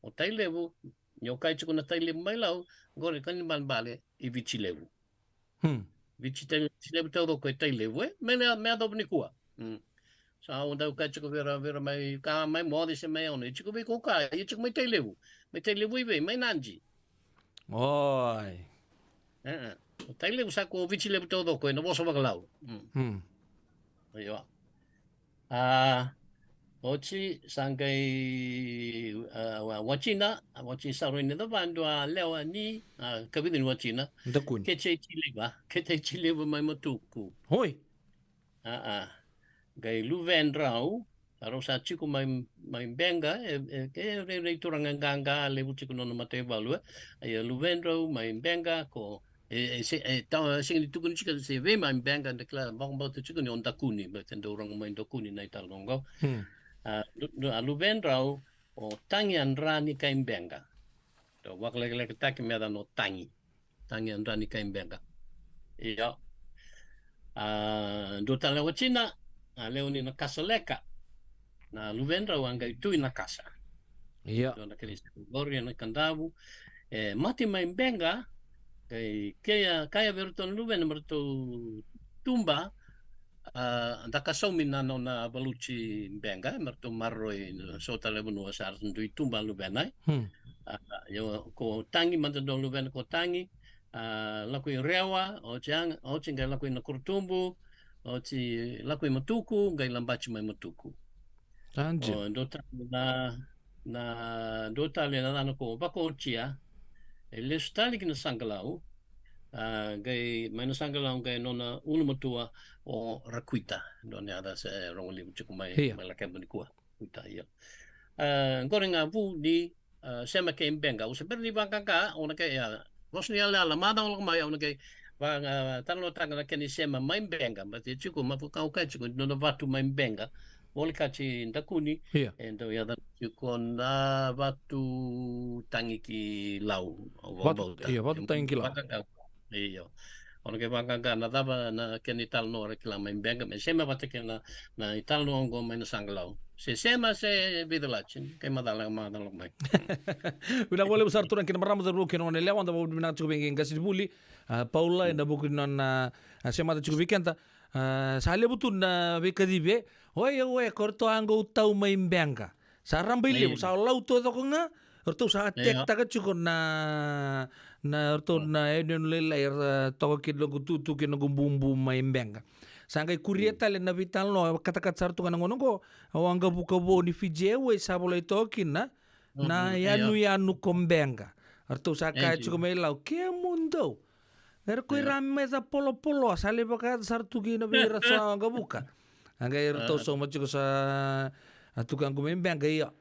o tai levo nyo kai chiko na tai levo mai lau gore kan ban bale I vici levo vici tai levo tau ko tai levo me ado ni kua sa onda kai chiko vira mai ka mai modi se mai ono chiko be ko ka chiko mai tai levo I mai nanji Oi. Tai levo sa ko vici levo todo ko no boso bakalau. Yo. Ochi sangai wachi saroni da bandwa lewa ni kabidin wachina. Dakun. Kete chileva mai matuku. Hoi. Gai luvendrau Aro sa chiku mai benga ke re turanga ganga levu chiku no mate value ai luvendro mai benga ko ta sing tu kun chiku se ve mai benga de kla bang ba tu chiku ni on takuni ba tendo orang mai dokuni nai talongo luvendro o tangi andrani kai benga to wakle le tak me da no tangi andrani kai benga iya do tala wachina leoni na kasoleka na luvendra wanga itu na casa. Iya. Dona kelis gloria na kandavu mati mai benga kaya verton luven merto tumba andaka somina na baluci benga merto marroi sota levunu asar ndui tumba luvenai. Yo ko tangi mandado luven ko tangi lakui rewa o chinga lakui na kurtumbu o ci lakui matuku ngai lambachi mai matuku. Anje. Dota le na ko bako chia le stali kina sangalau gai mana sangalau gai nona ulmatua o rakuita dona ada se rongli buku mai la kembani kuah kuita ia gorenga bu di sema ke benga o seperti bangka ona ke ya bosnia la lamada ona mai ona ke bang tanlo tanga ke ni sema mai benga berarti cukup mapu kau kai cukup nona batu mai benga Oli kaci ndakuni, endo ya dan yukon batu tangi ki lau. Batu tangi ki lau. Iyo. Ona ke wanga na dava na ke ni tal no re kila mai benga me sema pate ke na ital no ngo mai na sanglau. Se sema se vidalachin ke madala mai. Bila boleh besar turun kena maram betul kena orang lewat anda boleh nak cukup ingin kasih buli Paula anda bukan non sema tu cukup ikan ta sale betul na bekadibe oye korto anggo utau main benga saram beli sa lau tu tu konga orto sa tek tak cukup na orto na edon lelair toko kilo tu kena bumbu main benga sangkai kurieta le na vital no kata-kata sartu kana ngono ko awanga buka bo ni fijewe sabolo itokin na yanu kombenga arto saka chuko melau ke mundo ko ramme da polo sale baka sartu ki na bira sa anga buka anga arto so machuko sa tukang kombenga ya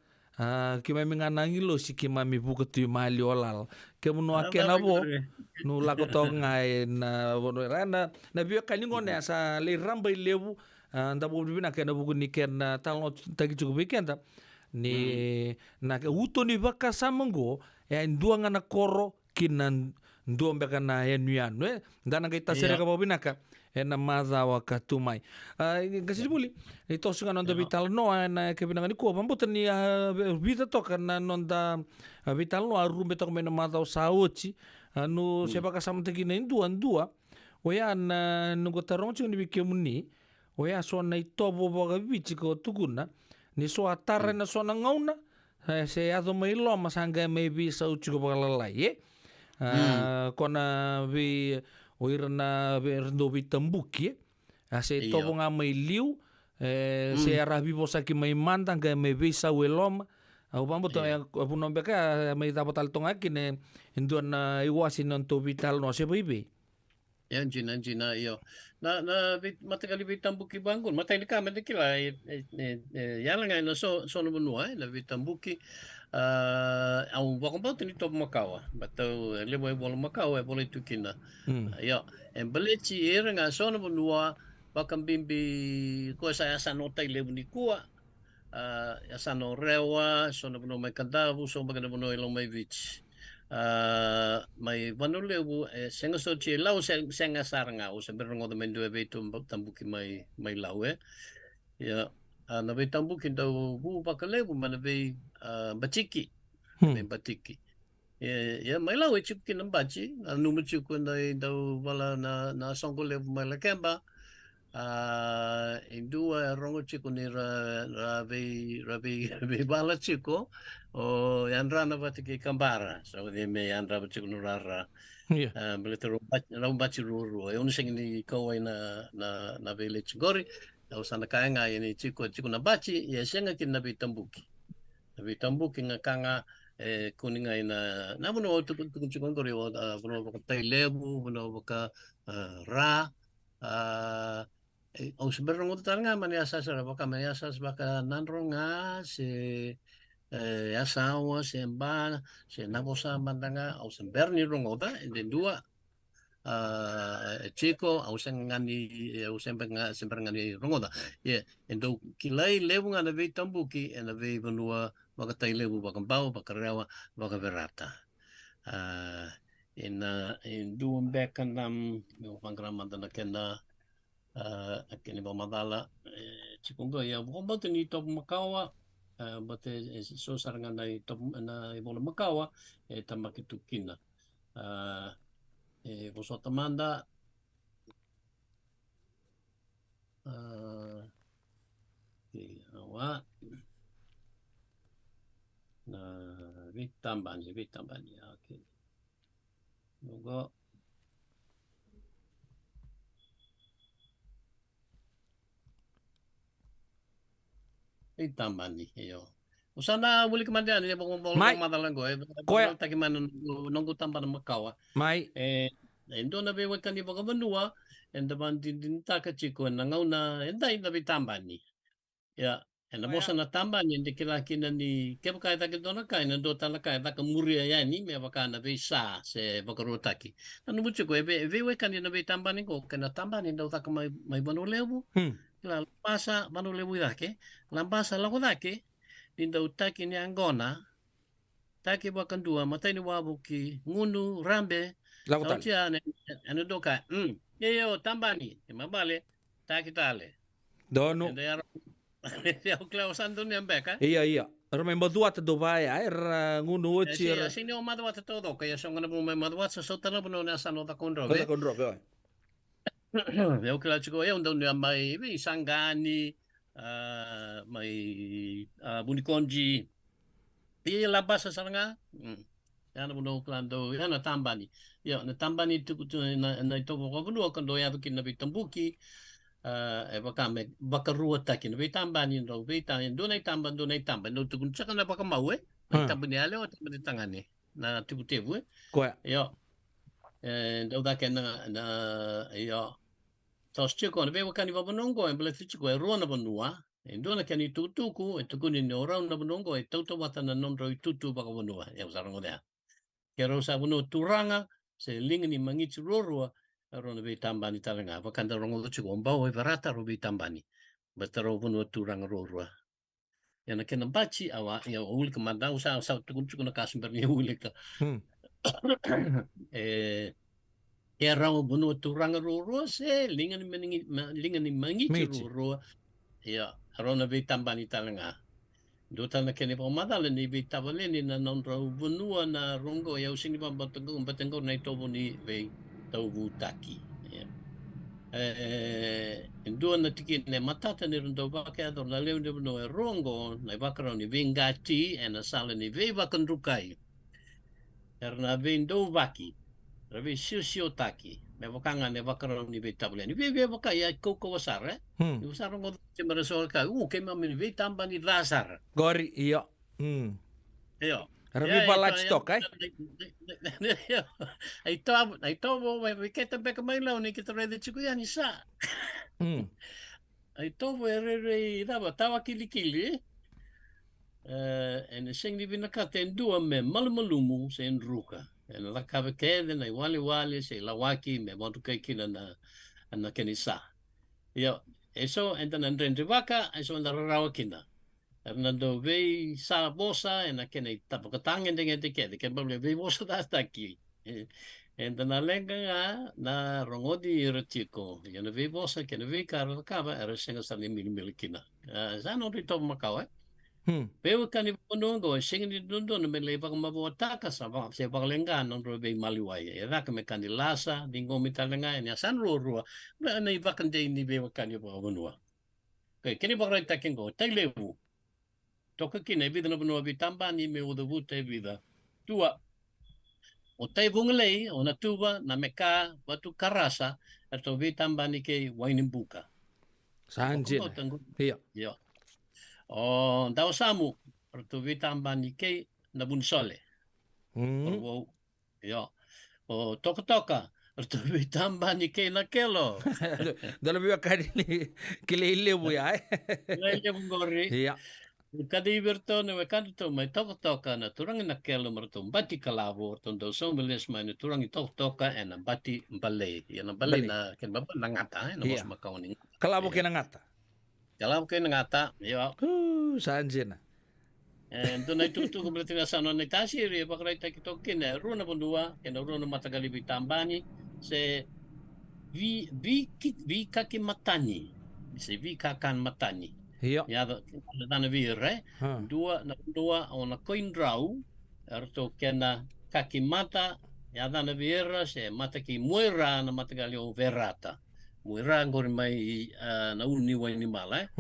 kima minganangi lo si kima mi buka tu mali olal ke muno akena bo no lako tongai na bono rana na bio kaningo ne sa le rambai lebu nda bo bina kena buku ni ken talo tagi cukup weekend ni na ke uto ni baka samango ya ndua ngana koro kinan ndua mbeka na ya nuyan ndana kita sere ka bobina ka ena maza wakatumai kasi buli ito sunga nonda vital no na ke binanga ni ko pambuta ni vita toka na nonda vital no arumbe toka mena maza sauchi anu siapa kasama tegina indua oya na nugo tarong chung ni bikemuni oya so na itobo boga bichi ko tuguna ni so atara na so na ngauna se ado mai lo masanga mai bi sauchi ko balalai kona bi oirna berndo bitambuki se tobo nga mai liu se arabi bosaki mai mantang ga mai bisa welom au pambo to puno beka mai dapat altonga kine induan iwasi non to vital no se bibi Anjina iyo na matakali bitambuki bangun matai ka medikila yala nga na so no benua na bitambuki au wakamba tini top makawa batau lebo bol makawa boleh tukina ya embelechi era nga so no benua bakam bimbi ko saya sanotai lebo ni kuwa ya sano rewa so no benua mai kadavu so bagana benua lo mai vich mai vanulebu senga so che lau senga saranga o sember ngo de mendo be tambuki mai lau ya na be tambuki do bu bakalebu mana be batiki be batiki ya mai lau chiki na bachi anu mu chiku na do wala na songo lebu mai la kemba indua rongo chiku ni rabi bala chiku o yanra na batiki kambara so de me yanra chiku no rara belete rombachi ruru e unu sing ni ko na vele chigori au sana kaenga ni chiku na bachi ya senga kin na bitambuki nga kanga kuninga ina na buno tu chiku ngori o buno ka tailebu buno ka ra au sebenarnya ngutu tanga mani asas baka mani asas baka nanronga se asawa se mba se nabosa mandanga au semberni rongoda de dua chico au sengani au semberngani rongoda ye endo kilai lebu ngana ve tambuki ena ve benua baka tai lebu baka bau baka rewa baka verata in dua bekanam panggram mandana kena akini ba madala chikungo ya bomba tini top makawa bate so saranga na top na ibola makawa tamaki tukina boso tamanda awa na vitambani okay luego tambani yo usana buli kemandian ya bang madalang go ko ta ki man nonggu tamban makawa mai endo na be wakan di baka benua enda ban din ta ka chiko na ngauna enda ina be tambani ya enda bosa na tambani ende kila kina ni ke baka ta ke dona kai na do ta la kai ta ka muria ya ni me baka na be sa se baka rotaki anu bucho ko be wakan di na be tambani ko kana tambani ndo ta ka mai banu lebu la pasa manu lebu dake lampasa lako dake dinda utaki ni angona taki bakan dua matai ni wabuki ngunu rambe Zako Au tali. tia ane doka. Yo tambani. Mabale. Takitale. Dono. Ende yaro. Ya ukla santo ni ambeka. Iya. Rame madua te do vai ai ngunu ochi Sini o madwa te todo kaya so ngana mo madwa sa so tana no na sano ta kondro. Kota kondro be. Ya ukla chiko ya ndo ni mai vi sangani mai bunikonji. Pia la basa saranga. Yana buno klando yana tambani. Ya na tambani tu na to ko buno kando ya bikin na bitambuki. Bakame bakarua takin we tambani ro we tan do nay tamban no tukun tsaka na baka mawe tambani ale o tambani tangane na tukutevu Koe. yo do da ken na yo tos chiko na be wakani ba bonongo en bele chiko e rona bonua do na ken tutuku e tukuni no ra na bonongo e toto wata na non ro tutu baka bonua ya sarango da kero sa bono turanga se lingni mangichi rorua Rona be tambani talanga vakanda rongo chiko mbao e varata ro be tambani bataro vono turang rorua yana kena bachi awa ya ul kamanda usa tukun chiko na kasimber ni ulika ya rango vono turang rorua se lingani mangi rorua ya rona be tambani talanga Dota na kene pa madala ni be tabaleni na non ro vonua na rongo ya usini ba batengo na itobo ni be tauvu taki. Ndua na tiki ne matata ni rundo baka ador na leo ni no rongo na bakara ni vingati e na sala ni ve bakandukai. Na vendo vaki. Ravi sio taki. Me vakanga ne bakara ni ve tabuleni. Ve baka ya koko wasar Ni usar ngo te marasol ka. Ke mami ve tamba ni rasar. Gori iya. Iyo. Rabi palat stok ai. Ai to we kita be kamay law ni kita ready chiku yan isa. Ai to we re daba tawa kilikili. En sing ni binakaten dua me malmalumu se enruka. En la kabe kede na wali se lawaki me montu kai kina na kenisa. Yo, eso entan andre vaka, eso na rawa kina. Hernando ve sa bosa en aquele tapatangen de que bable ve bosa hasta aquí. En na lenga na rongodi retiko. Ya na ve bosa que na ve kara kaba era senga sa ni milkina. Za no rito makau Veo kani ponongo senga ni dondo na me leva ma botaka sa ba se ba lenga no ro ve maliwai. Era que me kani lasa dingo mitalenga en san ro na iba kan de ni ve kani ba bonua. Kini ba rai takengo tailevu. Toka kina vida no no vitamba ni me o vuta vida. Tua o tai bunglei o na tuba na meka watu karasa ato vitamba ni ke wainimbuka. Sanje. Iya. Yo. O dau samu ato vitamba ni ke na bunsole. Yo. O toka ato vitamba ni ke na kelo. Dala biwa kani kile bu ya. Ile bungori. Iya. Kada iberto ne wekanto mai toka na turang na kelo marto bati kalavo tondo so meles mai na turang toka na bati bale ya na bale na ken baba na ngata na bos makawni kalavo ken ngata yo sanjena ento na tutu ko bletina sano na tasiri bakrai ta kito ken runa bondua ken runa matagali bitambani se vi kaki matani se vi kakan matani Iya. Ya dana vire. Dua o na coin draw. Erto kena kaki mata. Ya dana vire se mata ki muera na mata gali o verata. Muera ngori mai na uni wa animal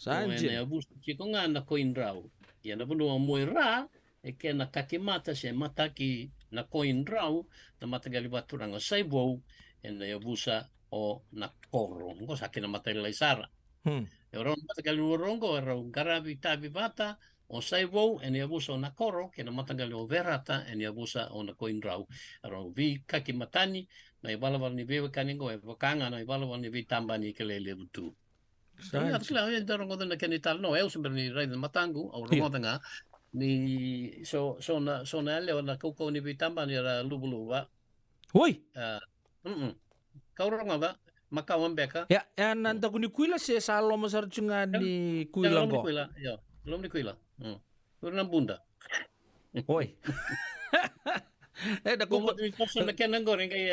Sanje. Ya bus chiko nga na coin draw. Ya na buno muera e kena kaki mata se mata ki na coin draw na mata gali baturanga saibo en ya busa o na koro. Ngo sakina mata ilaisara. Ron matagal rongo ron garabi tabi bata o saibo en yabusa o nakoro que na matagal o verata en yabusa o na coindrau ron vi kaki matani na ibalawal ni bewe kaningo e vakanga na ibalawal ni vi tambani que le butu. Ya claro ya rongo na kenital no eu sempre ni rai de matangu o rongo nga ni so na le na koko ni vi tambani ra lubuluwa. Oi. Kau rongo ba Makawan beka. Ya, nanda kuni kuila se salo masar cunga ni kuila ko. Belum di kuila. Kurang bunda. Oi. Da Como kuko. tu person na kenan goreng kay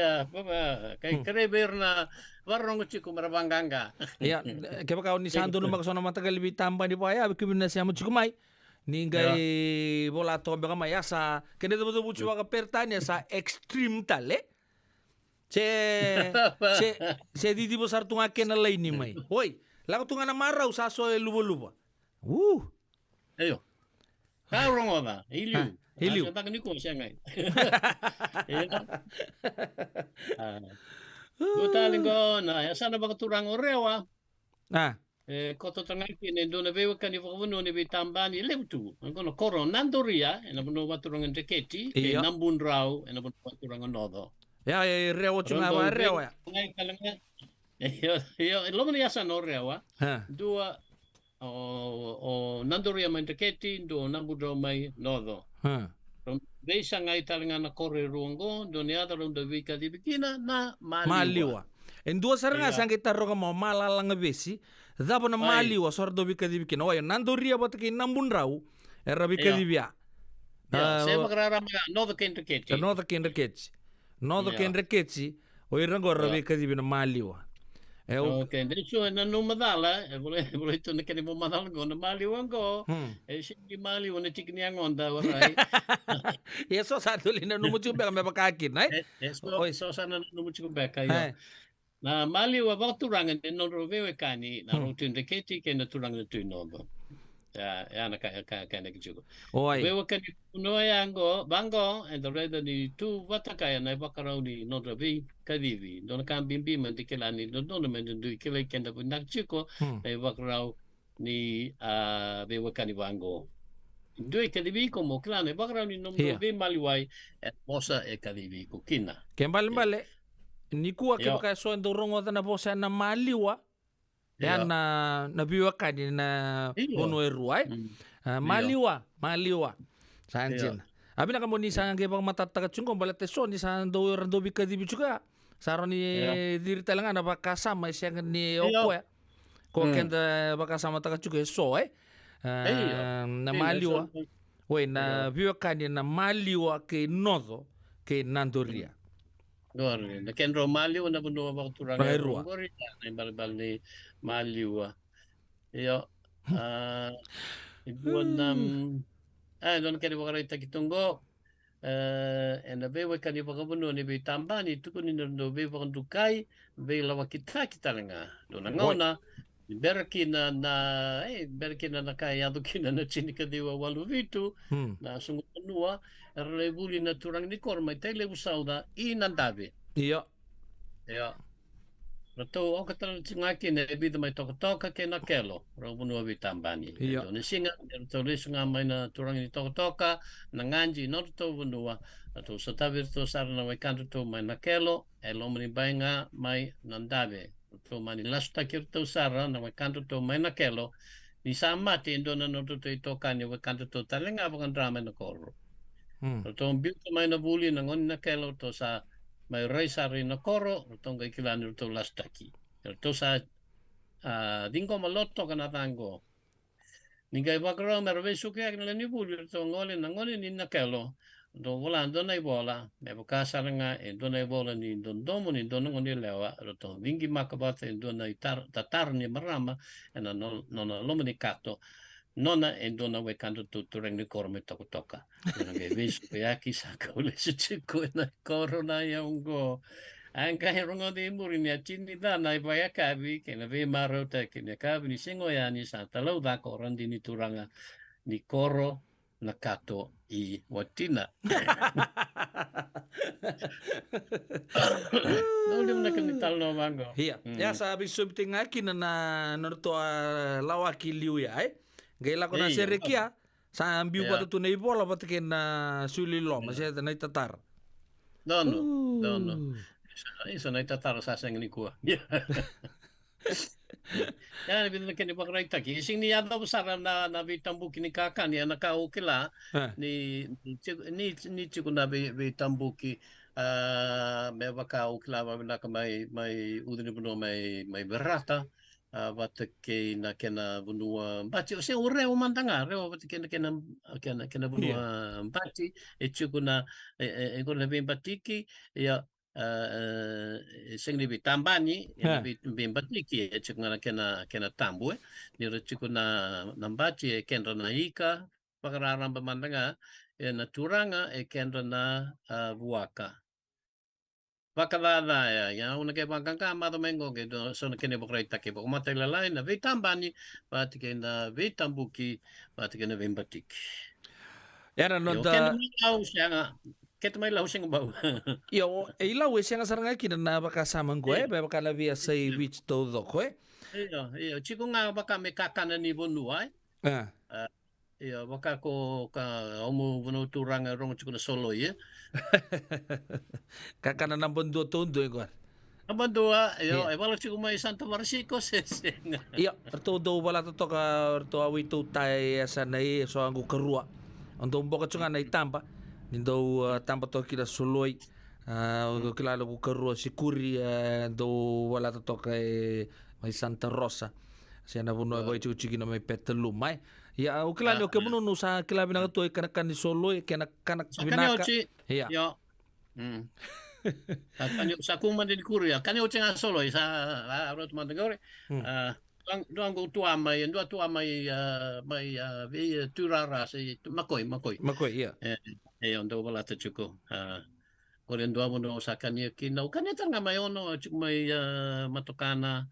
kreber na warong chiku marabanganga. Ya, kaya kau ni santo no makasona matagal bi tamba ni paya bikibina siya mo chikumay. Ningai bola to baka mayasa. Kene to bucu waka pertanya sa extreme tale. Se didi besar tunga kena lain ni mai. Hoi, lagu tunga na marau sa so lubo-lubo. Ayo. Karong oda, iliu. Iliu. Sa takni ko siya ngay. Utaling ko na sana ba katurang orewa. Koto tangai kini do na bewa kani wakabuno ni bitambani lewtu. Ang kono koro nandoria na buno waturang ndeketi nambun raw na buno waturang nodo. Ya rewa chunga wa rewa. Ngai kalanga. Yo lo mani asa no rewa. Dua o nandoria mai ndeketi do nambun raw mai nodo. Beisa ngai talanga na kore ruongo do ni ada ronda vika di bikina na maliwa. En dua saranga sang kita roga mo malalanga besi. Dabo na maliwa sor do bika di bikina. Oya nandoria bataki nambun raw. Era bika di bia. Saya magrara nodo kendeketi. Nodo kendeketi. Nodo kendeketi. Oya rango rabi ka di bina maliwa. Okay, de hecho na numadala, boleh itu na kani mo madala go na maliwa go. Sindi maliwa na tikni ang onda waray. Yeso sa tuli na numuchu beka me bakakin, ay? So sana numuchu beka yo. Na maliwa ba turangan de no rovewe kani na rutin de keti ke na turangan tu nodo. Ya na ka na kijugo. Oi. Wewe kani no yango bango and the red ni tu watakaya na bakarau ni no rovi kadivi. Don kan bimbi man dikelani don men du kele kenda bunak chiko na bakarau ni wewe kani bango. Due kadivi como clan bakarau ni no rovi maliwai et bosa e kadivi kukina. Kembali Niku ke baka so ndorong na bosa na maliwa. Ya na biwa kani na bono eruai. Maliwa. Sanjin. Abi na kamo ni sa ngebang matataka chungko balate so ni sa ndo rando bika di juga. Saro ni diri talanga na baka sama siya ni opo ya. Ko kenda baka sama taka juga so na maliwa. We na biwa kani na maliwa ke nodo ke nandoria. Gori, na kenro maliwa na buno ba turang gori na balbal ni maliwa. Iyo ibuan don kani bakara itakitunggo na bewa kani bakabuno ni bitambani tukuni ndo bewa kandukai bewa wakita kitalanga dona ngona berakina na kaya adukina na chinika diwa walu vitu na sungu nua rebuli na turang ni korma tele usauda inandabe. Iya. Rato o katal ngaki na bida mai toka ke na kelo robunu bitambani. Ni singa to risunga mai na turang ni toka na nganji no to bunua to satavir to sarna mai kanto to mai na kelo elomni bainga mai nandabe. To mani lasta kirto sara na kanto to mai na kelo ni samati indona no to toka ni kanto to talenga bukan drama na koro. To bil to mai na buli na ngon na kelo to sa mai raisari na koro to ngai kilani to lastaki. To sa dingo malotto kana tango. Ningai bakro merve suke na ni buli to ngole na ngole ni na kelo. Do volando na bola, me bokasa nga e do na bola ni don domo ni don ngoni lewa roto vingi makabata e do na tatar ni marama e na no lomo ni kato nona e do na we kanto tu reng ni korme toka na ge vis pe aki sa ka ule se chiko na corona ya ungo anka rongo de muri ni chini da na ba ya kabi ke na ve maro ta ke na kabi ni singo ya ni sa talau da koran di ni turanga ni koro na kato I watina. Não na kanital no mango. Iya. Ya sabi subting akin na norto lawaki liu ya Gela ko na serekia sa ambiu pa tu nei bola patke na sulilo masya na tatar. No. Isa na tatar sa sang ni kuha. Ya bin na kani bakray taki sing ni yada busara na bitambuki ni kaka ni nakaukila ni chiku na bitambuki me baka ukila ba na may udini puno may berata Vatake na kena bunua baci o se o reo mantanga reo vatake na kena bunua baci e chukuna e kona vim batiki ya sing ni bitambani ya vim batiki e chukuna kena tambu ni re chukuna nambaci e kendra na ika pakararamba mantanga e na turanga e kendra na vuaka Pakalala ya una ke bangka ma domengo ke do so ke ne bokrai take bo mata la lai na vitambani pat ke na vitambuki pat ke na vimbatik Era no yo da ken lau sianga ket mai lau sing bau yo e ila we senga saranga ki na baka sama ngoe ba baka la via sei wich todo koe. iyo chiku nga baka me kakana ni bonua iyo baka ko ka omu bono turanga rong chiku na solo ye Kakana na bondo tondo igual. Abandua, yo, e wala chiku mai Santa Marsico se. Iya, todo wala to toka to awi to tai asa nei so angu karua. Ando mboka chunga nei tampa. Nindo tampa to kila soloi. Kila lo karua sikuri do wala to toka mai Santa Rosa. Siana buno boy chuchi na mai petelu mai. Ya o kila lo ke buno no sa kila bina to kana kan soloi kana binaka. Iya. Yo. Kanyo sa kuma din kuria. Kanyo chenga solo sa rot mandagore. Doang go tua mai mai vi turara se makoi. Makoi iya. Ondo wala ta chuko. Koren doa mo sa kanya kinaw kanya tanga mai ono chuk mai matokana.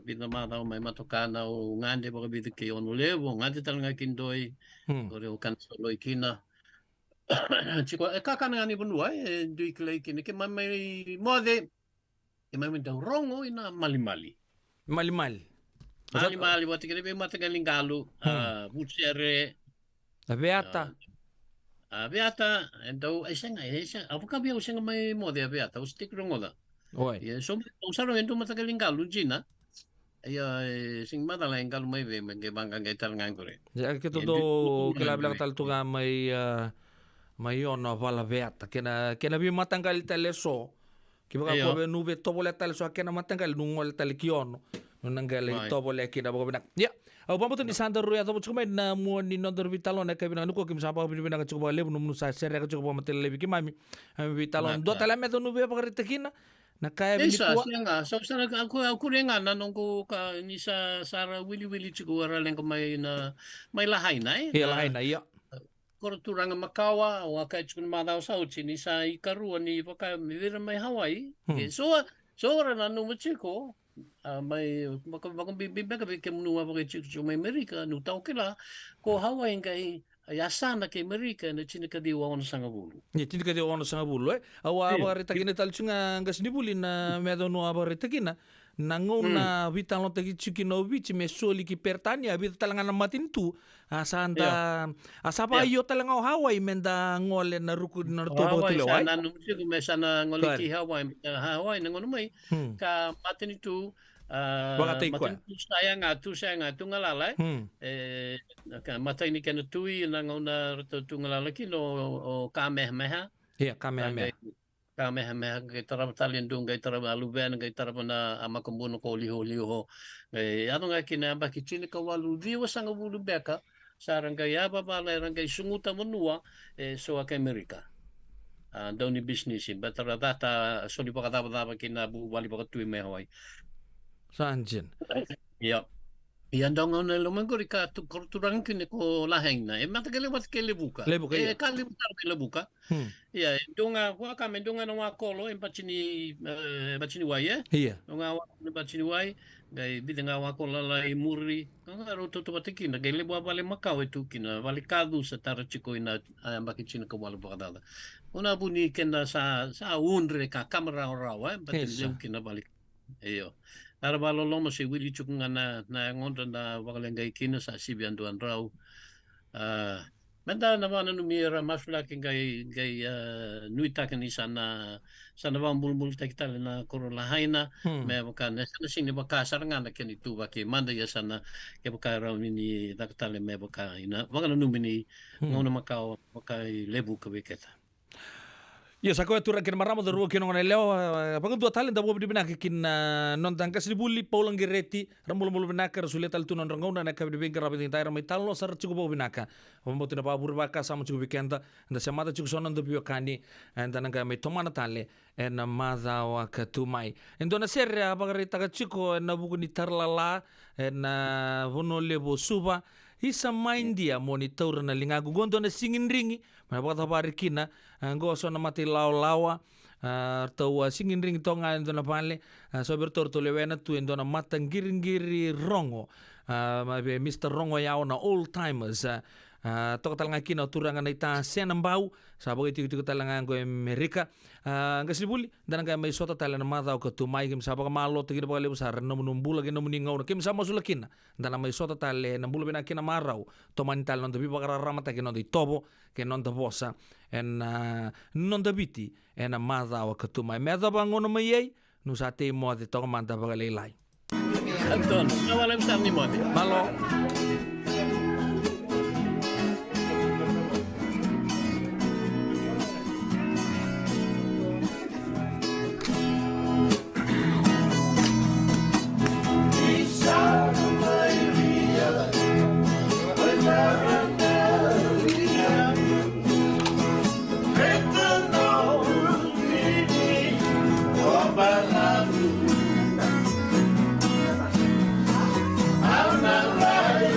Binamada mai matokana o ngande boga bidike ono levo ngande tanga kindoi. Kore o kan solo ikina. Chico kakana ni bunua dui klei kini ke mai mode e mai menda rongo ina mali wati kene be mata galingalu bucere beata endo esenga avuka bia usenga mai mode beata o stick rongo da ye so usaro endo mata galingalu jina ya sing mata la engalu mai ve me banga ngetal ngangore ya ke todo que la bla tal tu mai ono vala veata kena bi matangal tele so ki baka ko be nube to bole tele so kena matangal nungol tele kiono nunangal to bole kina baka binak ya au bambo ni sandar ruya to chuma na mo ni nondor vitalo na kabina nuko kim sapa bi binak chuko le num sa sere ka chuko matele le ki mami vitalo do tele me to nube baka tekina na kaya bi ko so sana aku renga na nongko ka ni sa sara wili chuko ara leng mai na mai lahaina lahaina ya Koro turanga makawa o akai chukun madao sauchi ni sa ikarua ni waka mivira mai Hawaii. So ora na numu chiko mai baka bibeka ke munua baka chiko mai Amerika nu tau kila ko Hawaii ngai yasana ke Amerika na chinika di wa ono sanga bulu. Ni chinika di wa ono sanga bulu awa baka retakina talchunga ngas nibuli na medo no aba retakina nangona vitalo tagi chikino bichi me soli ki pertania bita talangana matin tu asanda asapa iyo talanga Hawaii menda ngole na ruku na to Hawaii sana numsi ku mesana ngole ki Hawaii nangono mai ka matin tu matin tu sayanga tu ngalala ka matin ni kana tui nangona tu ngalala ki no kamehameha Kamehameha kay tarap talindung kay tarap aluben kay tarap na amakambuno ko liho ano nga kinamba kichini ka walu diwa sang bulu beka sarang kay aba bala rang kay sunguta menua so kay Amerika daw ni business batara data so di pa katapa kinabu wali pa katui may Hawaii sanjin Iyan daw nga na lumangkori ka turang kini ko laheng na. Matakali lebuka. Kalibuka lebuka. Iya, dunga ko kami dunga na wakolo bachini wae. Iya. Dunga bachini wae gai bidanga wakolo la muri. Nga ro to patikin gai lebu bale makau itu kina bale kadu sa tara chiko ina ambakichin ko wala bakadala. Una buni kena sa unre ka kamera rawa batin kina balik. Iyo. Tara balolo mo si Willie Chuk nga na ngonda na wakalengay kina sa Sibian Duan Raw. Manda naman numira mas laki gay nuitakan ni sana bang bulbul tektal na korolahay na may baka na sini baka sarangan na kinitu baki manda ya sana kaya baka raw ni taktal may baka ina baka numini ngono makao baka lebu kabiketa. Ia sa koe tura kina marama da rua kina ngana leo pakan tua talen da bo di benaka kina non tangka sibuli paulang gereti ramul mulu benaka rasulia tal tunan rangona na kabi bengka rabi tintai ramai talo sar cukup bo benaka ombo tina pa burbaka sama cukup bikenta da samata cukup sonan do biokani anda nanga mai tomana tale en madha wa katumai endona serra bagari taka chico na buku ni tarlala en vono lebo suba isa maindia monitor na lingagu gondo na singin ringi mana baka parikina ngoso na mati lawa tau singin ringi tonga endona pale so bertorto lewena tu endona mata ngiri rongo Mr. Rongo yao na old timers toka talanga kina turanga na ita senambau sabagai tiku talanga go Amerika ngasibuli dan nga may sota talana mata o katumai kim sabaga malo tigi ba lebu sar no numbula gino muningaw na kim sama sulakina dan may sota tale na bula bina kina marau to manital non tabi bagara ramata kino di tobo ke non da bosa en non da biti en mata o katumai meta bangono mayai no sate mo de to manta bagalay Anton, nawalan sa ni mo. Malo. I'm not right.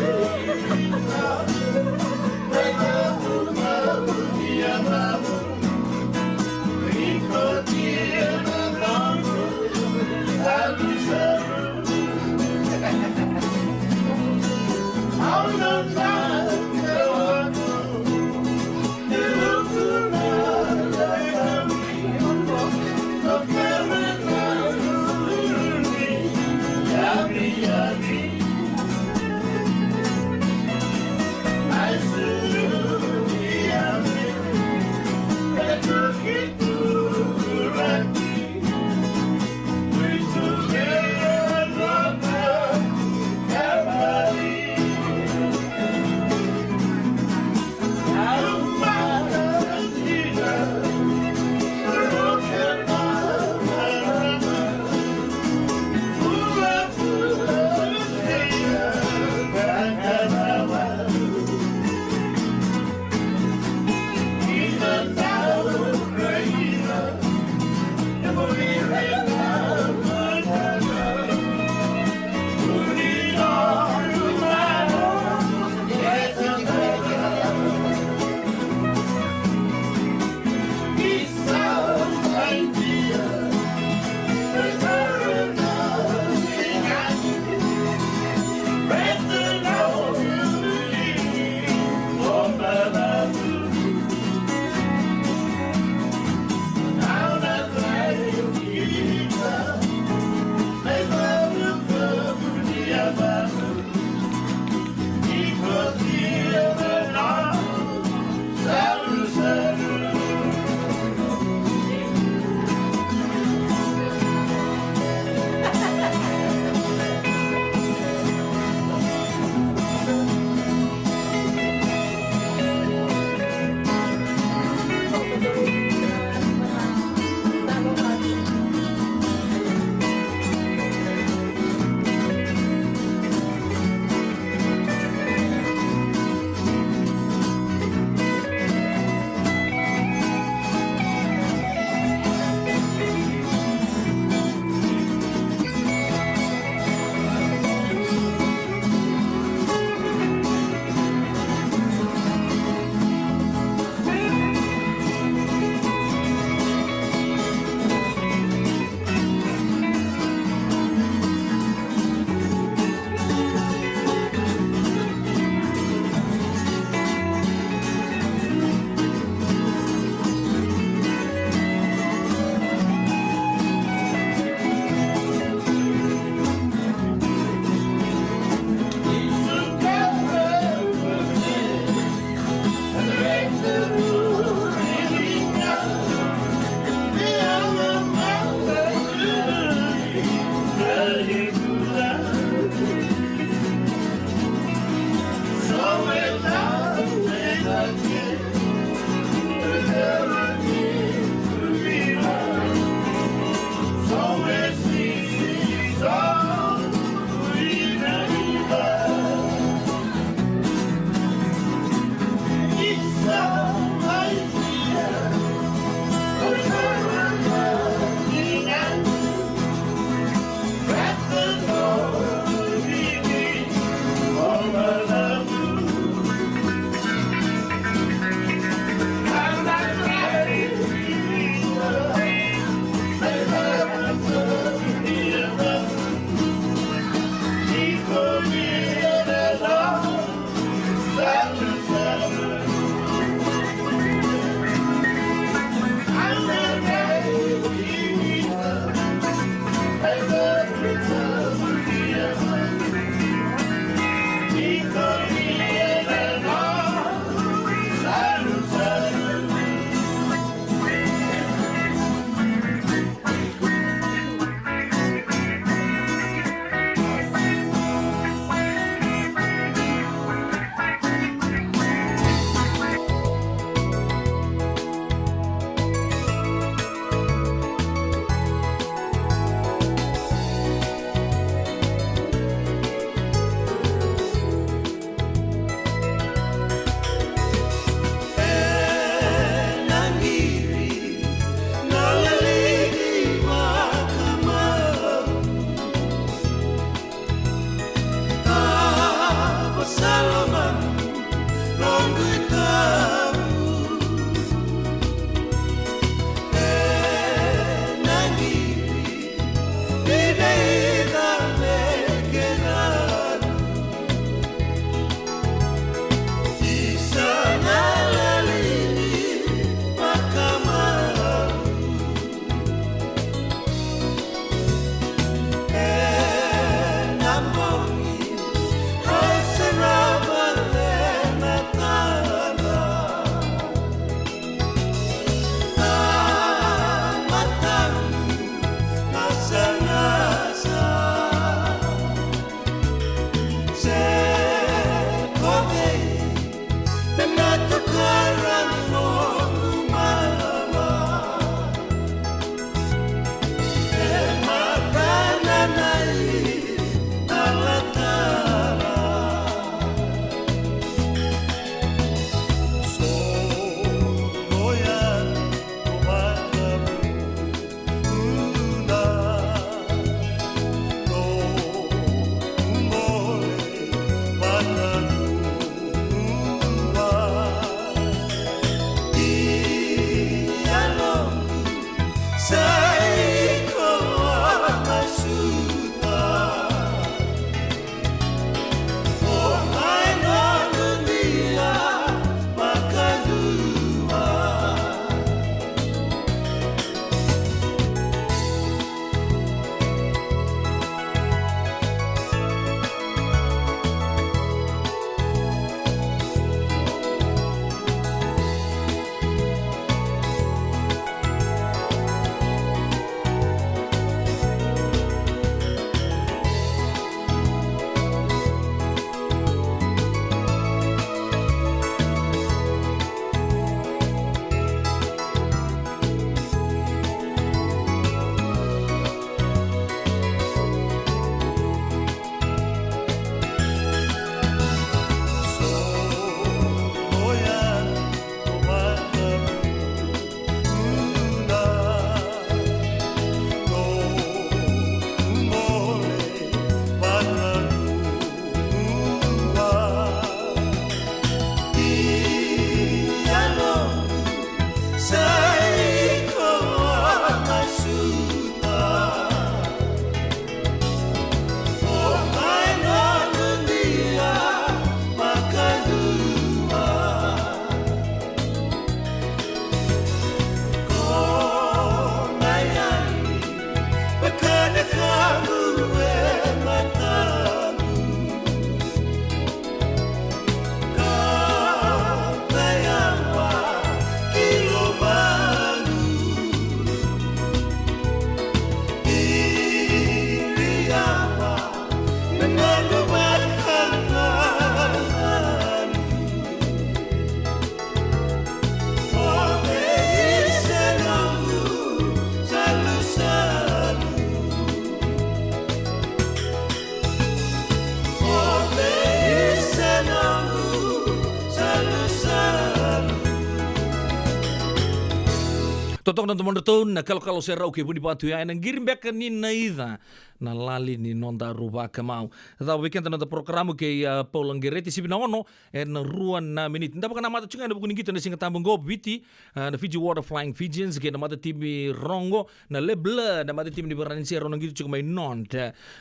Rotok na teman reton na kalau saya rau ke buni patu ya nang girim bek ni na ida na lali ni nonda ruba kamau. Da weekend na programa ke Paul Angereti sibi na ono na ruan na minit. Nda baka na mata cunga na bukunin gitu na singa tambang go biti na Fiji Water Flying Fijians ke na mata timi rongo na lebla na mata timi di beranisi ronong gitu cunga mai non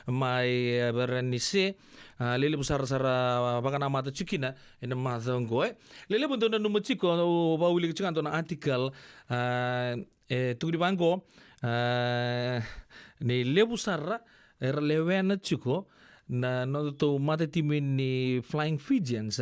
mai beranisi lele besar sara baka na mata cukina na mata ngoe. Lele buntu na numachiko ba uli cunga to na artikel tu di bangko ni lebu sarra era lewena chuko na no to mate timi ni Flying Fijians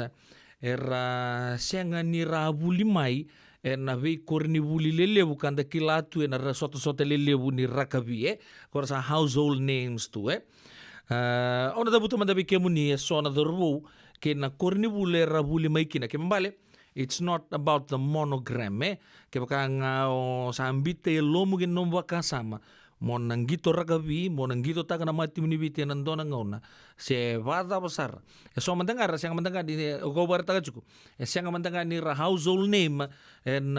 era senga ni rabuli mai na ve korni buli lelebu kanda kilatu na soto lelebu ni rakabi korsa household names tu ona da butu manda bikemu ni sona dorbu ke na korni bule rabuli mai kina ke mbale. It's not about the monogram, Ke baka nga sa ambite lomu gen nomba kasama. Mo nanggito ragabi, mo nanggito taga na mati munibiti nandona ngona. Se vada besar. So mendengar, siang mendengar di gobar taga cukup. Siang mendengar ni household name en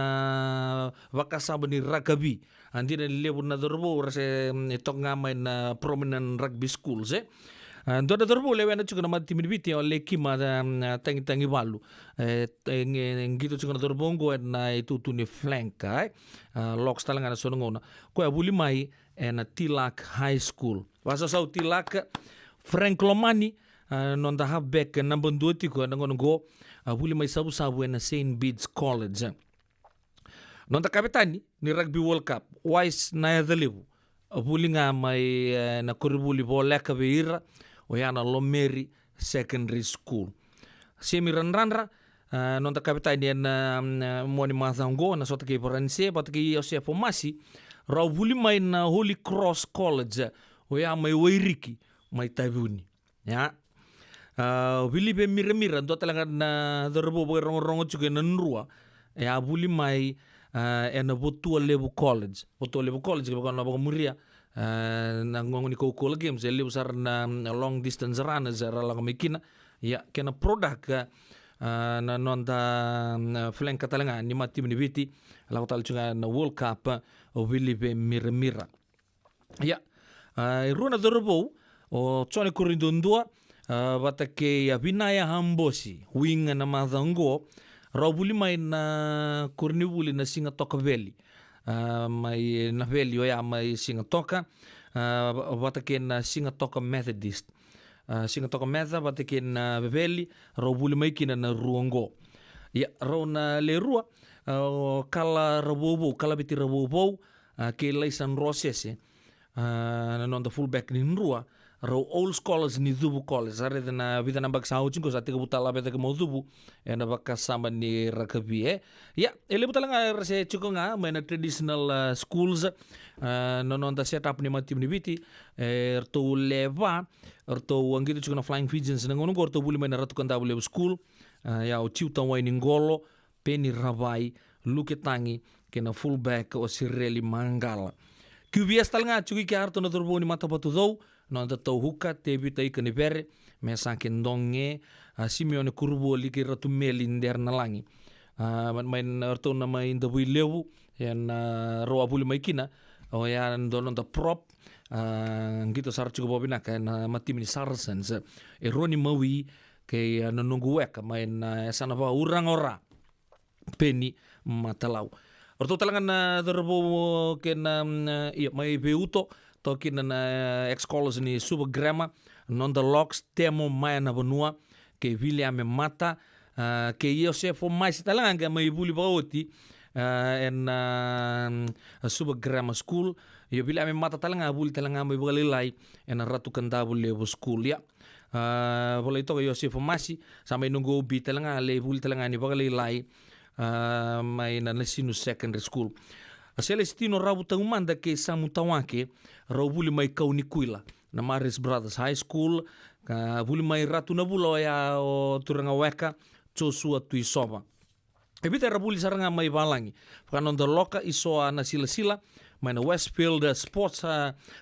wakasama ni ragabi. Andi na lebu na dorbo rase tok ngama in prominent rugby schools, Doda dorbo lewe na chuka na mati minibiti o leki ma tangi walu. Ngito chuka na dorbongo na itu ni flank loks talanga na sonongona. Ko abuli mai na Tilak High School. Wasa sau Tilak Frank Lomani non da halfback number 2 tiko na ngono abuli mai sabu na St. Bede's College. Non da kapitani ni Rugby World Cup. Wise na yadhalibu. Abuli nga mai na koribuli bola kabeira. O yana Lomeri Secondary School. Semi ranranra non da kapita ni na moni mazango na sota ke poranse pat ke Joseph Masi rau buli mai na Holy Cross College o ya mai wairiki mai tabuni ya bili be mira do talanga na dorbo bo rongo chuke na nrua ya buli mai na Botua Lebu College ke ba na ba muria nangong ni Coca-Cola Games ele usar na long distance run zara lang mikina ya kena produk na nonda flank katalanga ni mati ni biti la tal chunga na World Cup o Willy be mira ya runa dorbo o chone kurindundua batake ya Binaya Hambosi wing na mazango robuli mai na kurnibuli na singa toka veli mai na veli ya mai singa toka batake na singa toka Methodist singa toka Methodist batake na veli robuli mai kina na ruongo ya rona le rua kala rabobo kala biti rabobo ke leisan rosese na non da fullback ni rua ro old scholars ni Zubu College are na vida na bak sau cinco sate butala beta ke Zubu na bak sama ni rakabi ya ele butala nga rase cinco nga na traditional schools no non da setup ni mati ni biti to leva to angito cinco na Flying Fijians na ngono gorto buli na ratu kanda bule school ya o ciuta wa ni ngolo peni rabai luketangi ke na fullback o Sireli Mangala QBS talanga cuki ke harto na turbo ni mata patu dou non da tau huka te bita i kanivere me sanke ndonge Simeone Kurbo liki ratu melin der na langi main orto na main da bui lewu yan roa buli maikina o yan donon da prop ngito sar cukup bobina ka na matim ni Saracens Roni Mawi ke nungu weka main sana ba urang ora peni matalau orto talangan na dorbo ke na mai beuto tokin na ex-college ni Subgrama non da locks temo mai na Banua ke William Mata ke Joseph mais talanga mai buli baoti en Subgrama School yo William Mata talanga buli talanga mai balilai en Ratu Kanda buli school ya boleh to Joseph Masi sampai nunggu bi talanga le buli talanga ni balilai mai na Lesinu Secondary School Celestino Rabuta umanda ke samutawake raubuli mai kauni kuila na Maris Brothers High School buli mai ratu na bula ya o turanga weka Joshua Tuisoba ebita rabuli saranga mai balangi kanon da loka isoa na sila mai na Westfield Sports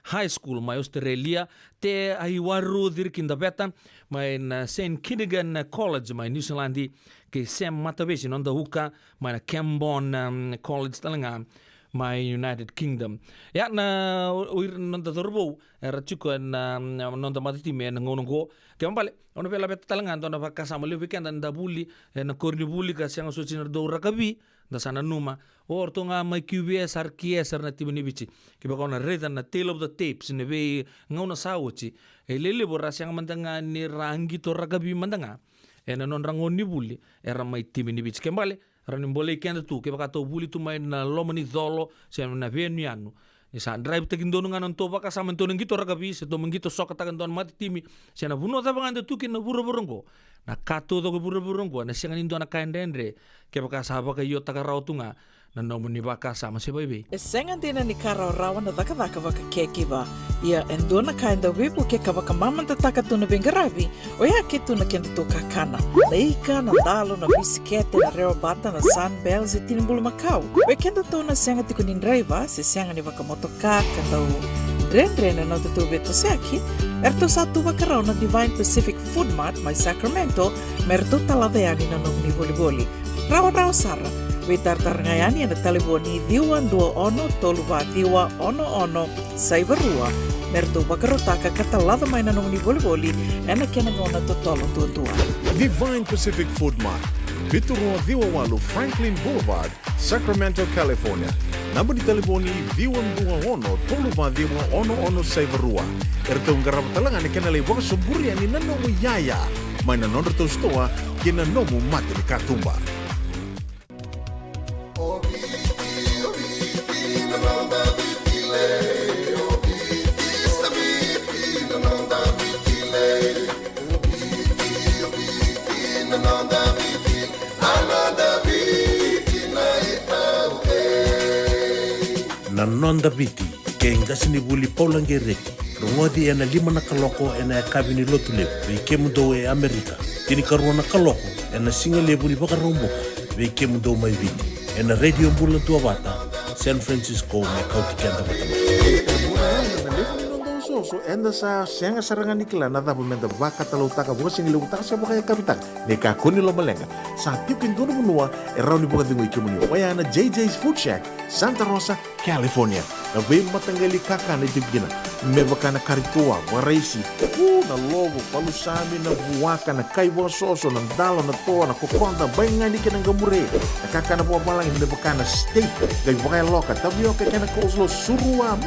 High School mai Australia te aiwaru dirkinda beta mai na St. Kinnigan College mai New Zealand ke Sam Matavesi non da huka mai na Cambon College talanga my United Kingdom. Ya na uir nonta torbo era chuko na nonta matitime na ngono ko. Kaya pale ono pela beta talangan to na kasama le weekend na buli na korni buli ka siang so sinar do rakabi da sana numa or to nga may QBS RKS na tibuni bichi. Kiba ko na reda na tail of the tapes ne be ngona sawochi. Lele borra siang mandanga ni rangi to rakabi mandanga. Na non rangon ni buli era may tibuni bichi kembali ranim boleh kenda tu ke bakato buli tu main na lomani zolo se na venianu isa drive takin donu nganon to baka sama to ngito ragabi se to ngito sok takan don mati timi se na buno ta bangande tu ke na buro-burongo na kato to buro-burongo na singa nindo na kaendendre ke baka saba ka yo takarau tunga na nomuni baka sama se bebe Senga dina ni kara rawa na daka waka kekiwa. Ia endona kainda wipu ke kawaka mamanta taka tuna bengarabi. O ia ke tuna kenda to kakana. Leika na dalo na bisikete na reo bata na sunbells e tinimbulu makau. O kenda to na senga tiko ni driver se senga ni waka motoka kanda u Rendre na tutu beto seki. Erto satu wakarao na Divine Pacific Food Mart mai Sacramento merto talaveani na nomni boli-boli. Rawa sara. Witartar ngayani na taliboni diwan 21 toluwa diwa ono saibarua merto bakarotaka katalada may nanong ni boli-boli na kinagona totolo tutua. Divine Pacific Food Mart, Viturua Diwawalu Franklin Boulevard, Sacramento, California. Namba di taliboni diwan 21 toluwa diwa ono saibarua. Erto ngarap talangan ikanalay waka suburi ani nanomu yaya. May nanondo to stoa kinanomu mati ni katumba. Na nonda biti ke ngasini buli paulangereki rongodi ena 5 na kaloko ena kabini lotule be kemudo e Amerika tini karuana kaloko ena singale buli bakaromboka be kemudo mai viti ena radio mbula tua bata San Francisco me kauti kenda batama So enda sa sianga sarangan nikla na dabu menda baka talau taka buka singi lewu taka siapa kaya kapitak neka kuni lo malenga sa tipin dono bunua erau ni buka dingo ikimunio waya na JJ's Food Shack Santa Rosa, California na be matangali kaka na itibigina mebaka na karitua waraisi na lobo palusami na buwaka na kaiwa soso na dalo na toa na kukonda bayangani ka ng gamure na kaka na buwa malang mebaka na steak gay baka loka tabio ka kena kozlo surua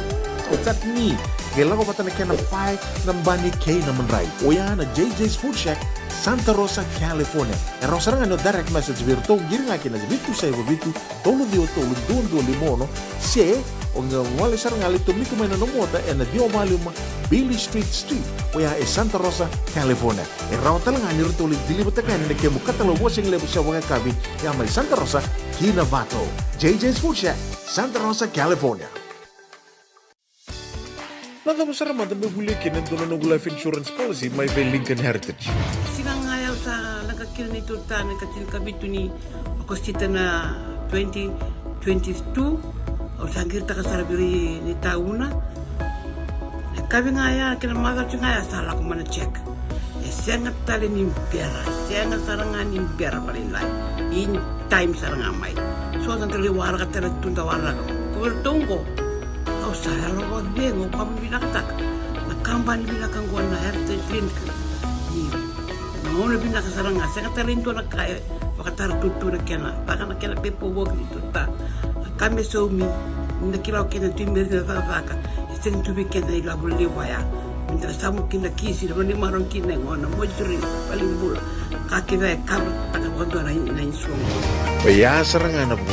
tatni Kailangan ko na kaya na pie ng bani kay na manray. O yan na JJ's Food Shack, Santa Rosa, California. E rosarang ano direct message virto, giring akin na bitu sa iba bitu, tolo doon limono, se, o nga wali sarang alito, mito may nanumota, e na di omali Billy Street. O yan Santa Rosa, California. E raw talaga nirito ulit dilibot na kaya na kaya mo katalawa siyang lebo siya wang kabi, yan may Santa Rosa, Kinavato. JJ's Food Shack, Santa Rosa, California. Nada masarama da may bulikin ng doon ng life insurance policy may Lincoln Heritage. Sinang ayaw sa nagkakira nito tayo katil kabito ni Agostita na 2022 o sangir ta kasarabiri ni tauna. Kabi nga ya kinamaga nga ya sala ko man check. Sengat tali ni pera, sengat sarangan ni pera palinlay. In time sarangan mai. So ang taliwara ka tala tunda wala ko. Kuwertongko. O saya lo wag bengo kami binaktak. Nakambani binakang ko na Heritage Lincoln. Ni ngono binaka saranga sengat tali to nakaya bakatar tutu na kena. Baka na kena pepo wog dito ta. Kami so mi nakilaw kena timir na vaka. Sen tu bikin ay labul liwaya. Minta samu kina kisi na ni marong kina ngono mo juri paling bula. Kakina kam tagawado na insuo. Kaya sarangan na po.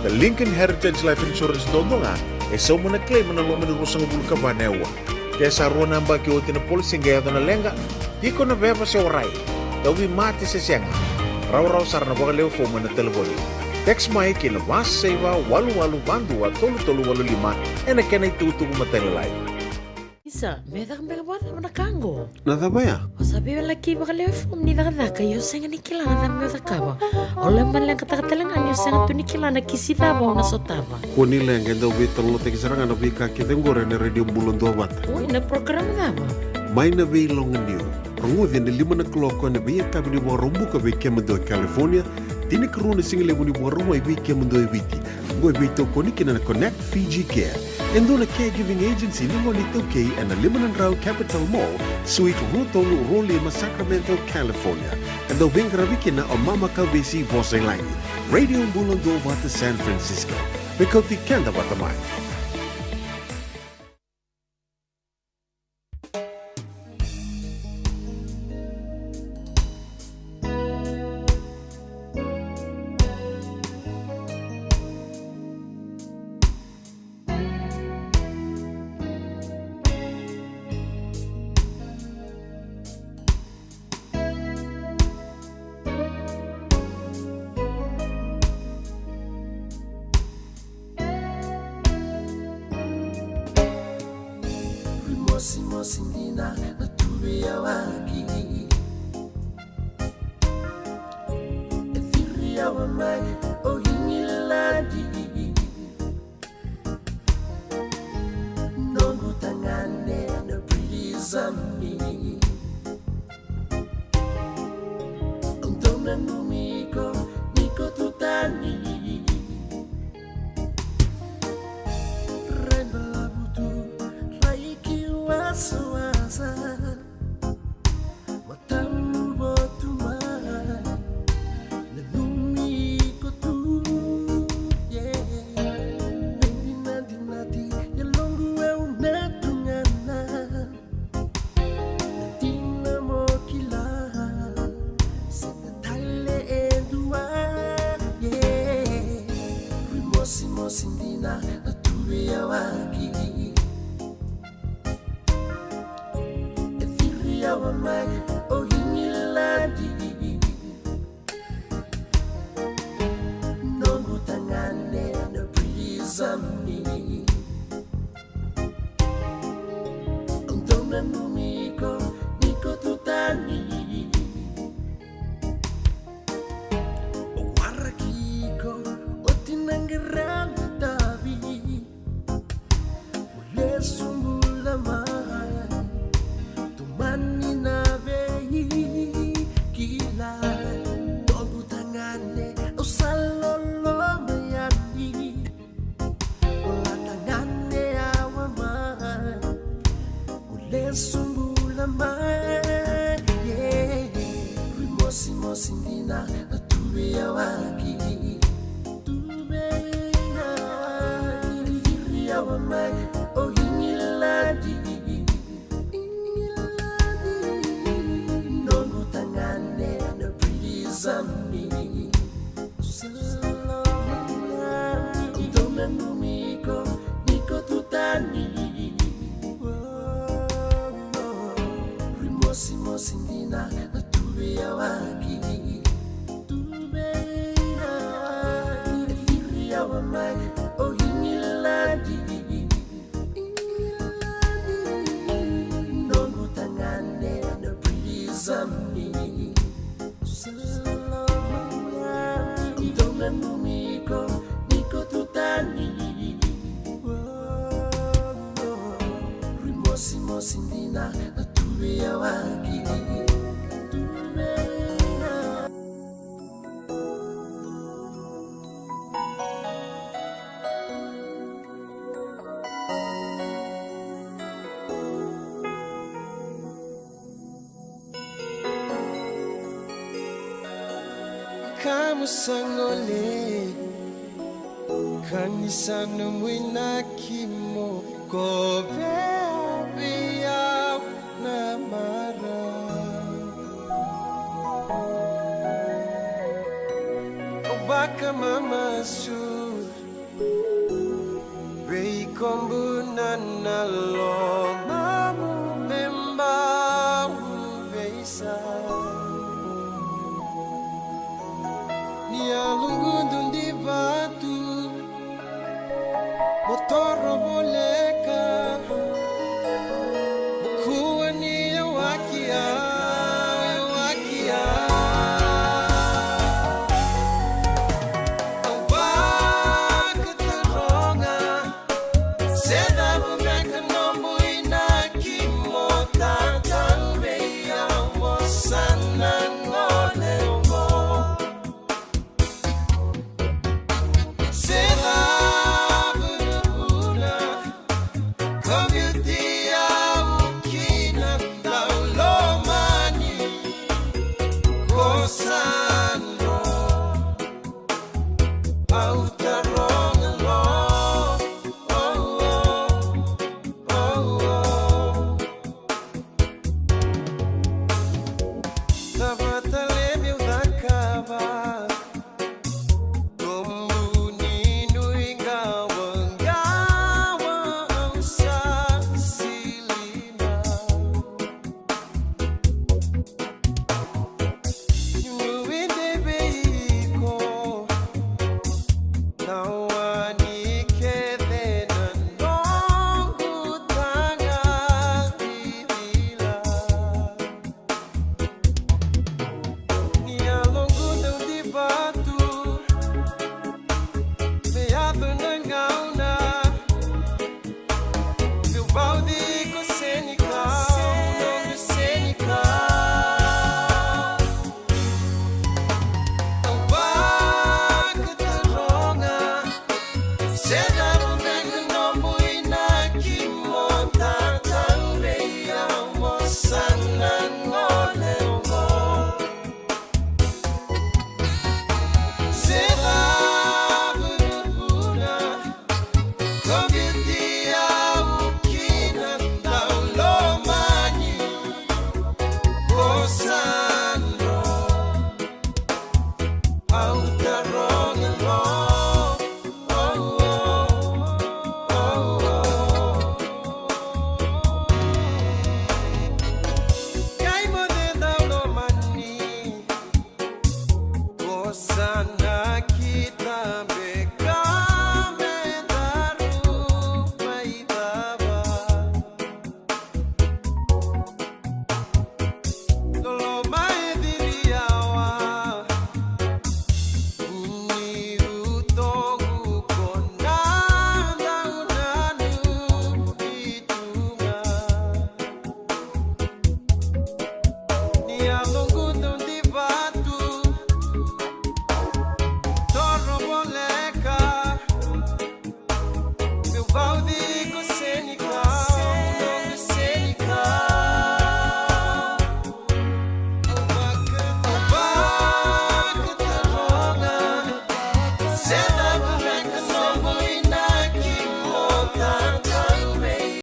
The Lincoln Heritage Life Insurance dodo nga so mo na-claim na lumano ko sa ngubul ka ba newa. Kaya sa ruwan ang baki o tinapol singgaya na lenga, di ko na beba siya oray. Dawi mati sa siyanga. Raw sar na baka leo po mo na telefoni. Text mo ay kinabas sa iwa 8822 tolu-tolu-85 na kanay tuto ko matalalay. Isa, medak megabot na kango. Nada ba ya? O sabi wala ki baka leo fom ni daga kayo sa nga nikilana na medak kaba. O lemban lang katakatalangan yung sa nga to nikilana kisita ba o nasotaba. Kuni lenga daw bitang lotek sarang ano bika kitengore na radio bulon do bat. Uy, na program na ba? May na bay long niyo. Rangudin na 5 na kloko na bay kabini mo rumbu ka bay kemendo California. Tini karuna singile mo ni mo rumay bay kemendo ibiti. Ngoi bito koniki na Connect Fiji Care. Endo na caregiving agency ni ngoni toke and na Limanan Rao Capital Mall, Suite Rutolu Rolima, Sacramento, California. Endo bingraviki na o Mama Kawesi Vosenlangi. Radio Bulando Wata San Francisco. Bekoti Kenda Watamai. Sindina na tuya waki Ethiria wa mai o hingilandi Nongo tangane na prizami Untona numiko niko tutani Suasa matamu botuma nenumi kotu yeah bendina dinati yalongu eu netungana tina mokila setale endua yeah rimosi mosindina natuya waki Yawa mai o hingilandi Nongo tangane na prizami Untona numiko niko tutani Warakiko otinangirami tavi Mule sumbulama Manina vei kila Togu tangane o salolo mayani Ola tangane awama Ule sumbula mai yeah Rimosi mosindina na tuya waki Tuya Firia wa mai o hingiladi Zami Salamanya Untona numiko niko tutani Rimosi mosindina na tuya waki Tubeya Efiria wa mai o hingiladi Nongo tangane na prizami Numiko niko tutani Rimosi mosindina na tuya waki Kamu sangole kanisa numwina kimo Kovea na mara Obaka mama su Rei kombu na nalo